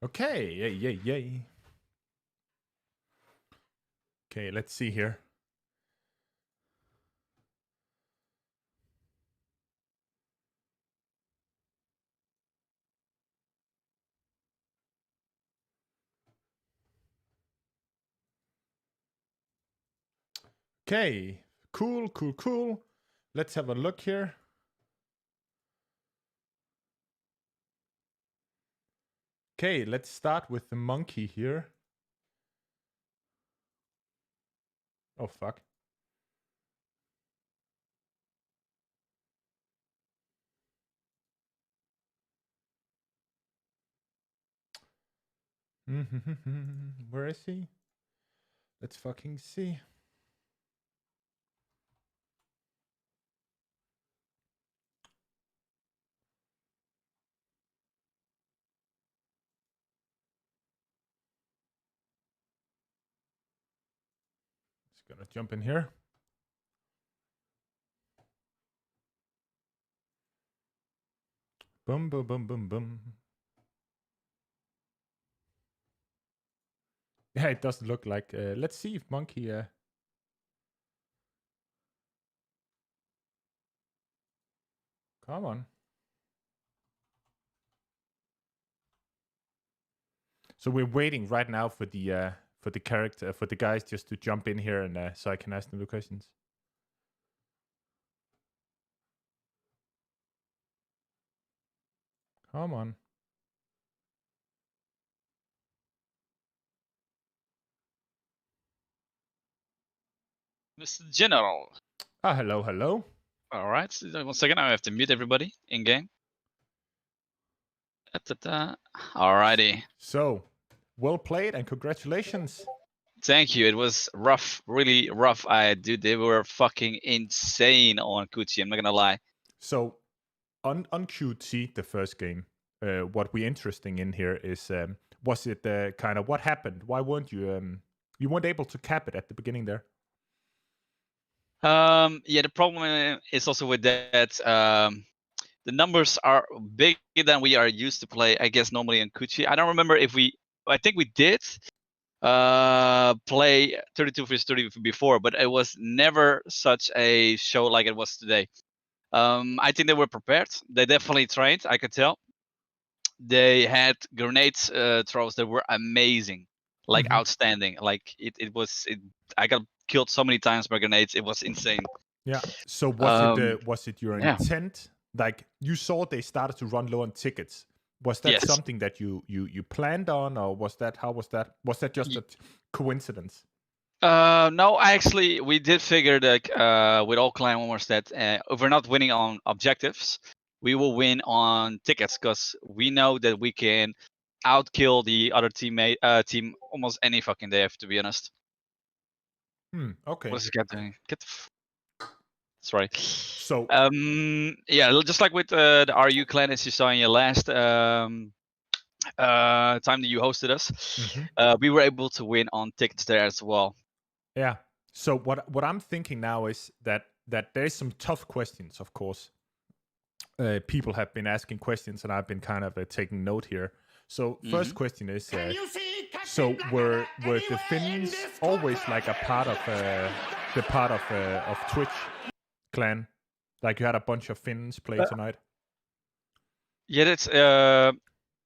Okay, yay. Okay, let's see here. Okay, cool. Let's have a look here. Okay, let's start with the monkey here. Oh, fuck. Where is he? Let's fucking see. Just gonna jump in here. Boom, boom, boom, boom, boom. Yeah, it doesn't look like. Let's see if monkey. Come on. So we're waiting right now for the character, for the guys just to jump in here and so I can ask them the questions. Come on. Mr. General. Ah, hello. All right. So 1 second. I have to mute everybody in game. Alrighty. So, well played and congratulations. Thank you. It was rough, really rough. Dude, they were fucking insane on Kuchi. I'm not gonna lie. So, on QT, the first game, what we're interesting in here is, was it kind of what happened? Why weren't you you weren't able to cap it at the beginning there? Yeah, the problem is also with that. The numbers are bigger than we are used to play, I guess, normally in Kuchi. I don't remember if I think we did play 32 vs 30 before, but it was never such a show like it was today. I think they were prepared. They definitely trained, I could tell. They had grenades throws that were amazing, like outstanding. Like I got killed so many times by grenades. It was insane. Yeah. So was it your intent? Like you saw they started to run low on tickets. Was that something that you planned on, or was that just a coincidence? No, actually, we did figure that with all clan members that if we're not winning on objectives, we will win on tickets because we know that we can outkill the other team almost any fucking day. To be honest. Okay. What is this guy doing? Sorry. So yeah, just like with the RU clan, as you saw in your last time that you hosted us, we were able to win on tickets there as well. Yeah. So what I'm thinking now is that there's some tough questions, of course. People have been asking questions, and I've been kind of taking note here. So first question is, so were the Finns always like a part of Twitch clan? Like you had a bunch of Finns play tonight? Yeah, that's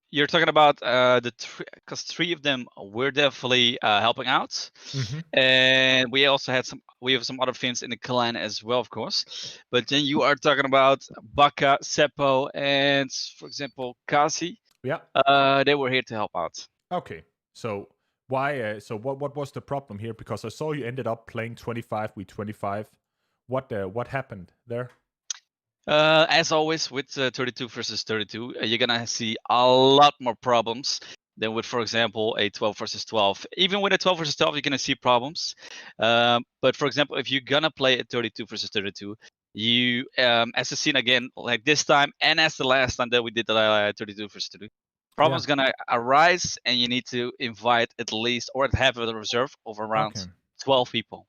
you're talking about because 3 of them were definitely helping out, and we also had we have some other Finns in the clan as well, of course. But then you are talking about Baka, Seppo, and for example Kasi. Yeah. They were here to help out. Okay. So why? So what was the problem here? Because I saw you ended up playing 25v25. What happened there? As always with 32 versus 32, you're gonna see a lot more problems than with, for example, a 12 versus 12. Even with a 12 versus 12, you're gonna see problems. But for example, if you're gonna play a 32 versus 32, you, as a scene again, like this time and as the last time that we did the 32 versus 32, problems gonna arise, and you need to invite at least or have a reserve of around 12 people.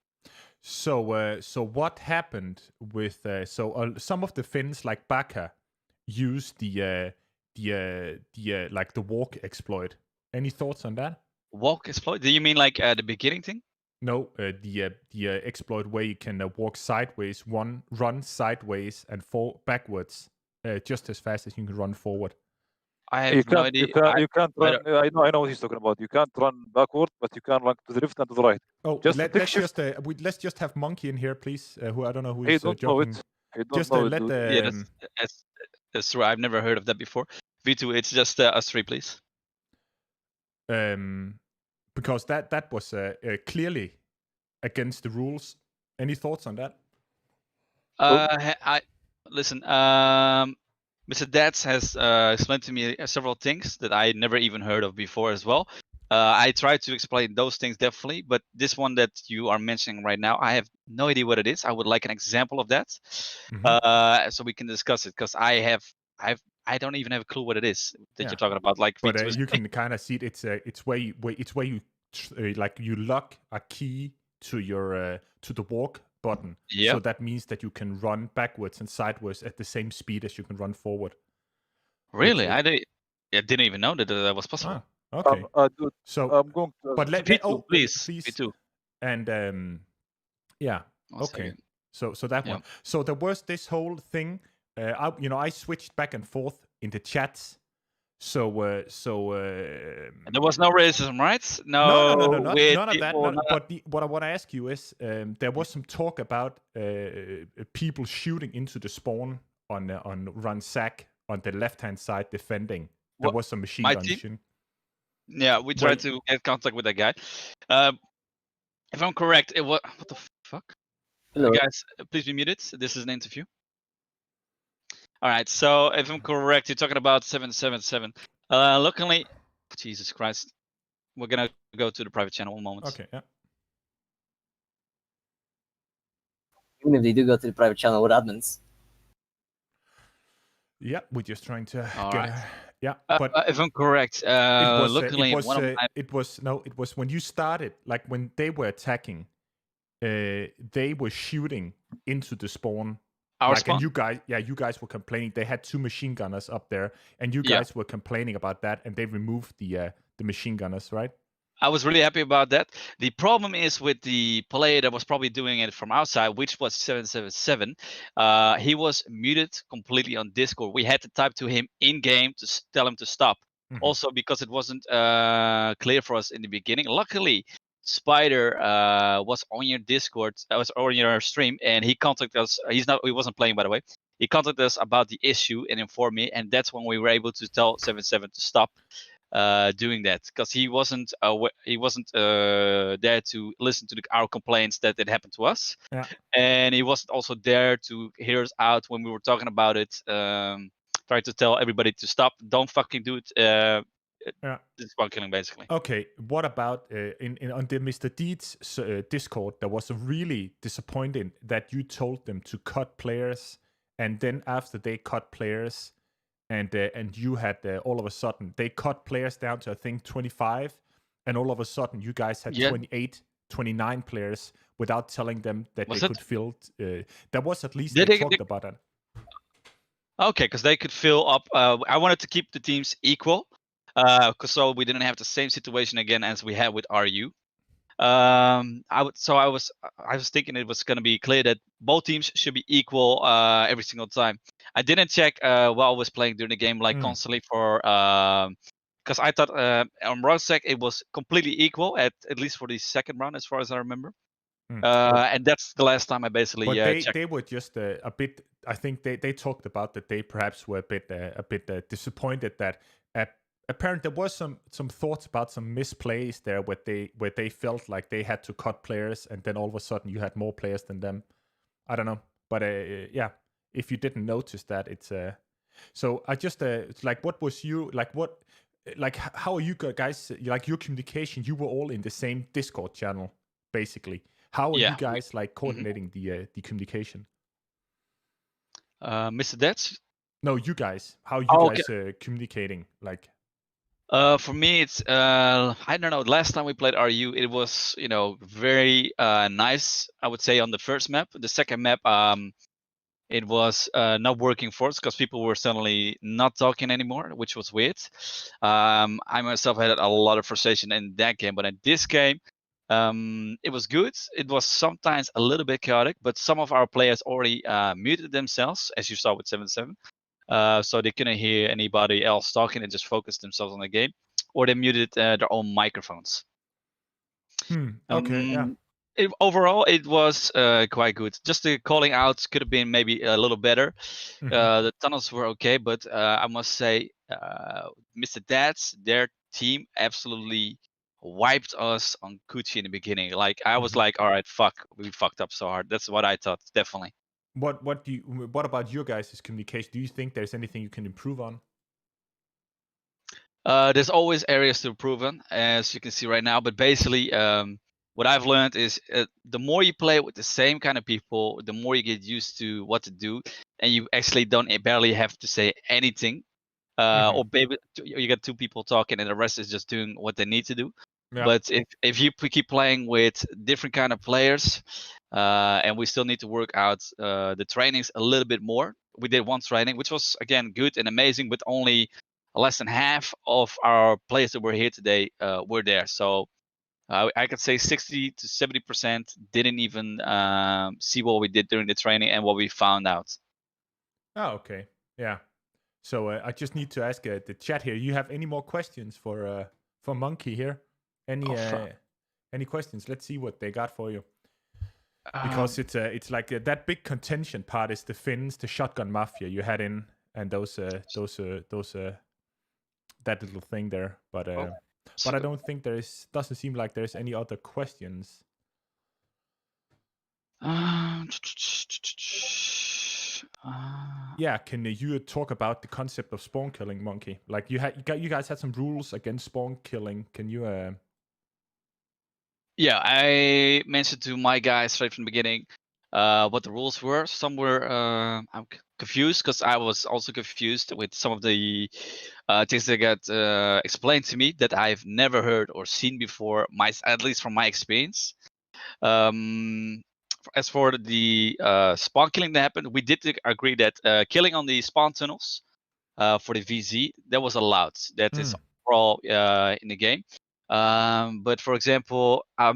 So, so what happened with some of the Finns like Baka used the like the walk exploit. Any thoughts on that? Walk exploit? Do you mean like the beginning thing? No, the exploit where you can walk sideways, run sideways and fall backwards, just as fast as you can run forward. I You have no can't. idea. You can't I run. I know. I know what he's talking about. You can't run backward, but you can run to the left and to the right. Oh, Just let's just have Monkey in here, please. Who I don't know who He is don't know jumping. it. He don't Just know it, let dude. the. Yeah, that's true. I've never heard of that before. V2, it's just us three, please. Because that was clearly against the rules. Any thoughts on that? I listen. Mr. Dats has explained to me several things that I never even heard of before as well. I tried to explain those things definitely, but this one that you are mentioning right now, I have no idea what it is. I would like an example of that, so we can discuss it. Because I don't even have a clue what it is that you're talking about. Like, but V2 you can kind of see it. It's where you like you lock a key to your to the walk button. Yeah. So that means that you can run backwards and sideways at the same speed as you can run forward. Really, I didn't even know that that was possible. Okay. Dude, so I'm going to. But let V2, please. V2. And yeah. One Okay. second. So that one. So there was this whole thing. I switched back and forth in the chats. So there was no racism, right? No, none of that. people, But what I want to ask you is, there was some talk about people shooting into the spawn on Ransack on the left-hand side defending. There was some machine gun shooting. Yeah, we tried to get contact with that guy. If I'm correct, it was what the fuck? Hello. Guys, please be muted. This is an interview. All right, so if I'm correct, you're talking about 777. Luckily, Jesus Christ, we're gonna go to the private channel. One moment. Okay, yeah. Even if they do go to the private channel with admins. Yeah, we're just trying to All get. right. Yeah, but if I'm correct, luckily it was when you started, like when they were attacking, they were shooting into the spawn. Spawn. And you guys were complaining. They had 2 machine gunners up there, and you guys were complaining about that, and they removed the machine gunners, right? I was really happy about that. The problem is with the player that was probably doing it from outside, which was 777. He was muted completely on Discord. We had to type to him in game to tell him to stop. Also because it wasn't clear for us in the beginning. Luckily, Spider was on your Discord, was on your stream, and he contacted us. He wasn't playing, by the way. He contacted us about the issue and informed me, and that's when we were able to tell 77 to stop doing that, because he wasn't there to listen to our complaints that it happened to us, and he wasn't also there to hear us out when we were talking about it. Try to tell everybody to stop. Don't fucking do it. It's spawn killing, basically. Okay, what about on the Mr. Deeds Discord? There was a really disappointing that you told them to cut players, and then after they cut players, and you had all of a sudden they cut players down to I think 25, and all of a sudden you guys had 28, 29 players without telling them that they could fill. There was at least they talked about that. Okay, because they could fill up. I wanted to keep the teams equal. So we didn't have the same situation again as we had with RU. I was thinking it was going to be clear that both teams should be equal every single time. I didn't check while I was playing during the game, like constantly for because I thought on round sec it was completely equal at least for the second round, as far as I remember. And that's the last time I basically checked. They were just a bit. I think they talked about that they perhaps were a bit disappointed that. Apparently, there was some thoughts about some misplays there where they felt like they had to cut players, and then all of a sudden you had more players than them. I don't know, but yeah, if you didn't notice that, it's so I just like what was you like how are you guys like your communication? You were all in the same Discord channel, basically. How are you guys like coordinating the communication? Mr. Dets? No, you guys. How are you guys communicating? Like. For me, it's I don't know. Last time we played RU, it was very nice. I would say on the first map. The second map, it was not working for us because people were suddenly not talking anymore, which was weird. I myself had a lot of frustration in that game, but in this game, it was good. It was sometimes a little bit chaotic, but some of our players already muted themselves, as you saw with 7-7. so they couldn't hear anybody else talking and just focused themselves on the game, or they muted their own microphones. Okay, yeah. Overall, it was quite good. Just the calling outs could have been maybe a little better. The tunnels were okay, but I must say, Mr. Dads, their team absolutely wiped us on Coochie in the beginning. Like I was like, all right, fuck, we fucked up so hard. That's what I thought, definitely. What about your guys' communication? Do you think there's anything you can improve on? There's always areas to improve on, as you can see right now. But basically, what I've learned is the more you play with the same kind of people, the more you get used to what to do, and you actually don't barely have to say anything. Or maybe you get two people talking, and the rest is just doing what they need to do. Yeah. But if you keep playing with different kind of players, and we still need to work out the trainings a little bit more. We did one training, which was again good and amazing, but only less than half of our players that were here today were there. So I could say 60 to 70% didn't even see what we did during the training and what we found out. Oh, okay. Yeah. So I just need to ask the chat here. You have any more questions for Monkey here? Any questions? Let's see what they got for you. Because it's like that big contention part is the Finns, the shotgun mafia you had in, and those that little thing there. But I don't think doesn't seem like there's any other questions. Yeah, can you talk about the concept of spawn killing, Monkey? Like you guys had some rules against spawn killing. Can you? Yeah, I mentioned to my guys right from the beginning what the rules were. Some were I'm confused because I was also confused with some of the things that got explained to me that I've never heard or seen before. At least from my experience. As for the spawn killing that happened, we did agree that killing on the spawn tunnels for the VZ that was allowed. That is overall in the game. But for example, I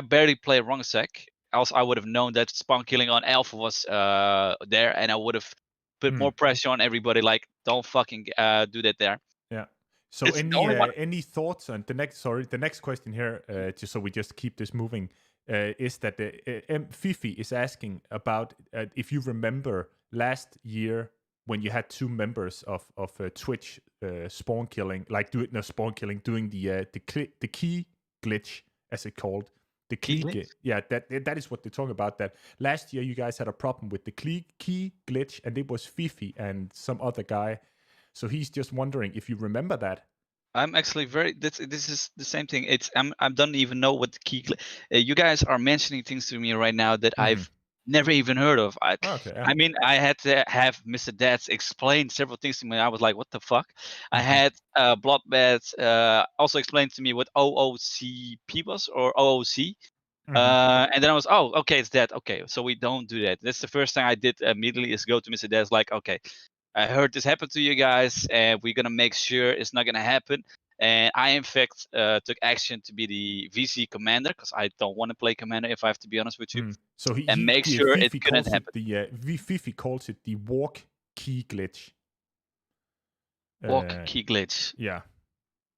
barely play Rongsec. Else I would have known that spawn killing on Alpha was there, and I would have put more pressure on everybody. Like, don't fucking do that there. Yeah. So any thoughts on the next? Sorry, the next question here, just so we just keep this moving, is that Fifi is asking about if you remember last year when you had two members of Twitch spawn killing, like doing the key glitch, as it called. The key glitch? Yeah, that is what they're talking about. That last year you guys had a problem with the key glitch, and it was Fifi and some other guy. So he's just wondering if you remember that. I'm actually this is the same thing. I don't even know what the key. You guys are mentioning things to me right now that I've never even heard of. I mean, I had to have Mr. Dads explain several things to me. I was like, what the fuck? I had Bloodbath also explained to me what OOCP was, or OOC. And then I was, oh, okay, it's that. Okay, so we don't do that. That's the first thing I did immediately is go to Mr. Dads, like, okay, I heard this happened to you guys, and we're gonna make sure it's not gonna happen. And I, in fact, took action to be the VC commander because I don't want to play commander, if I have to be honest with you. So make sure it couldn't happen. Fifi calls it the walk key glitch. Walk key glitch. Yeah,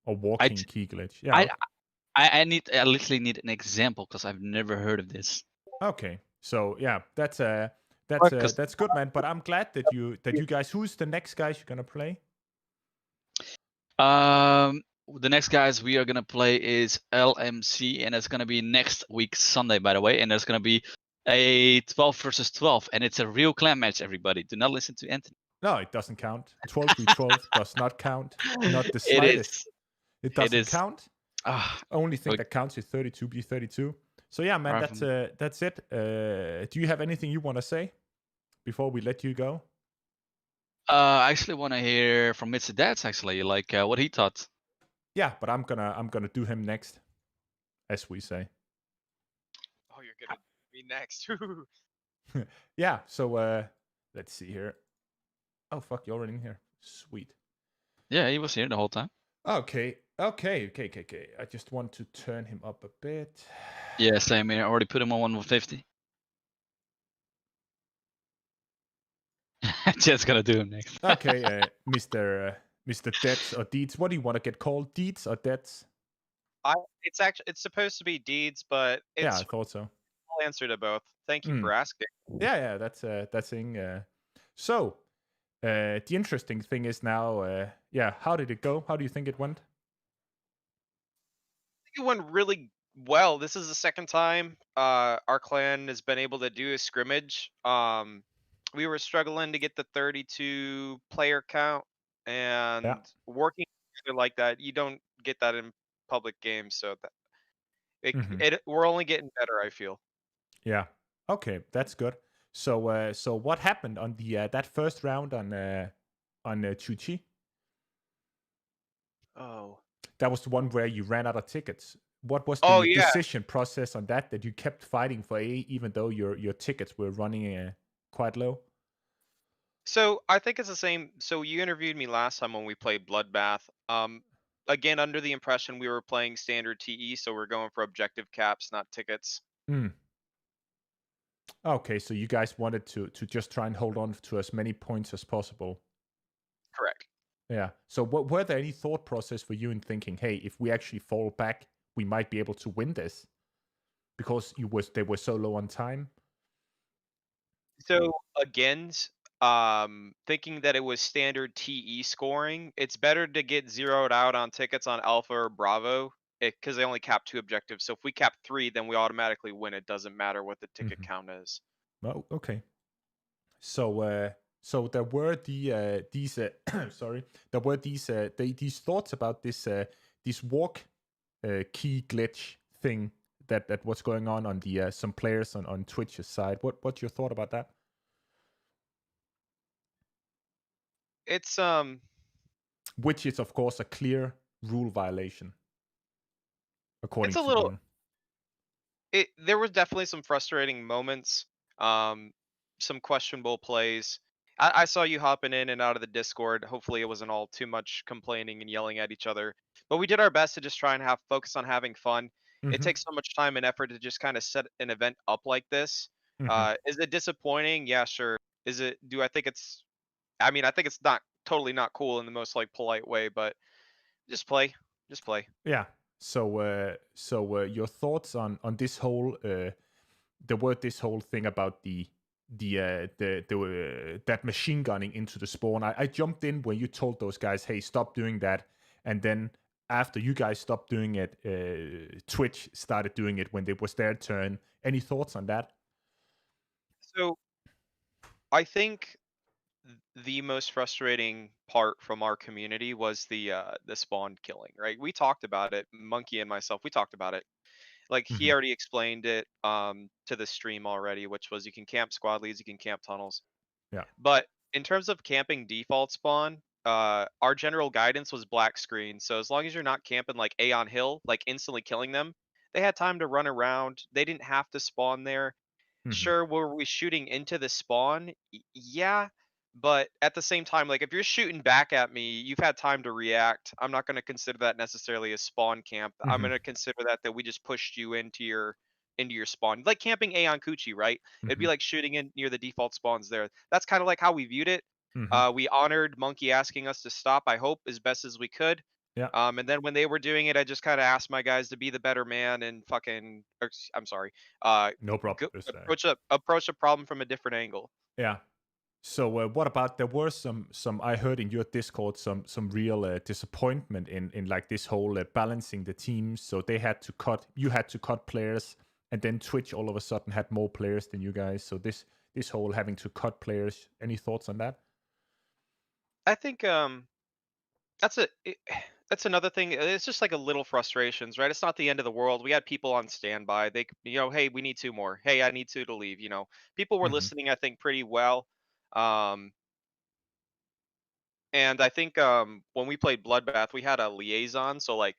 or walking key glitch. Yeah. I literally need an example because I've never heard of this. Okay, so yeah, that's good, man. But I'm glad that you guys. Who's the next guys you're gonna play? The next guys we are gonna play is LMC, and it's gonna be next week Sunday, by the way. And there's gonna be a 12 versus 12, and it's a real clan match. Everybody, do not listen to Anthony. No, it doesn't count. 12v12 does not count. Not the slightest. It doesn't count. Only thing that counts is 32v32. So yeah, man, that's it. Do you have anything you want to say before we let you go? I actually want to hear from Mr. Dads, actually, like what he thought. Yeah, but I'm gonna do him next, as we say. Oh, you're gonna be next. Yeah. So let's see here. Oh fuck, you're already in here. Sweet. Yeah, he was here the whole time. Okay. I just want to turn him up a bit. Yeah, same here. I already put him on 150. Just gonna do him next. Okay, Mr. Deeds or Deeds. What do you want to get called? Deeds or Deeds? It's supposed to be Deeds, but it's Yeah, I thought so. I'll answer to both. Thank you for asking. Yeah, that's thing. So, the interesting thing is now, how did it go? How do you think it went? I think it went really well. This is the second time our clan has been able to do a scrimmage. We were struggling to get the 32 player count, and working together like that, you don't get that in public games. So that we're only getting better, I feel. Yeah. Okay, that's good. So, so what happened on the that first round on Chuchi? Oh. That was the one where you ran out of tickets. What was the decision process on that you kept fighting for A, even though your tickets were running quite low? So I think it's the same. So you interviewed me last time when we played Bloodbath. Again, under the impression we were playing standard TE, so we're going for objective caps, not tickets. Okay, so you guys wanted to just try and hold on to as many points as possible. Correct. Yeah. So were there any thought process for you in thinking, hey, if we actually fall back, we might be able to win this? Because they were so low on time? So again, thinking that it was standard TE scoring, it's better to get zeroed out on tickets on Alpha or Bravo, because they only cap 2 objectives. So if we cap 3, then we automatically win. It doesn't matter what the ticket count is. Oh, okay. So so there were these sorry, there were these thoughts about this walk key glitch thing that was going on the some players on Twitch's side. What's your thought about that? It's which is of course a clear rule violation, according to little. them. There was definitely some frustrating moments, some questionable plays. I saw you hopping in and out of the Discord. Hopefully, it wasn't all too much complaining and yelling at each other. But we did our best to just try and focus on having fun. It takes so much time and effort to just kind of set an event up like this. Is it disappointing? Yeah, sure. Is it? Do I think it's? I mean, I think it's not totally not cool in the most polite way, but just play. Yeah. So your thoughts on this whole this whole thing about that machine gunning into the spawn. I jumped in when you told those guys, hey, stop doing that, and then after you guys stopped doing it, Twitch started doing it when it was their turn. Any thoughts on that? So I think the most frustrating part from our community was the spawn killing, right? We talked about it, Monkey and myself, we talked about it. Like he already explained it to the stream already, which was you can camp squad leads, you can camp tunnels. Yeah. But in terms of camping default spawn, our general guidance was black screen. So as long as you're not camping like Aeon Hill, like instantly killing them, they had time to run around. They didn't have to spawn there. Sure, were we shooting into the spawn? Yeah. But at the same time, like if you're shooting back at me, you've had time to react. I'm not going to consider that necessarily a spawn camp. I'm going to consider that we just pushed you into your spawn, like camping Aeon Kuchi, right? It'd be like shooting in near the default spawns there. That's kind of like how we viewed it. We honored Monkey asking us to stop, I hope, as best as we could. Yeah. And then when they were doing it, I just kind of asked my guys to be the better man and fucking. I'm sorry. No problem. Approach a problem from a different angle. Yeah. So what about, there were some I heard in your Discord some real disappointment in like this whole balancing the teams. So you had to cut players, and then Twitch all of a sudden had more players than you guys. So this whole having to cut players. Any thoughts on that? I think that's another thing. It's just like a little frustrations, right? It's not the end of the world. We had people on standby. They, hey, we need 2 more. Hey, I need 2 to leave. People were listening, I think, pretty well. And I think when we played Bloodbath, we had a liaison. So like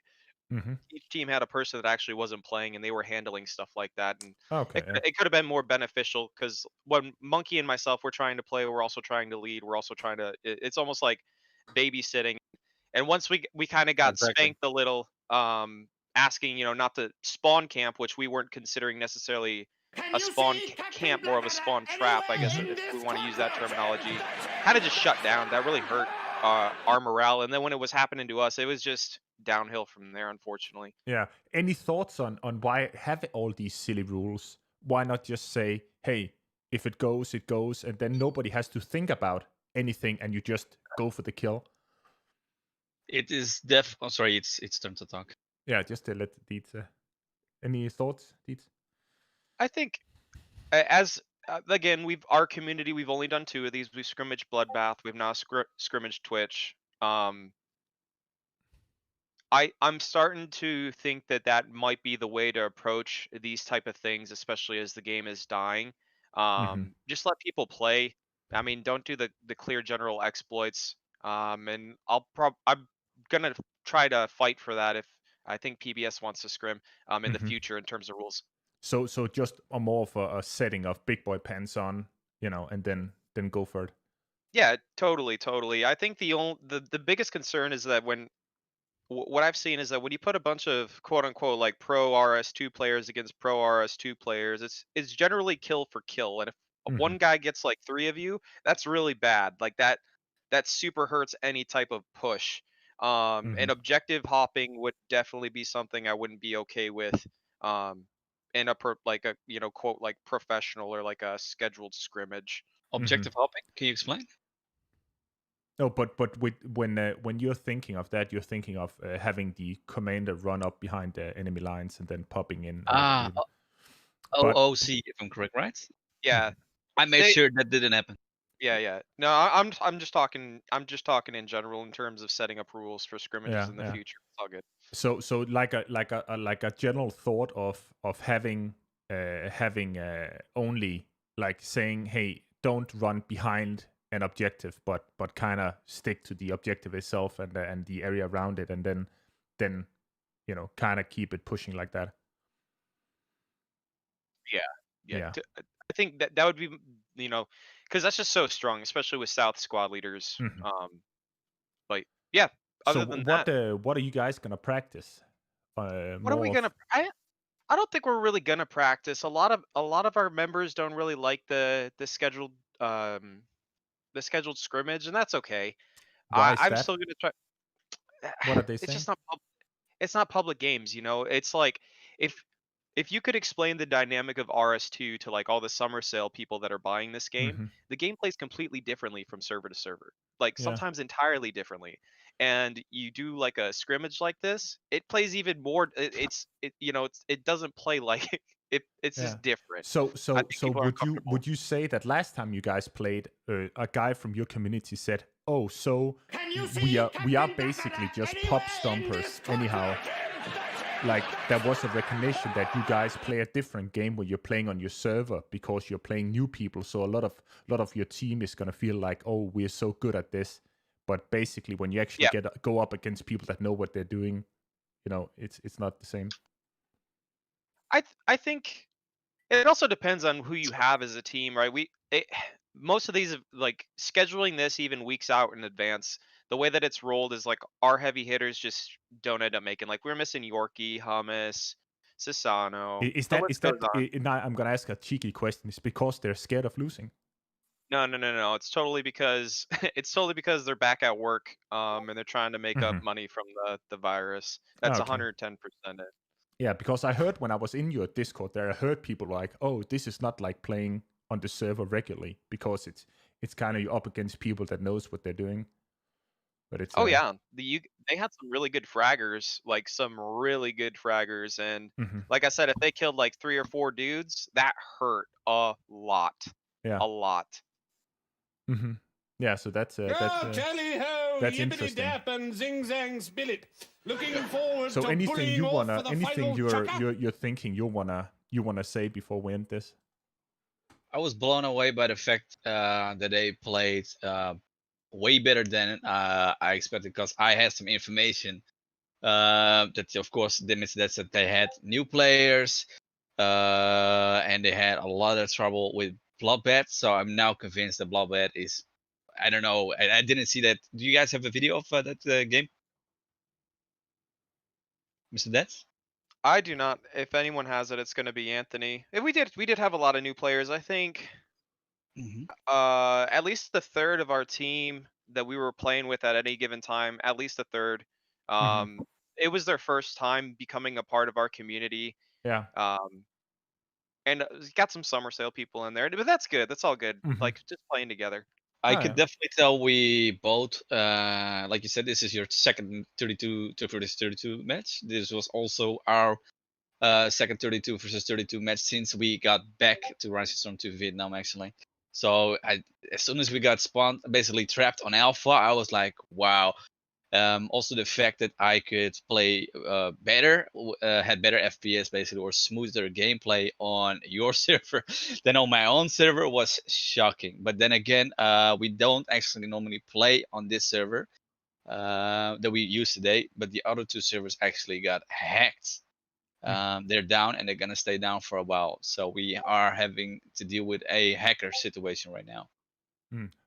each team had a person that actually wasn't playing, and they were handling stuff like that. And it could have been more beneficial, because when Monkey and myself were trying to play, we're also trying to lead. We're also trying to. It's almost like babysitting. And once we kind of got spanked a little, asking not to spawn camp, which we weren't considering necessarily a spawn camp, more of a spawn trap, I guess, if we want to use that terminology, kind of just shut down. That really hurt our morale. And then when it was happening to us, it was just downhill from there, unfortunately. Yeah. Any thoughts on why have all these silly rules? Why not just say, hey, if it goes, it goes, and then nobody has to think about anything, and you just go for the kill? It is Oh, sorry, it's turn to talk. Yeah, just to let Dietz. Any thoughts, Dietz? I think, as again, our community, we've only done 2 of these. We've scrimmaged Bloodbath. We've now scrimmaged Twitch. I'm starting to think that might be the way to approach these type of things, especially as the game is dying. Just let people play. I mean, don't do the clear general exploits. And I'm gonna try to fight for that if I think PBS wants to scrim in the future in terms of rules. So just a more of a setting of big boy pants on, and then go for it. Yeah, totally. I think the biggest concern is that what I've seen is that when you put a bunch of quote unquote like pro RS2 players against pro RS2 players, it's generally kill for kill. And if one guy gets like 3 of you, that's really bad. Like that super hurts any type of push. And objective hopping would definitely be something I wouldn't be okay with. In a quote like professional or like a scheduled scrimmage. Objective hopping? Can you explain? No, but when you're thinking of that, you're thinking of having the commander run up behind the enemy lines and then popping in. OOC, if I'm correct, right? Yeah, I made sure that didn't happen. Yeah. No, I'm just talking in general in terms of setting up rules for scrimmages in the future. It's all good. So like a general thought of having only like saying, hey, don't run behind an objective, but kind of stick to the objective itself and the area around it, and then kind of keep it pushing like that. Yeah. I think that would be because that's just so strong, especially with South squad leaders. But yeah. Other than that, what are you guys gonna practice? What are we gonna? I don't think we're really gonna practice. A lot of our members don't really like the scheduled scrimmage, and that's okay. I'm still gonna try. What are they saying? It's just not. It's not public games, It's like if you could explain the dynamic of RS2 to like all the summer sale people that are buying this game, the game plays completely differently from server to server. Like sometimes entirely differently. And you do like a scrimmage like this, it plays even more. It doesn't play like it's just different. So would you say that last time you guys played, a guy from your community said, "Oh, so we are basically just pop stompers anyhow." Like there was a recognition that you guys play a different game when you're playing on your server because you're playing new people. So a lot of your team is gonna feel like, oh, we're so good at this. But basically, when you actually go up against people that know what they're doing, it's not the same. I think it also depends on who you have as a team, right? Most of these, like scheduling this even weeks out in advance, the way that it's rolled is like our heavy hitters just don't end up making. Like we're missing Yorkie, Hummus, Sasano. Is that? Now I'm gonna ask a cheeky question. It's because they're scared of losing. No. It's totally because they're back at work, and they're trying to make up money from the virus. That's 110% it. Yeah, because I heard when I was in your Discord there, I heard people like, "Oh, this is not like playing on the server regularly because it's kind of you up against people that knows what they're doing." But it's they had some really good fraggers, and like I said, if they killed like 3 or 4 dudes, that hurt a lot. Yeah, a lot. Yeah, so that's interesting. And zing zang spill it. Looking forward so to anything you're thinking you wanna say before we end this? I was blown away by the fact that they played way better than I expected, because I had some information that of course that's that they had new players and they had a lot of trouble with Bloodbath. So I'm now convinced that Bloodbath is, I don't know, I didn't see that. Do you guys have a video of that game, Mr. Dets? I do not. If anyone has it, it's going to be Anthony. If we did have a lot of new players. I think at least the third of our team that we were playing with at any given time, at least a third, it was their first time becoming a part of our community. Yeah. And got some summer sale people in there, but that's good. That's all good. Like just playing together. I could definitely tell we both, like you said, this is your second 32 to 32 match. This was also our second 32 versus 32 match since we got back to Rising Storm 2 Vietnam, actually. So as soon as we got spawned, basically trapped on Alpha, I was like, wow. Also the fact that I could play better, had better FPS basically, or smoother gameplay on your server than on my own server was shocking. But then again, we don't actually normally play on this server that we use today, but the other two servers actually got hacked. They're down and they're gonna stay down for a while. So we are having to deal with a hacker situation right now.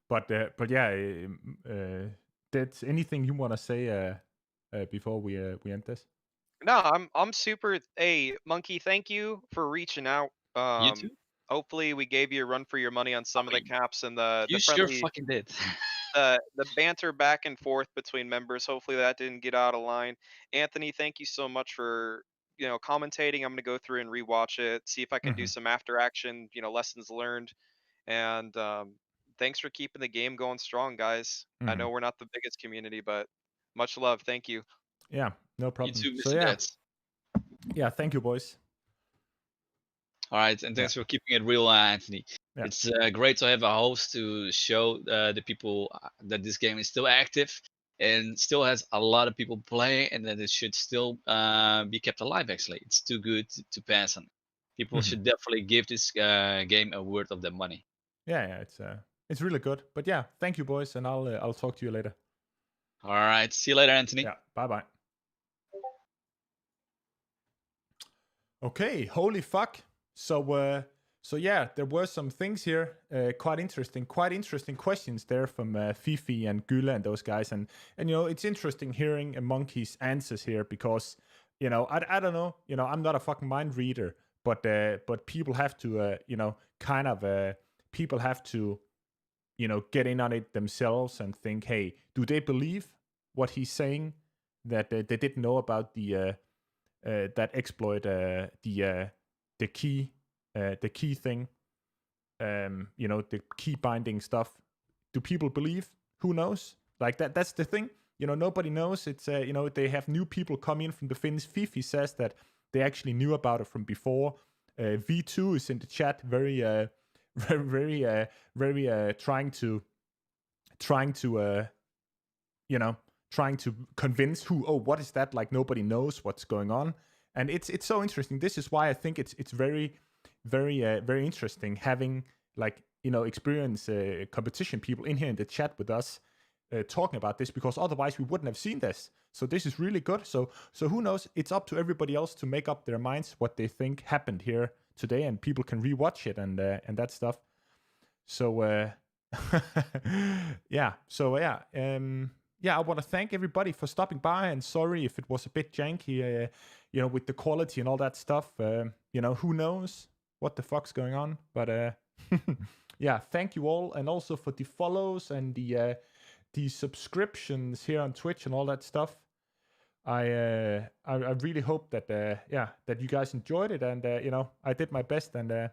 But yeah, that's anything you want to say before we end this? No, I'm super. Hey, Monkey, thank you for reaching out. You too. Hopefully, we gave you a run for your money on some of the caps and the You friendly, sure fucking did. the banter back and forth between members. Hopefully, that didn't get out of line. Anthony, thank you so much for commentating. I'm gonna go through and rewatch it, see if I can do some after action, lessons learned, and thanks for keeping the game going strong, guys. I know we're not the biggest community, but much love. Thank you. Yeah, no problem. You too, Mr. So yeah, Nets. yeah, thank you, boys. All right, and thanks for keeping it real, Anthony. Yeah. It's great to have a host to show the people that this game is still active and still has a lot of people playing, and that it should still be kept alive. Actually, it's too good to pass on. People should definitely give this game a worth of their money. Yeah, it's really good. But yeah, thank you, boys, and I'll talk to you later. All right, see you later, Anthony. Yeah, bye. Okay, holy fuck. So yeah, there were some things here, quite interesting questions there from Fifi and Gula and those guys, and it's interesting hearing Monkey's answers here because I don't know, I'm not a fucking mind reader, but people have to people have to get in on it themselves and think, hey, do they believe what he's saying, that they didn't know about the that exploit, the key thing, the key binding stuff? Do people believe? Who knows? Like that's the thing. Nobody knows. It's they have new people come in from the Finns. Fifi says that they actually knew about it from before. V2 is in the chat, very trying to convince what is that? Like nobody knows what's going on. And it's so interesting. This is why I think it's very, very interesting having experienced competition people in here in the chat with us talking about this, because otherwise we wouldn't have seen this. So this is really good. So who knows? It's up to everybody else to make up their minds what they think happened here today, and people can rewatch it and that stuff. So yeah. I want to thank everybody for stopping by, and sorry if it was a bit janky, with the quality and all that stuff. Who knows what the fuck's going on? But yeah, thank you all, and also for the follows and the subscriptions here on Twitch and all that stuff. I really hope that that you guys enjoyed it, and I did my best, and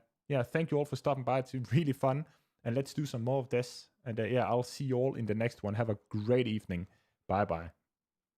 thank you all for stopping by. It's really fun, and let's do some more of this. And I'll see you all in the next one. Have a great evening. Bye bye.